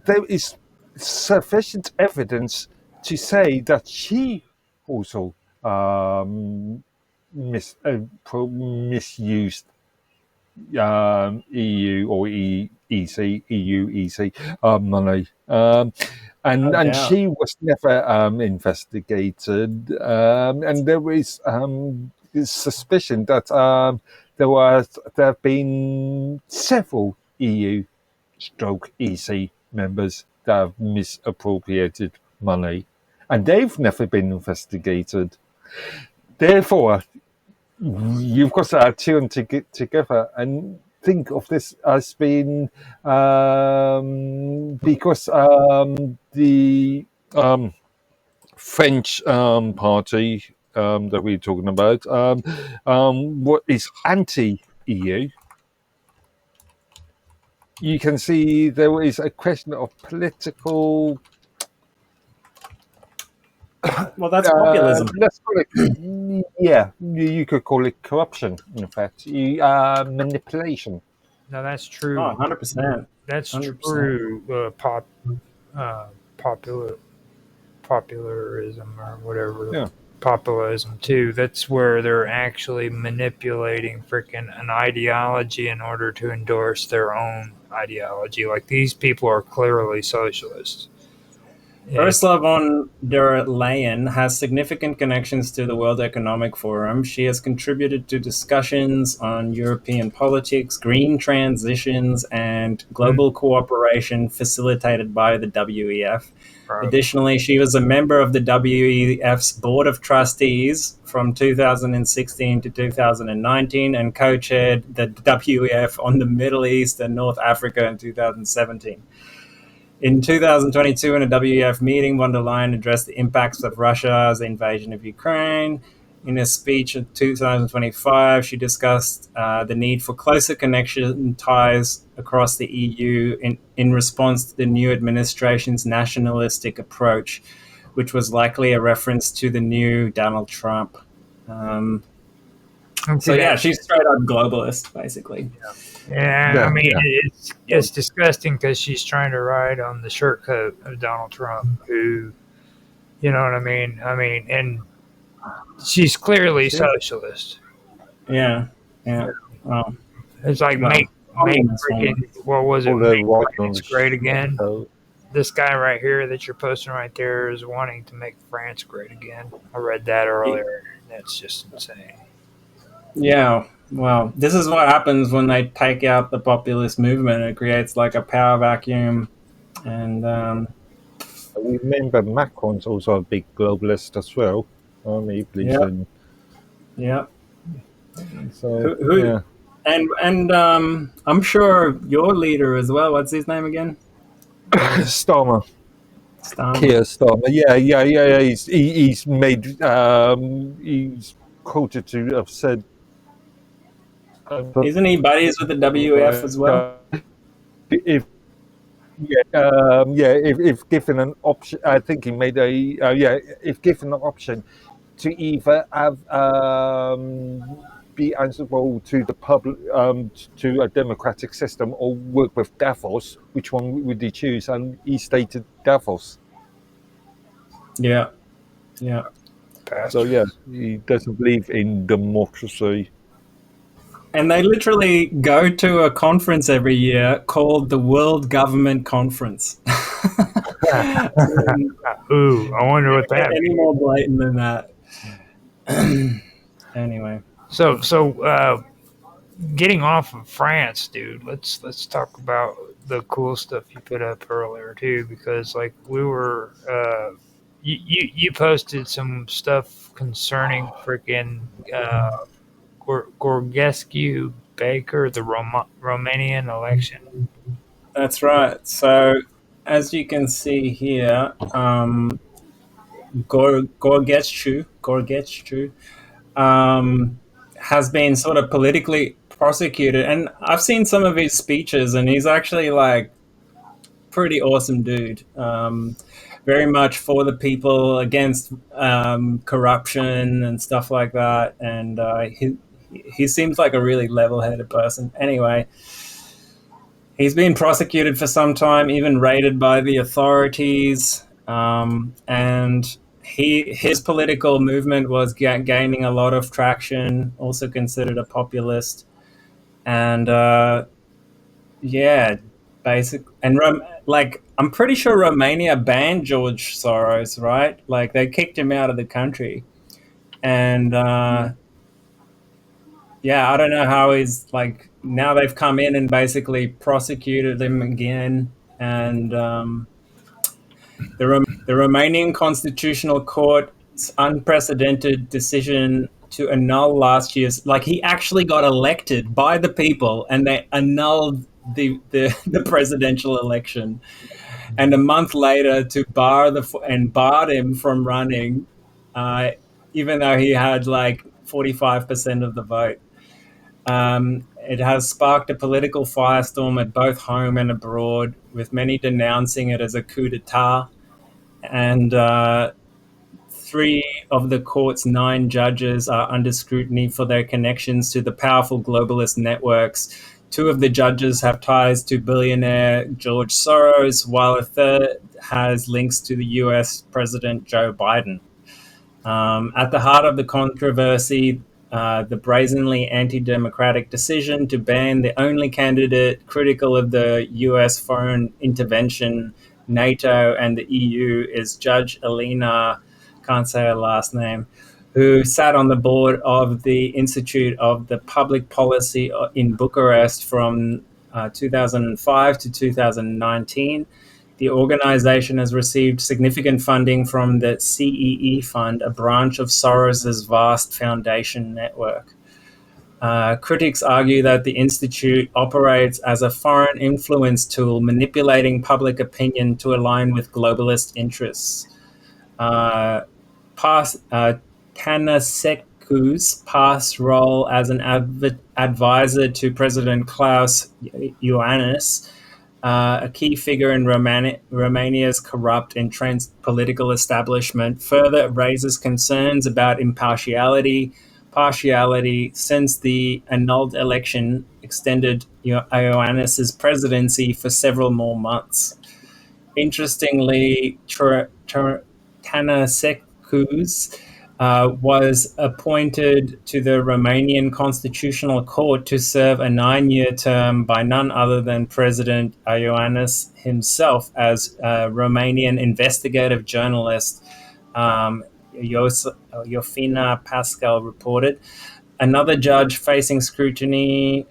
There is sufficient evidence to say that she also misused EU or EU EC money, No and doubt. she was never investigated, and there is suspicion that there have been several EU stroke EC members that have misappropriated money, and they've never been investigated. Therefore, you've got to add two and together and think of this as being because the French party that we're talking about, what is anti-EU. You can see there is a question of political. Well, that's populism. Let's call it, yeah, you could call it corruption. In fact, manipulation. No, that's Oh, true. 100%. That's 100%. true. Popular popularism or whatever. Yeah. Populism too. That's where they're actually manipulating freaking an ideology in order to endorse their own ideology. Like these people are clearly socialists. And Ursula von der Leyen has significant connections to the World Economic Forum. She has contributed to discussions on European politics, green transitions, and global cooperation facilitated by the WEF. Additionally, she was a member of the WEF's Board of Trustees from 2016 to 2019 and co chaired the WEF on the Middle East and North Africa in 2017. In 2022, in a WEF meeting, von der Leyen addressed the impacts of Russia's invasion of Ukraine. In a speech in 2025, she discussed the need for closer connection ties across the EU in response to the new administration's nationalistic approach, which was likely a reference to the new Donald Trump. So yeah, she's straight up globalist, basically. yeah, I mean, Yeah. it's disgusting because she's trying to ride on the shirt coat of Donald Trump, who, you know what I mean? I mean, and she's clearly socialist. Yeah, yeah. Well, It's like well, make communist one. freaking what was it? Although Make right on France the great again. show. This guy right here that you're posting right there is wanting to make France great again. I read that earlier. That's just insane. Yeah, well, this is what happens when they take out the populist movement. It creates like a power vacuum, and Remember, Macron's also a big globalist as well. He believes yeah, in. yeah. So Who yeah, and I'm sure your leader as well. What's his name again? Starmer, Starmer. Keir Starmer. Yeah. He's made. He's quoted to have said. Isn't he buddies with the WF as well? If if given an option, I think he made a if given an option to either have be answerable to the public to a democratic system or work with Davos, which one would he choose? And he stated Davos. Yeah, yeah. So yeah, he doesn't believe in democracy. And they literally go to a conference every year called the World Government Conference. Ooh, I wonder what that. Any more blatant than that? Anyway, So, getting off of France, dude. Let's talk about the cool stuff you put up earlier too, because like we were, you posted some stuff concerning freaking Gorgescu Baker, the Romanian election. that's right. So, as you can see here, Gorgescu has been sort of politically prosecuted, and I've seen some of his speeches, and he's actually like pretty awesome dude. Very much for the people, against corruption and stuff like that, and he seems like a really level-headed person. Anyway, he's been prosecuted for some time, even raided by the authorities, and his political movement was gaining a lot of traction. Also considered a populist, and yeah, basic and like I'm pretty sure Romania banned George Soros, right? Like they kicked him out of the country, and yeah, I don't know how he's like now they've come in and basically prosecuted him again, and the Romanian Constitutional Court's unprecedented decision to annul last year's, like he actually got elected by the people, and they annulled the presidential election, and a month later to barred him from running, even though he had like 45% of the vote. It has sparked a political firestorm at both home and abroad, with many denouncing it as a coup d'etat. And 3 of the court's 9 judges are under scrutiny for their connections to the powerful globalist networks. 2 of the judges have ties to billionaire George Soros, while a third has links to the US President Joe Biden. At the heart of the controversy, the brazenly anti-democratic decision to ban the only candidate critical of the US foreign intervention, NATO, and the EU is Judge Elena, can't say her last name, who sat on the board of the Institute of the Public Policy in Bucharest from 2005 to 2019. The organization has received significant funding from the CEE Fund, a branch of Soros's vast foundation network. Critics argue that the institute operates as a foreign influence tool, manipulating public opinion to align with globalist interests. Tanaseku's past role as an advisor to President Klaus Iohannis, a key figure in Romania's corrupt, entrenched political establishment, further raises concerns about partiality, since the annulled election extended Iohannis's presidency for several more months. Interestingly, Tanaseku's was appointed to the Romanian Constitutional Court to serve a 9-year term by none other than President Iohannis himself, as a Romanian investigative journalist Josefina Pascal reported. another judge facing scrutiny.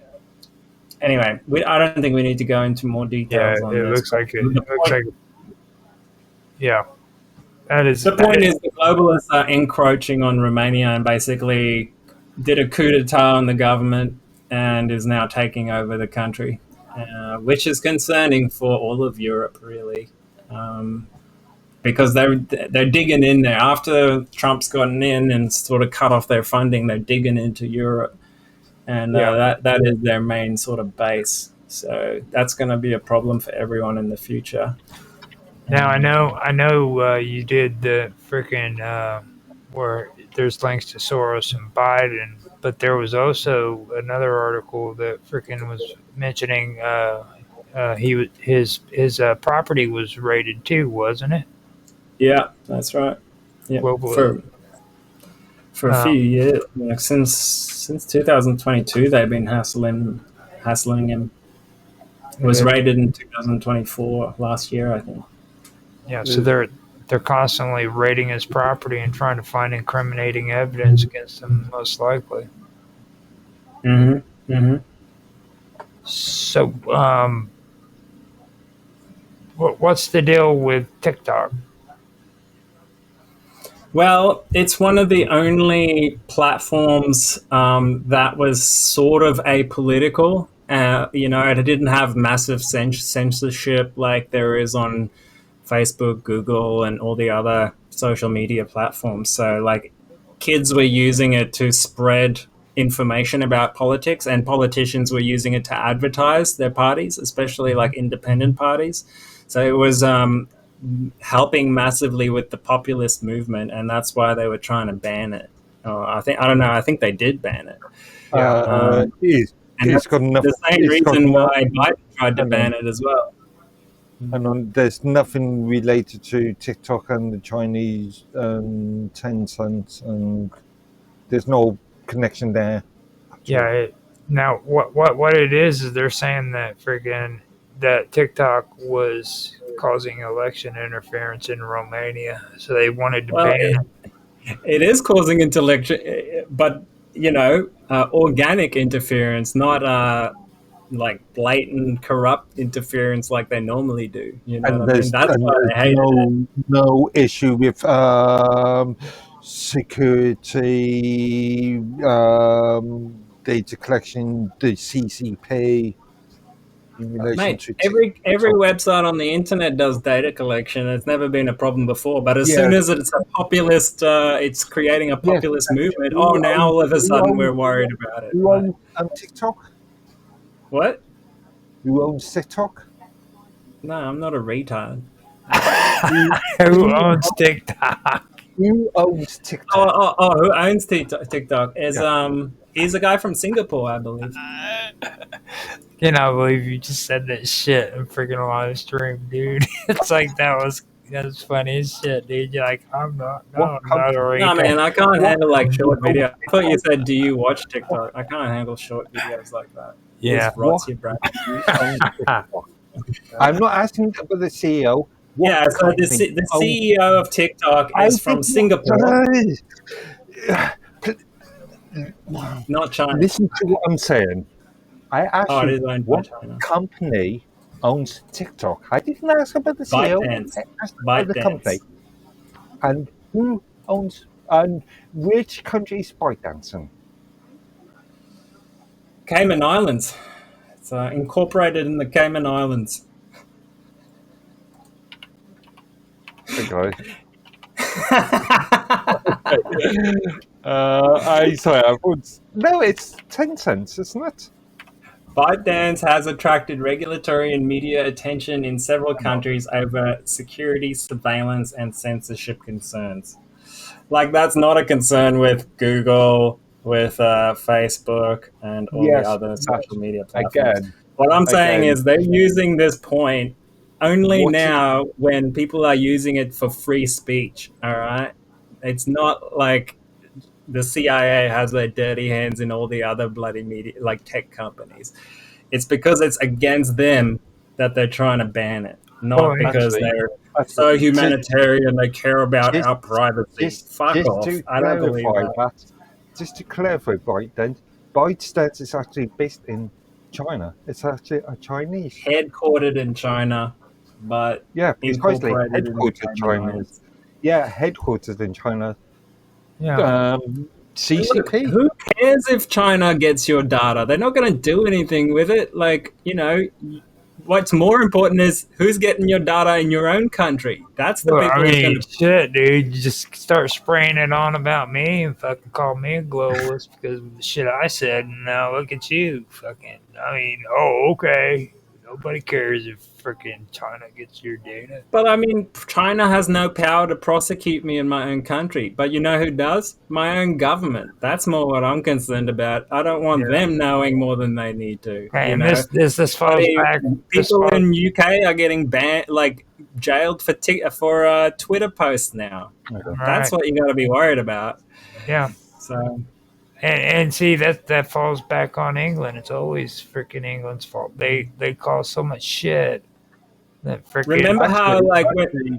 Anyway, I don't think we need to go into more Yeah, details on it this. looks like it. The It looks point, like yeah. That is the point is the globalists are encroaching on Romania and basically did a coup d'etat on the government and is now taking over the country, which is concerning for all of Europe, really. Because they're digging in there after Trump's gotten in and sort of cut off their funding. They're digging into Europe, and that is their main sort of base. So that's going to be a problem for everyone in the future. Now I know you did the freaking where there's links to Soros and Biden, but there was also another article that freaking was mentioning his property was raided too, wasn't it? Yeah, that's right. Yeah, Globally. for a few years, like since 2022, they've been hassling him. It was raided in 2024, last year, I think. Yeah, so they're constantly raiding his property and trying to find incriminating evidence against him, most likely. Mm-hmm. Mm-hmm. So, what's the deal with TikTok? Well, it's one of the only platforms that was sort of apolitical. It didn't have massive censorship like there is on Facebook, Google, and all the other social media platforms. So, like, kids were using it to spread information about politics, and politicians were using it to advertise their parties, especially like independent parties. So it was helping massively with the populist movement, and that's why they were trying to ban it. I think they did ban it. It's got enough. The same reason why Biden tried to ban it as well. And there's nothing related to TikTok and the Chinese Tencent, and there's no connection there. Yeah. Now, what it is they're saying that freaking that TikTok was causing election interference in Romania, so they wanted to ban it. It is causing intellectual, but organic interference, not like blatant corrupt interference like they normally do. You know what I mean? That's why I hate it. No issue with security, data collection, the CCP. Mate, every website on the internet does data collection. It's never been a problem before. But as soon as it's a populist, it's creating a populist movement. Now all of a sudden we're worried about it. Who owns TikTok? What? Who owns TikTok? No, I'm not a retard. Who owns TikTok? Who owns TikTok? Who owns TikTok? He's a guy from Singapore, I believe. Cannot believe you just said that shit in freaking live stream, dude. It's like that's funny as shit, dude. You're like, I'm not a retard. No, man, I can't handle like short videos. I thought you said, do you watch TikTok? I can't handle short videos like that. Yeah. It rots your brain. I'm not asking about the CEO. So the CEO of TikTok is from Singapore. Not China. Listen to what I'm saying. I asked you what China. company owns TikTok. I didn't ask about the CEO. I asked about the company. And who owns and which country is ByteDance? Cayman Islands. It's incorporated in the Cayman Islands. Okay. No, it's Tencent, isn't it? ByteDance has attracted regulatory and media attention in several countries over security, surveillance, and censorship concerns. Like, that's not a concern with Google, with Facebook, and all the other social media platforms. What I'm saying is they're using this point only now when people are using it for free speech, all right? It's not like the CIA has their dirty hands in all the other bloody media, like tech companies. It's because it's against them that they're trying to ban it, not because they're so humanitarian, they care about our privacy. Fuck off. I don't believe that. just to clarify, ByteDance is actually based in China. It's actually a Chinese. Headquartered in China, but Yeah, precisely. incorporated in the Headquartered Cayman Chinese. Islands. Yeah, headquartered in China. Yeah. Look, CCP. who cares if China gets your data? They're not going to do anything with it. Like, what's more important is who's getting your data in your own country. That's the Well, I people who's going mean, to. shit, dude. You just start spraying it on about me and fucking call me a globalist because of the shit I said. And now look at you. Fucking, I mean, oh, okay. Nobody cares if freaking China gets your data. But I mean, China has no power to prosecute me in my own country. But you know who does? My own government. That's more what I'm concerned about. I don't want Yeah. them knowing more than they need to. And this falls Bloody back. people in UK are getting banned, like jailed for Twitter posts now. That's what you got to be worried about. Yeah. So And see that falls back on England. It's always freaking England's fault. They cause so much shit that freaking. remember how, like,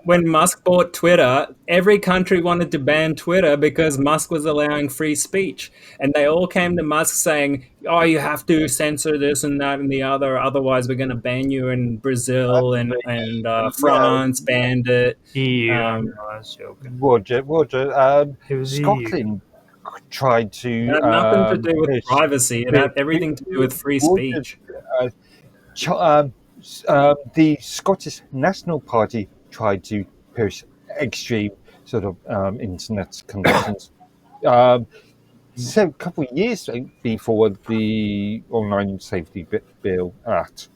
when Musk bought Twitter, every country wanted to ban Twitter because Musk was allowing free speech, and they all came to Musk saying, "Oh, you have to censor this and that and the other, otherwise we're going to ban you." In Brazil and France banned it. EU. I was joking. Roger. It was Scotland tried to. It had nothing to do with privacy. It had everything to do with free speech. The Scottish National Party tried to push extreme sort of internet conditions. So a couple of years before the Online Safety Bill Act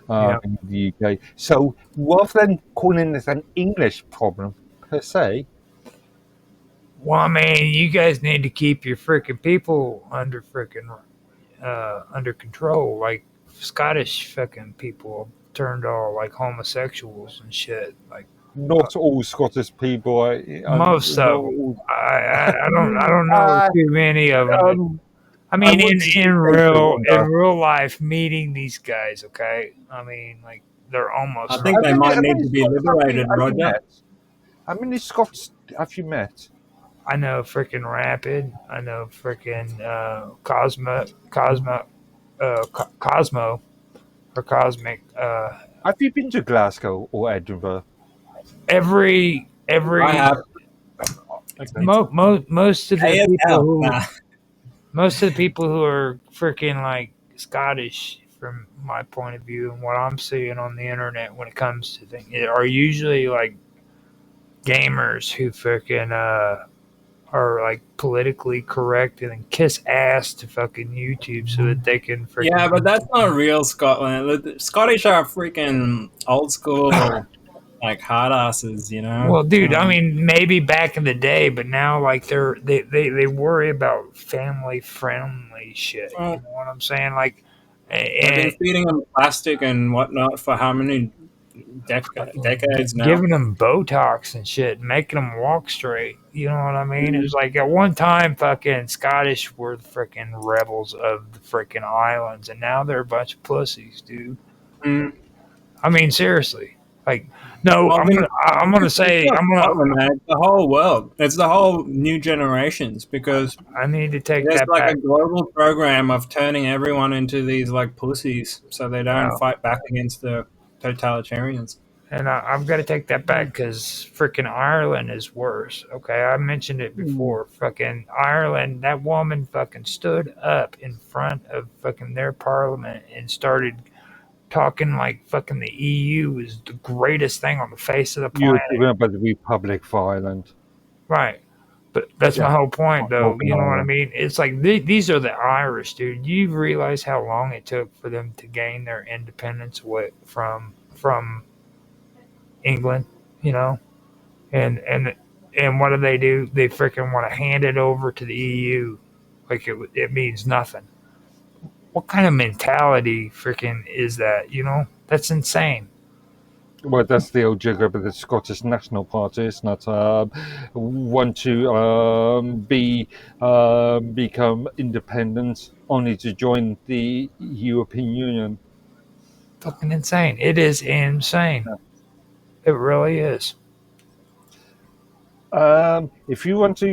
in the UK. So rather than calling it an English problem per se, Well, I mean, you guys need to keep your freaking people under control. Like Scottish fucking people turned all like homosexuals and shit. Like not all Scottish people. most of them. I don't know too many of them. I mean, in real life, meeting these guys. Okay, I mean, like they're almost. I think they might need to be liberated, Roger. How many Scots have you met? I know freaking Rapid. I know freaking Cosmo, or Cosmic. Have you been to Glasgow or Edinburgh? Every I have. most of the people who Nah. most of the people who are freaking like Scottish, from my point of view and what I'm seeing on the internet when it comes to things, are usually like gamers who freaking are like politically correct and then kiss ass to fucking YouTube so that they can freaking. Yeah, but that's not real Scotland. The Scottish are freaking old school, like hard asses, you know. Well, dude, I mean, maybe back in the day, but now like they worry about family friendly shit. You know what I'm saying? Like, I've been feeding them plastic and whatnot for how many decades now? Giving them Botox and shit, making them walk straight. You know what I mean? It was like at one time, fucking Scottish were the freaking rebels of the freaking islands, and now they're a bunch of pussies, dude. I mean, seriously. Like, no, Well, I'm gonna say it's the whole world. It's the whole new generations, because I need to take there's that like back. a global program of turning everyone into these like pussies, so they don't fight back against the totalitarians. And I've got to take that back because freaking Ireland is worse. Okay, I mentioned it before. Fucking Ireland, that woman fucking stood up in front of fucking their parliament and started talking like fucking the EU is the greatest thing on the face of the planet. You're talking about the Republic of Ireland. Right. But that's my whole point, though. You know what I mean? It's like these are the Irish, dude. You realize how long it took for them to gain their independence away from England, you know? And what do? They freaking want to hand it over to the EU like it means nothing. What kind of mentality freaking is that, you know? That's insane. Well, that's the old joke about the Scottish National Party, isn't it? Want to become independent only to join the European Union. Fucking insane. It is insane. It really is. If you want to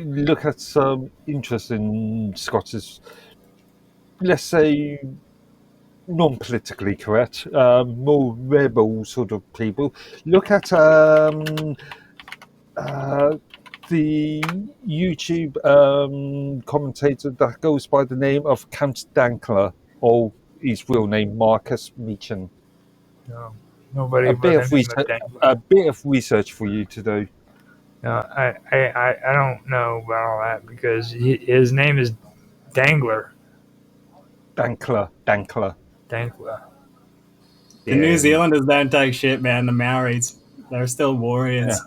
look at some interesting Scottish, let's say non-politically correct, more rebel sort of people, look at the YouTube commentator that goes by the name of Count Dankler, or his real name Marcus Meechan. No, nobody A by bit the of name of research, Dangler. a bit of research for you to do. No, I don't know about all that because his name is Dangler. Dankler. Dangler. The New Yeah. Zealanders don't take shit, man. The Maoris, they're still warriors.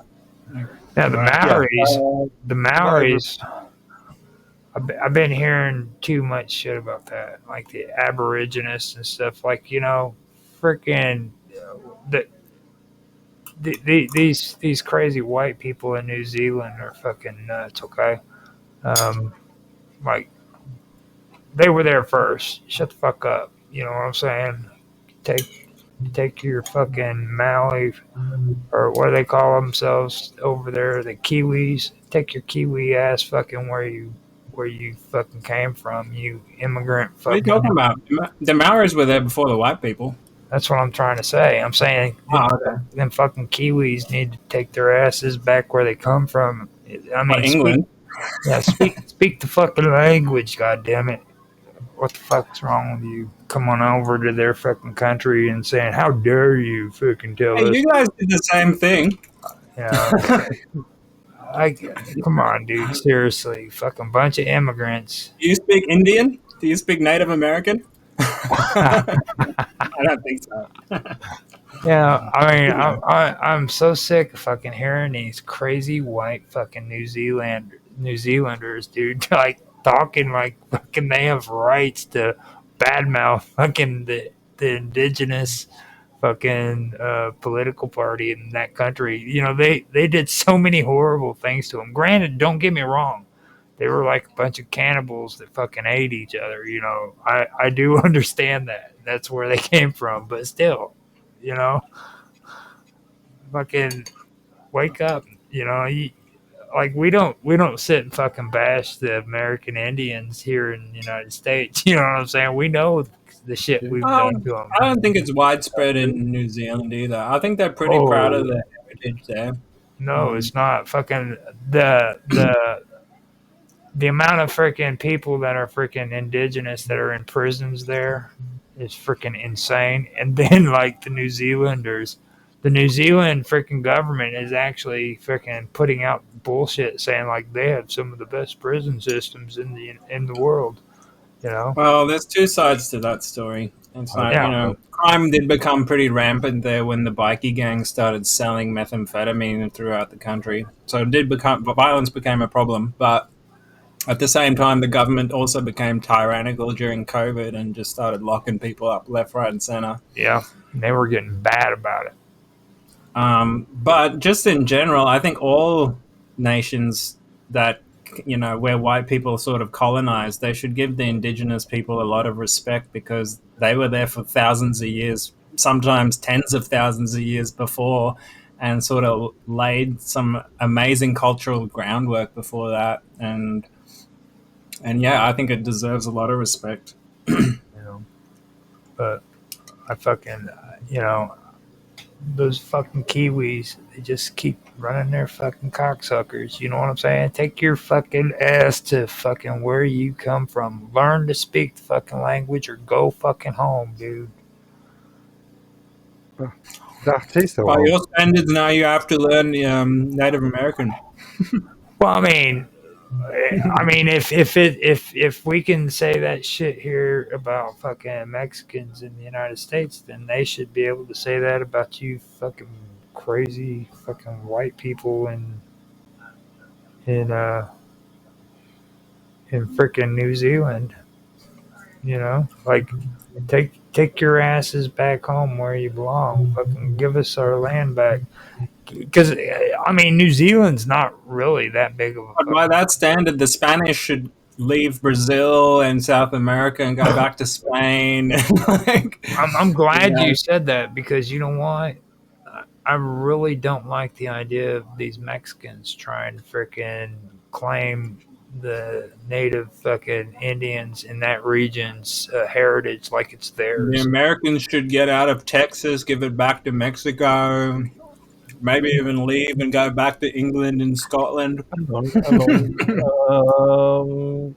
Yeah, the Right. Maoris. Yeah. The Maoris. I've been hearing too much shit about that, like the Aborigines and stuff. Like freaking these crazy white people in New Zealand are fucking nuts. Okay, um, like they were there first. Shut the fuck up. You know what I'm saying? Take your fucking Maui or what do they call themselves over there, the Kiwis. Take your Kiwi ass fucking where you fucking came from, you immigrant What are you fucking. talking about? The Maoris were there before the white people. That's what I'm trying to say. I'm saying Okay. them fucking Kiwis need to take their asses back where they come from. I mean, England. speak the fucking language, goddammit. What the fuck's wrong with you? Come on over to their fucking country and saying, "How dare you fucking tell Hey, us?" you guys did the same thing. Yeah, come on, dude. Seriously, fucking bunch of immigrants. Do you speak Indian? Do you speak Native American? I don't think so. Yeah, I mean, I'm so sick of fucking hearing these crazy white fucking New Zealanders, dude, like talking like fucking they have rights to badmouth fucking the indigenous fucking political party in that country. You know, they did so many horrible things to them. Granted, don't get me wrong. They were like a bunch of cannibals that fucking ate each other. You know, I do understand that. That's where they came from. But still, you know, fucking wake up. You know, like we don't sit and fucking bash the American Indians here in the United States. You know what I'm saying? We know the shit we've done to them. I don't think it's widespread in New Zealand either. I think they're pretty proud of their heritage there. No, it's not. Fucking the amount of freaking people that are freaking indigenous that are in prisons there is freaking insane. And then like the New Zealanders, the New Zealand freaking government is actually freaking putting out bullshit saying like they have some of the best prison systems in the world. You know? Well, there's two sides to that story. It's like, Yeah. crime did become pretty rampant there when the bikie gang started selling methamphetamine throughout the country. So violence became a problem, but at the same time, the government also became tyrannical during COVID and just started locking people up left, right, and center. Yeah. They were getting bad about it. But just in general, I think all nations that, where white people sort of colonized, they should give the indigenous people a lot of respect because they were there for thousands of years, sometimes tens of thousands of years before, and sort of laid some amazing cultural groundwork before that. And yeah, I think it deserves a lot of respect. You know? But I fucking, those fucking Kiwis, they just keep running their fucking cocksuckers. You know what I'm saying? Take your fucking ass to fucking where you come from. Learn to speak the fucking language or go fucking home, dude. That is the By one. your standards, now you have to learn Native American. Well, I mean, if we can say that shit here about fucking Mexicans in the United States, then they should be able to say that about you fucking crazy fucking white people in freaking New Zealand. You know, like take your asses back home where you belong. Fucking give us our land back. Because I mean, New Zealand's not really that big of a. But by that standard, the Spanish should leave Brazil and South America and go back to Spain. I'm glad you said that because you know what? I really don't like the idea of these Mexicans trying to freaking claim the native fucking Indians in that region's heritage like it's The theirs. Americans should get out of Texas, give it back to Mexico, maybe even leave and go back to England and Scotland. Hang on.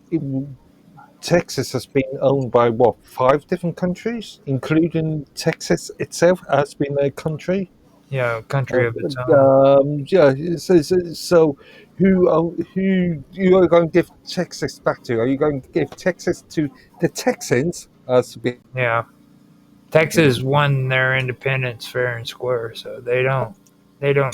Texas has been owned by what, 5 different countries, including Texas itself has been a country. Yeah, a country of its own. Yeah. So who you are going to give Texas back to? Are you going to give Texas to the Texans? As be Yeah. Texas won their independence fair and square, so they don't need Are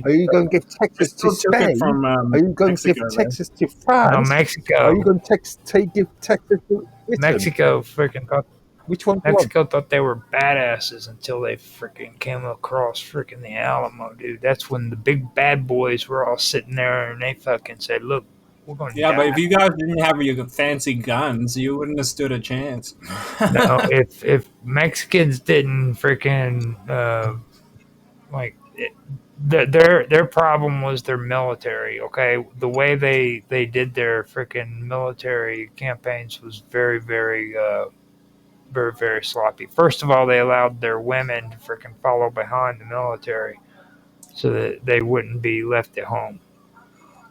you going to give They Texas to still took it Spain? from Are you going to give Mexico, though. Texas to no France? Are Mexico. you going to give Texas to Britain? Mexico freaking thought Which one? Do you want? Mexico thought they were badasses until they freaking came across freaking the Alamo, dude. That's when the big bad boys were all sitting there and they fucking said, "Look, we're going to Yeah, die." but if you guys didn't have your fancy guns, you wouldn't have stood a chance. No, if Mexicans didn't freaking like their problem was their military. Okay, the way they did their freaking military campaigns was very very sloppy. First of all, they allowed their women to freaking follow behind the military so that they wouldn't be left at home.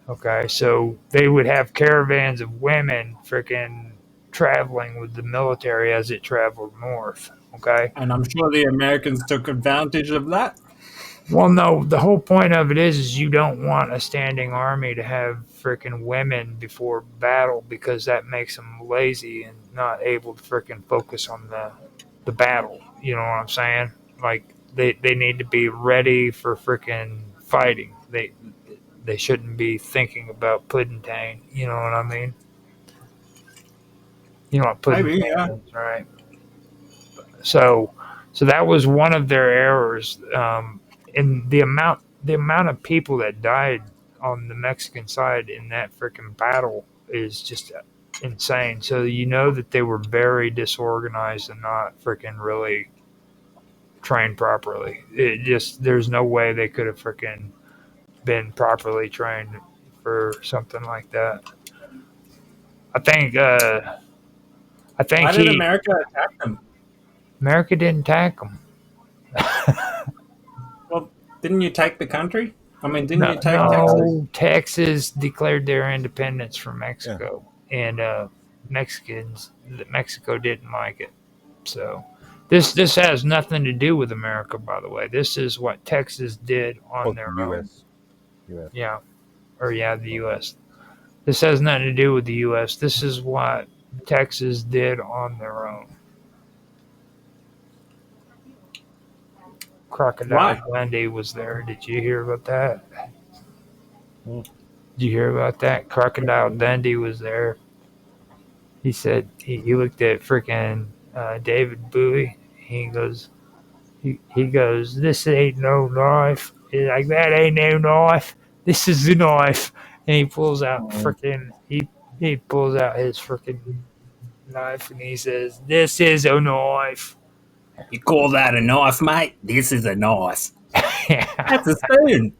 Okay, so they would have caravans of women freaking traveling with the military as it traveled north. Okay. And I'm sure the Americans took advantage of that. Well, no, the whole point of it is you don't want a standing army to have freaking women before battle because that makes them lazy and not able to freaking focus on the battle. You know what I'm saying? Like they need to be ready for freaking fighting. They shouldn't be thinking about pudding. You know what I mean? You know what pudding Maybe, yeah. is, right? So that was one of their errors. And the amount of people that died on the Mexican side in that freaking battle is just insane. So you know that they were very disorganized and not freaking really trained properly. It just there's no way they could have freaking been properly trained for something like that. I think Why did America attack them? America didn't attack them. Well, didn't you take the country? I mean, didn't you take Texas? No, Texas declared their independence from Mexico, and Mexico didn't like it. So this has nothing to do with America, by the way. This is what Texas did on their own. US. Yeah, the U.S. This has nothing to do with the U.S. This is what Texas did on their own. Crocodile Dundee was there. Did you hear about that? Did you hear about that? Crocodile Dundee was there. He said he looked at freaking David Bowie. He goes, this ain't no knife. He's like, that ain't no knife. This is the knife. And he pulls out freaking he pulls out his freaking knife and he says, this is a knife. You call that a knife, mate? This is a knife. That's a spoon.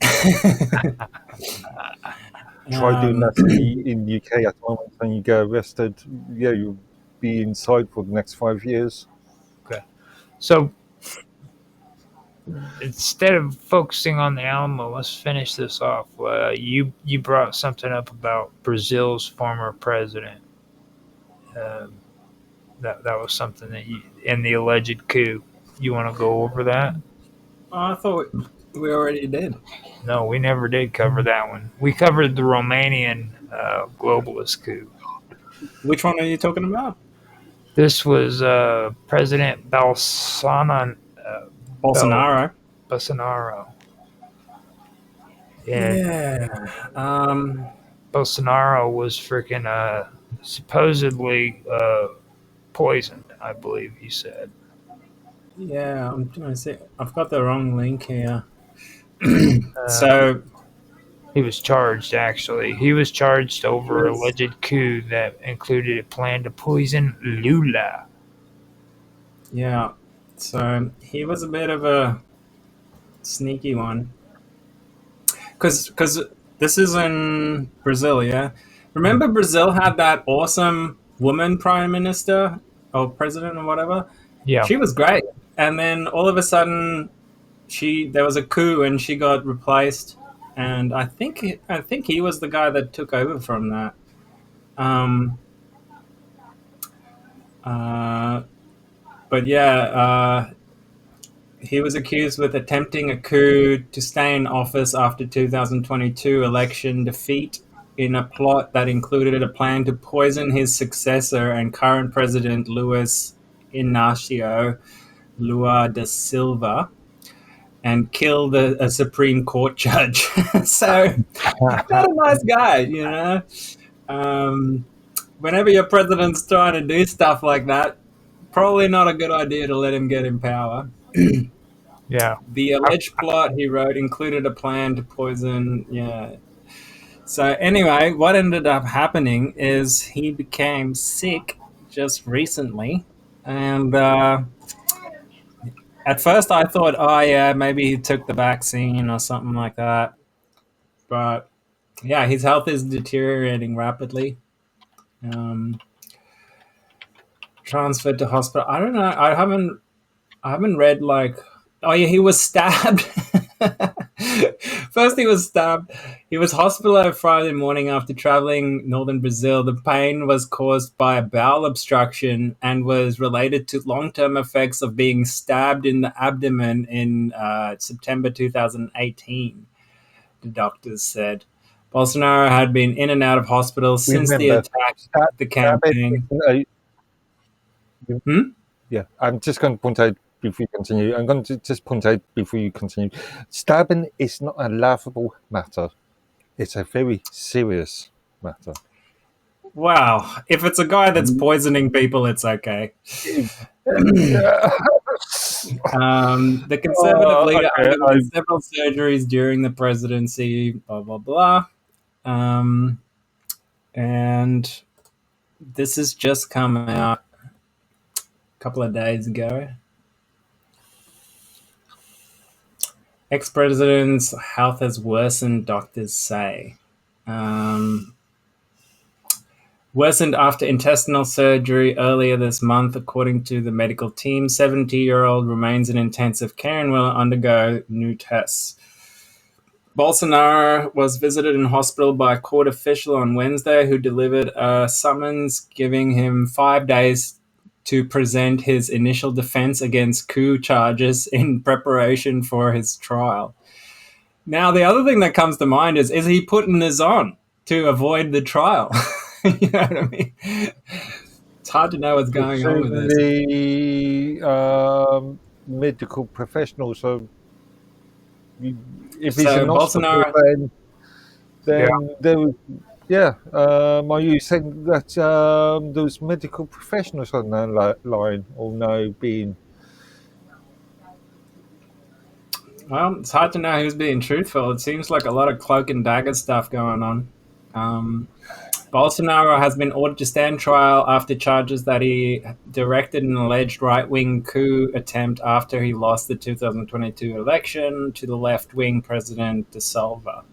Try doing that in the UK at the moment and you get arrested. Yeah, you'll be inside for the next 5 years. Okay. So instead of focusing on the Alamo, let's finish this off. You brought something up about Brazil's former president. That was something that in the alleged coup. You want to go over that? I thought we already did. No, we never did cover that one. We covered the Romanian globalist coup. Which one are you talking about? This was President Bolsonaro. Bolsonaro. Yeah. Bolsonaro was freaking supposedly poisoned, I believe he said. Yeah, I'm trying to see. I've got the wrong link here. So he was charged. Actually, he was charged over alleged coup that included a plan to poison Lula. Yeah, so he was a bit of a Sneaky one. Because this is in Brazil, yeah? Remember Brazil had that awesome woman prime minister or president or whatever? Yeah. She was great. And then all of a sudden there was a coup and she got replaced, and I think he was the guy that took over from that. But yeah, he was accused with attempting a coup to stay in office after 2022 election defeat in a plot that included a plan to poison his successor and current president Luis Inácio Lula da Silva and killed a Supreme Court judge. So, not a nice guy, you know. Whenever your president's trying to do stuff like that, probably not a good idea to let him get in power. Yeah. The alleged plot, he wrote, included a plan to poison. Yeah. So anyway, what ended up happening is he became sick just recently, and at first I thought, oh yeah, maybe he took the vaccine or something like that. But yeah, his health is deteriorating rapidly. Transferred to hospital. I don't know. I haven't read like. Oh yeah, he was stabbed. First, he was stabbed. He was hospitalized Friday morning after traveling northern Brazil. The pain was caused by a bowel obstruction and was related to long-term effects of being stabbed in the abdomen in September 2018, the doctors said. Bolsonaro had been in and out of hospital since the attack, the campaign. Yeah, I'm just going to point out before you continue. I'm going to just point out before you continue. Stabbing is not a laughable matter. It's a very serious matter. Wow. If it's a guy that's poisoning people, it's okay. The conservative leader underwent several surgeries during the presidency, blah, blah, blah. And this has just come out a couple of days ago. Ex-president's health has worsened, doctors say. Worsened after intestinal surgery earlier this month, according to the medical team. 70-year-old remains in intensive care and will undergo new tests. Bolsonaro was visited in hospital by a court official on Wednesday who delivered a summons giving him 5 days to present his initial defense against coup charges in preparation for his trial. Now, the other thing that comes to mind is he putting this on to avoid the trial? You know what I mean? It's hard to know what's going on with this. The medical professional, so if he's in hospital, then there was, are you saying that those medical professionals on that line all know being? Well, it's hard to know who's being truthful. It seems like a lot of cloak and dagger stuff going on. Bolsonaro has been ordered to stand trial after charges that he directed an alleged right-wing coup attempt after he lost the 2022 election to the left-wing President da Silva.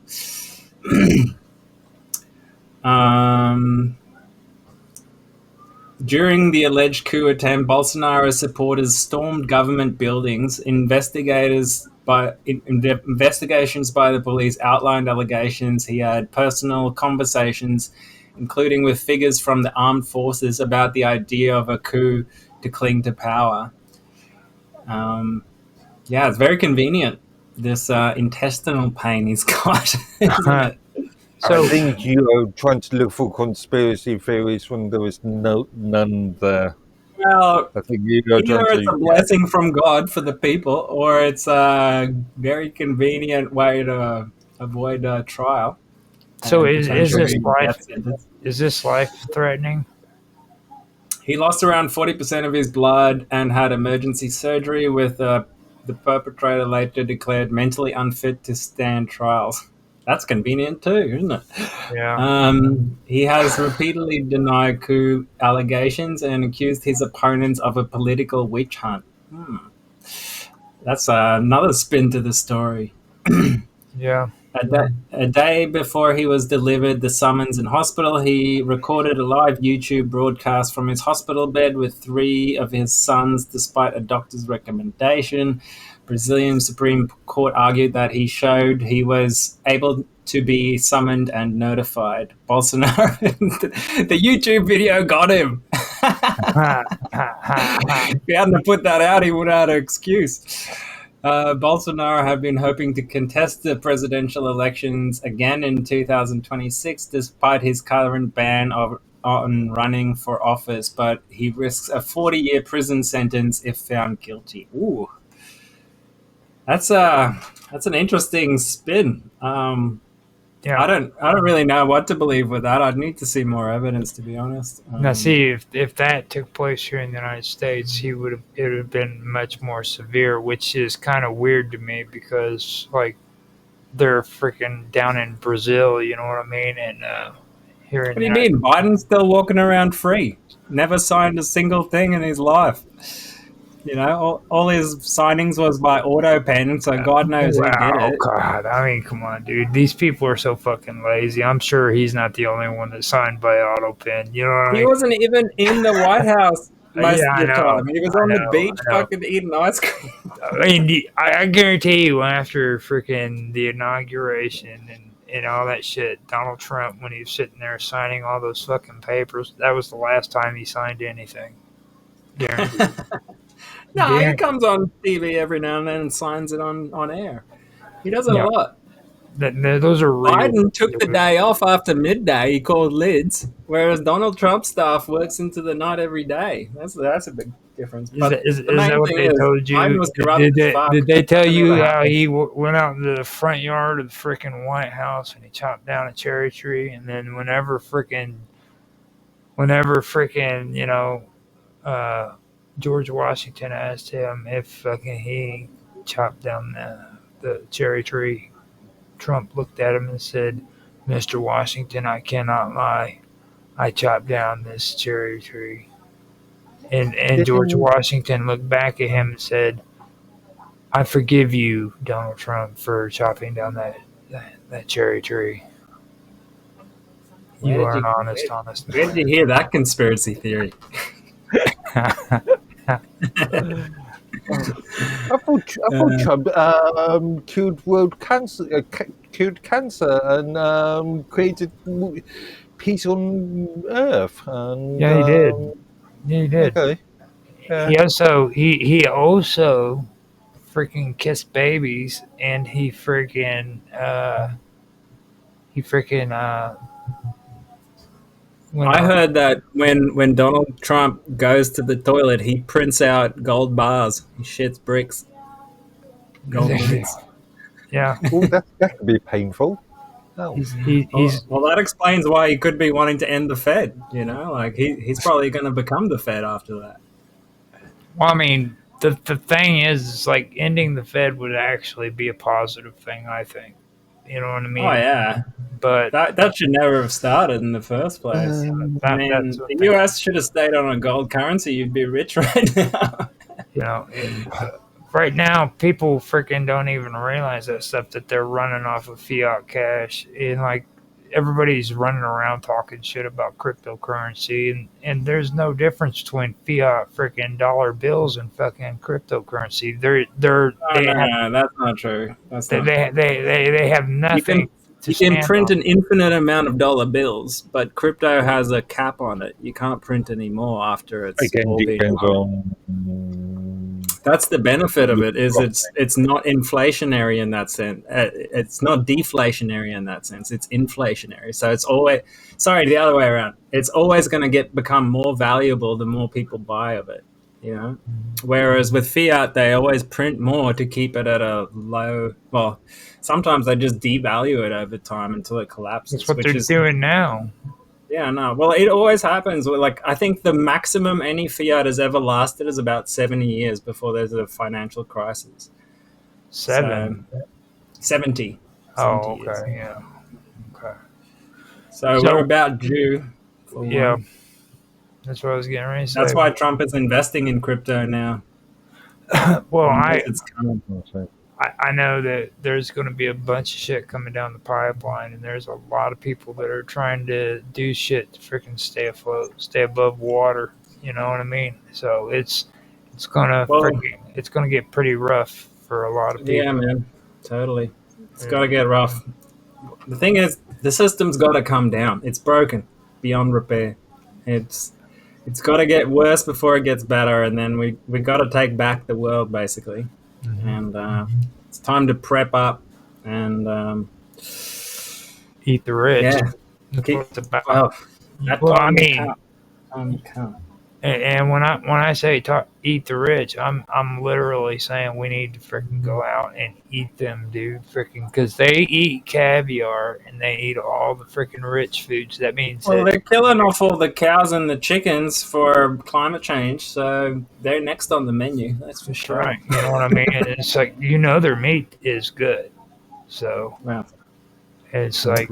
During the alleged coup attempt, Bolsonaro's supporters stormed government buildings. Investigations by the police outlined allegations he had personal conversations, including with figures from the armed forces, about the idea of a coup to cling to power. It's very convenient, this intestinal pain he's got, isn't it? So I think you are trying to look for conspiracy theories when there is none there. Well, I think either it's a blessing from God for the people, or it's a very convenient way to avoid a trial. So is this life-threatening? He lost around 40% of his blood and had emergency surgery, with the perpetrator later declared mentally unfit to stand trials. That's convenient too, isn't it? Yeah. He has repeatedly denied coup allegations and accused his opponents of a political witch hunt. That's another spin to the story. Yeah. A day before he was delivered the summons in hospital, he recorded a live YouTube broadcast from his hospital bed with 3 of his sons, despite a doctor's recommendation. Brazilian Supreme Court argued that he showed he was able to be summoned and notified. Bolsonaro, the YouTube video got him. If he hadn't put that out, he would have had an excuse. Bolsonaro had been hoping to contest the presidential elections again in 2026, despite his current ban on running for office, but he risks a 40-year prison sentence if found guilty. Ooh, that's an interesting spin. Yeah. I don't really know what to believe with that. I'd need to see more evidence, to be honest. Now, see, if that took place here in the United States, it would have been much more severe, which is kind of weird to me because, like, they're freaking down in Brazil, you know what I mean? And here in What do you mean? Biden's still walking around free. Never signed a single thing in his life. You know, all his signings was by auto pen, so God knows who did it. God, I mean, come on, dude. These people are so fucking lazy. I'm sure he's not the only one that signed by auto pen. You know what I mean? He wasn't even in the White House most of the time. He was on the beach fucking eating ice cream. I mean, I guarantee you, after freaking the inauguration and all that shit, Donald Trump, when he was sitting there signing all those fucking papers, that was the last time he signed anything. Guaranteed. No, he comes on TV every now and then and signs it on air. He does it a lot. Those are real. Biden took the day off after midday. He called lids, whereas Donald Trump's staff works into the night every day. That's a big difference. Is that what they told you? Did they tell you how he went out into the front yard of the freaking White House and he chopped down a cherry tree, and then whenever freaking you know, George Washington asked him if fucking he chopped down the cherry tree, Trump looked at him and said, "Mr. Washington, I cannot lie. I chopped down this cherry tree." And George Washington looked back at him and said, "I forgive you, Donald Trump, for chopping down that cherry tree. You are an honest man." Where did you hear that conspiracy theory? I thought Trump cured cancer and created peace on Earth. And, Yeah, he did. Yeah, he did. Okay. Yeah. He also freaking kissed babies, and he freaking I heard that when Donald Trump goes to the toilet, he prints out gold bars. He shits bricks. Gold bricks. Yeah. Well, that could be painful. Oh. Well, that explains why he could be wanting to end the Fed. You know, like he's probably going to become the Fed after that. Well, I mean, the thing is like ending the Fed would actually be a positive thing, I think. You know what I mean? Oh yeah, but that should never have started in the first place. The U.S. should have stayed on a gold currency. You'd be rich right now. You know, right now people freaking don't even realize that stuff, that they're running off of fiat cash, and like everybody's running around talking shit about cryptocurrency, and there's no difference between fiat freaking dollar bills and fucking cryptocurrency. No, that's not true. They have nothing. You can print an infinite amount of dollar bills, but crypto has a cap on it. You can't print any more after it's all been That's the benefit of it, is it's not inflationary in that sense. It's not deflationary in that sense. It's inflationary. So it's always, the other way around. It's always going to become more valuable the more people buy of it, you know? Whereas with fiat, they always print more to keep it at a low, well, sometimes they just devalue it over time until it collapses. That's what they're doing now. Yeah, no. Well, it always happens. Like, I think the maximum any fiat has ever lasted is about 70 years before there's a financial crisis. 70. Oh, okay, years. Yeah. Okay. So we're about due. Yeah. That's what I was getting ready to say. That's why Trump is investing in crypto now. Well, Unless it's coming. I know that there's going to be a bunch of shit coming down the pipeline, and there's a lot of people that are trying to do shit to freaking stay afloat, stay above water. You know what I mean? So it's gonna Well, freaking it's gonna get pretty rough for a lot of yeah, people. man, totally. It's got to get rough. The thing is, the system's got to come down. It's broken beyond repair. It's it's got to get worse before it gets better, and then we got to take back the world basically. And it's time to prep up and Eat the rich. yeah, That's keep what it's about. well. That Well, I time will mean, come. Time will come. and when I say eat the rich, I'm literally saying we need to freaking go out and eat them, dude. Freaking, because they eat caviar and they eat all the freaking rich foods. That means Well, that they're killing off all the cows and the chickens for climate change, so they're next on the menu. That's for that's sure. right. You know what I mean? And it's like their meat is good, so Wow. it's like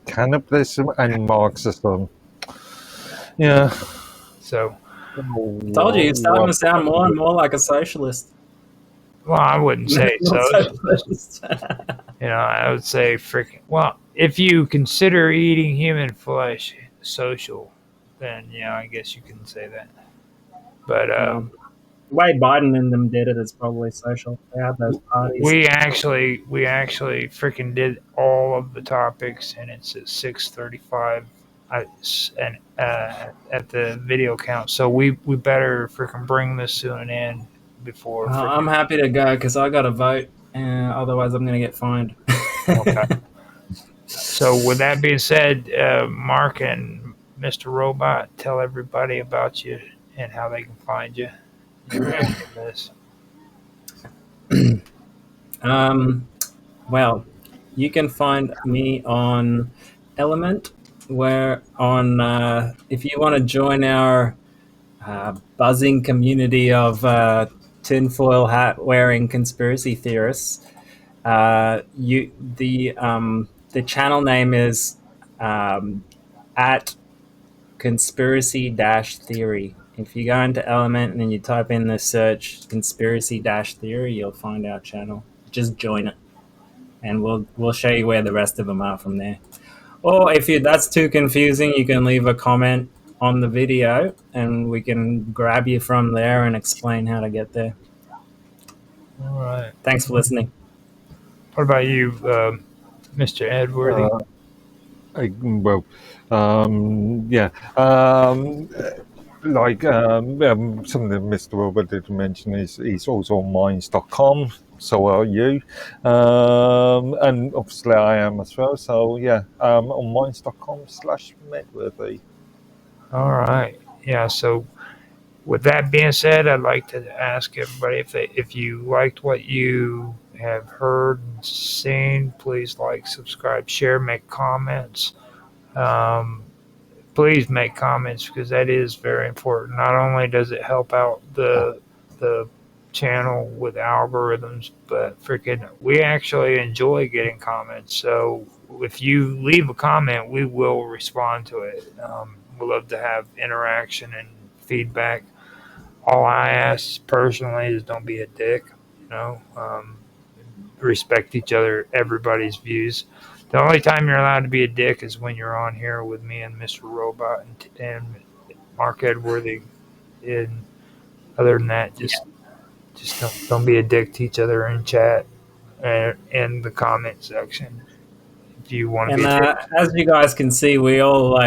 Cannibalism and Marxism. Yeah. so. Told you, it's starting to sound more and more like a socialist. Well, I wouldn't say so. Socialist. I would say freaking. Well, if you consider eating human flesh social, then I guess you can say that. But The way Biden and them did it is probably social. They had those parties. we actually freaking did all of the topics, and it's at 6:35. And at the video count, so we better freaking bring this to an end before. I'm happy to go because I got to vote, otherwise I'm going to get fined. Okay. So with that being said, Mark and Mr. Robot, tell everybody about you and how they can find you. This. Well, you can find me on Element, where if you want to join our buzzing community of tinfoil hat wearing conspiracy theorists, the channel name is at conspiracy theory. If you go into Element and then you type in the search conspiracy theory, you'll find our channel. Just join it, and we'll show you where the rest of them are from there. Or if that's too confusing, you can leave a comment on the video, and we can grab you from there and explain how to get there. All right. Thanks for listening. What about you, Mr. Edworthy? Yeah. Something that Mr. Robert did mention is he's also on minds.com. So are you. And obviously I am as well. So yeah, on minds.com/Medworthy. All right. Yeah. So with that being said, I'd like to ask everybody if you liked what you have heard and seen, please like, subscribe, share, make comments. Please make comments because that is very important. Not only does it help out the channel with algorithms, but freaking we actually enjoy getting comments. So if you leave a comment, we will respond to it. We love to have interaction and feedback. All I ask personally is don't be a dick. Respect each other, everybody's views. The only time you're allowed to be a dick is when you're on here with me and Mr. Robot and Mark Edworthy. And other than that, just don't be a dick to each other in chat and in the comment section. If you want to be a dick. As you guys can see, we all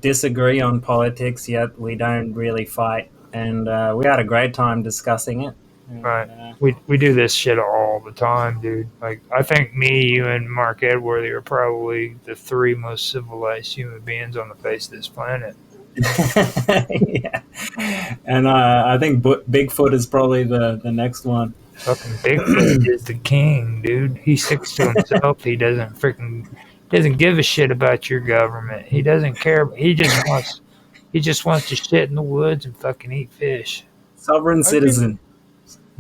disagree on politics, yet we don't really fight. And we had a great time discussing it. Right. We do this shit all the time, dude. Like, I think me, you, and Mark Edworthy are probably the three most civilized human beings on the face of this planet. Yeah. And I think Bigfoot is probably the next one. Fucking Bigfoot is the king, dude. He sticks to himself. He doesn't give a shit about your government. He doesn't care. He just wants to shit in the woods and fucking eat fish. Sovereign citizen.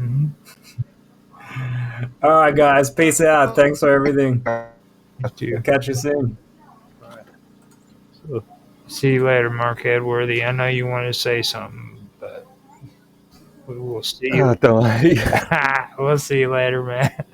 Mm-hmm. All right, guys. Peace out. Thanks for everything. Catch you soon. See you later, Mark Edworthy. I know you want to say something, but We will see you. Don't worry. We'll see you later, man.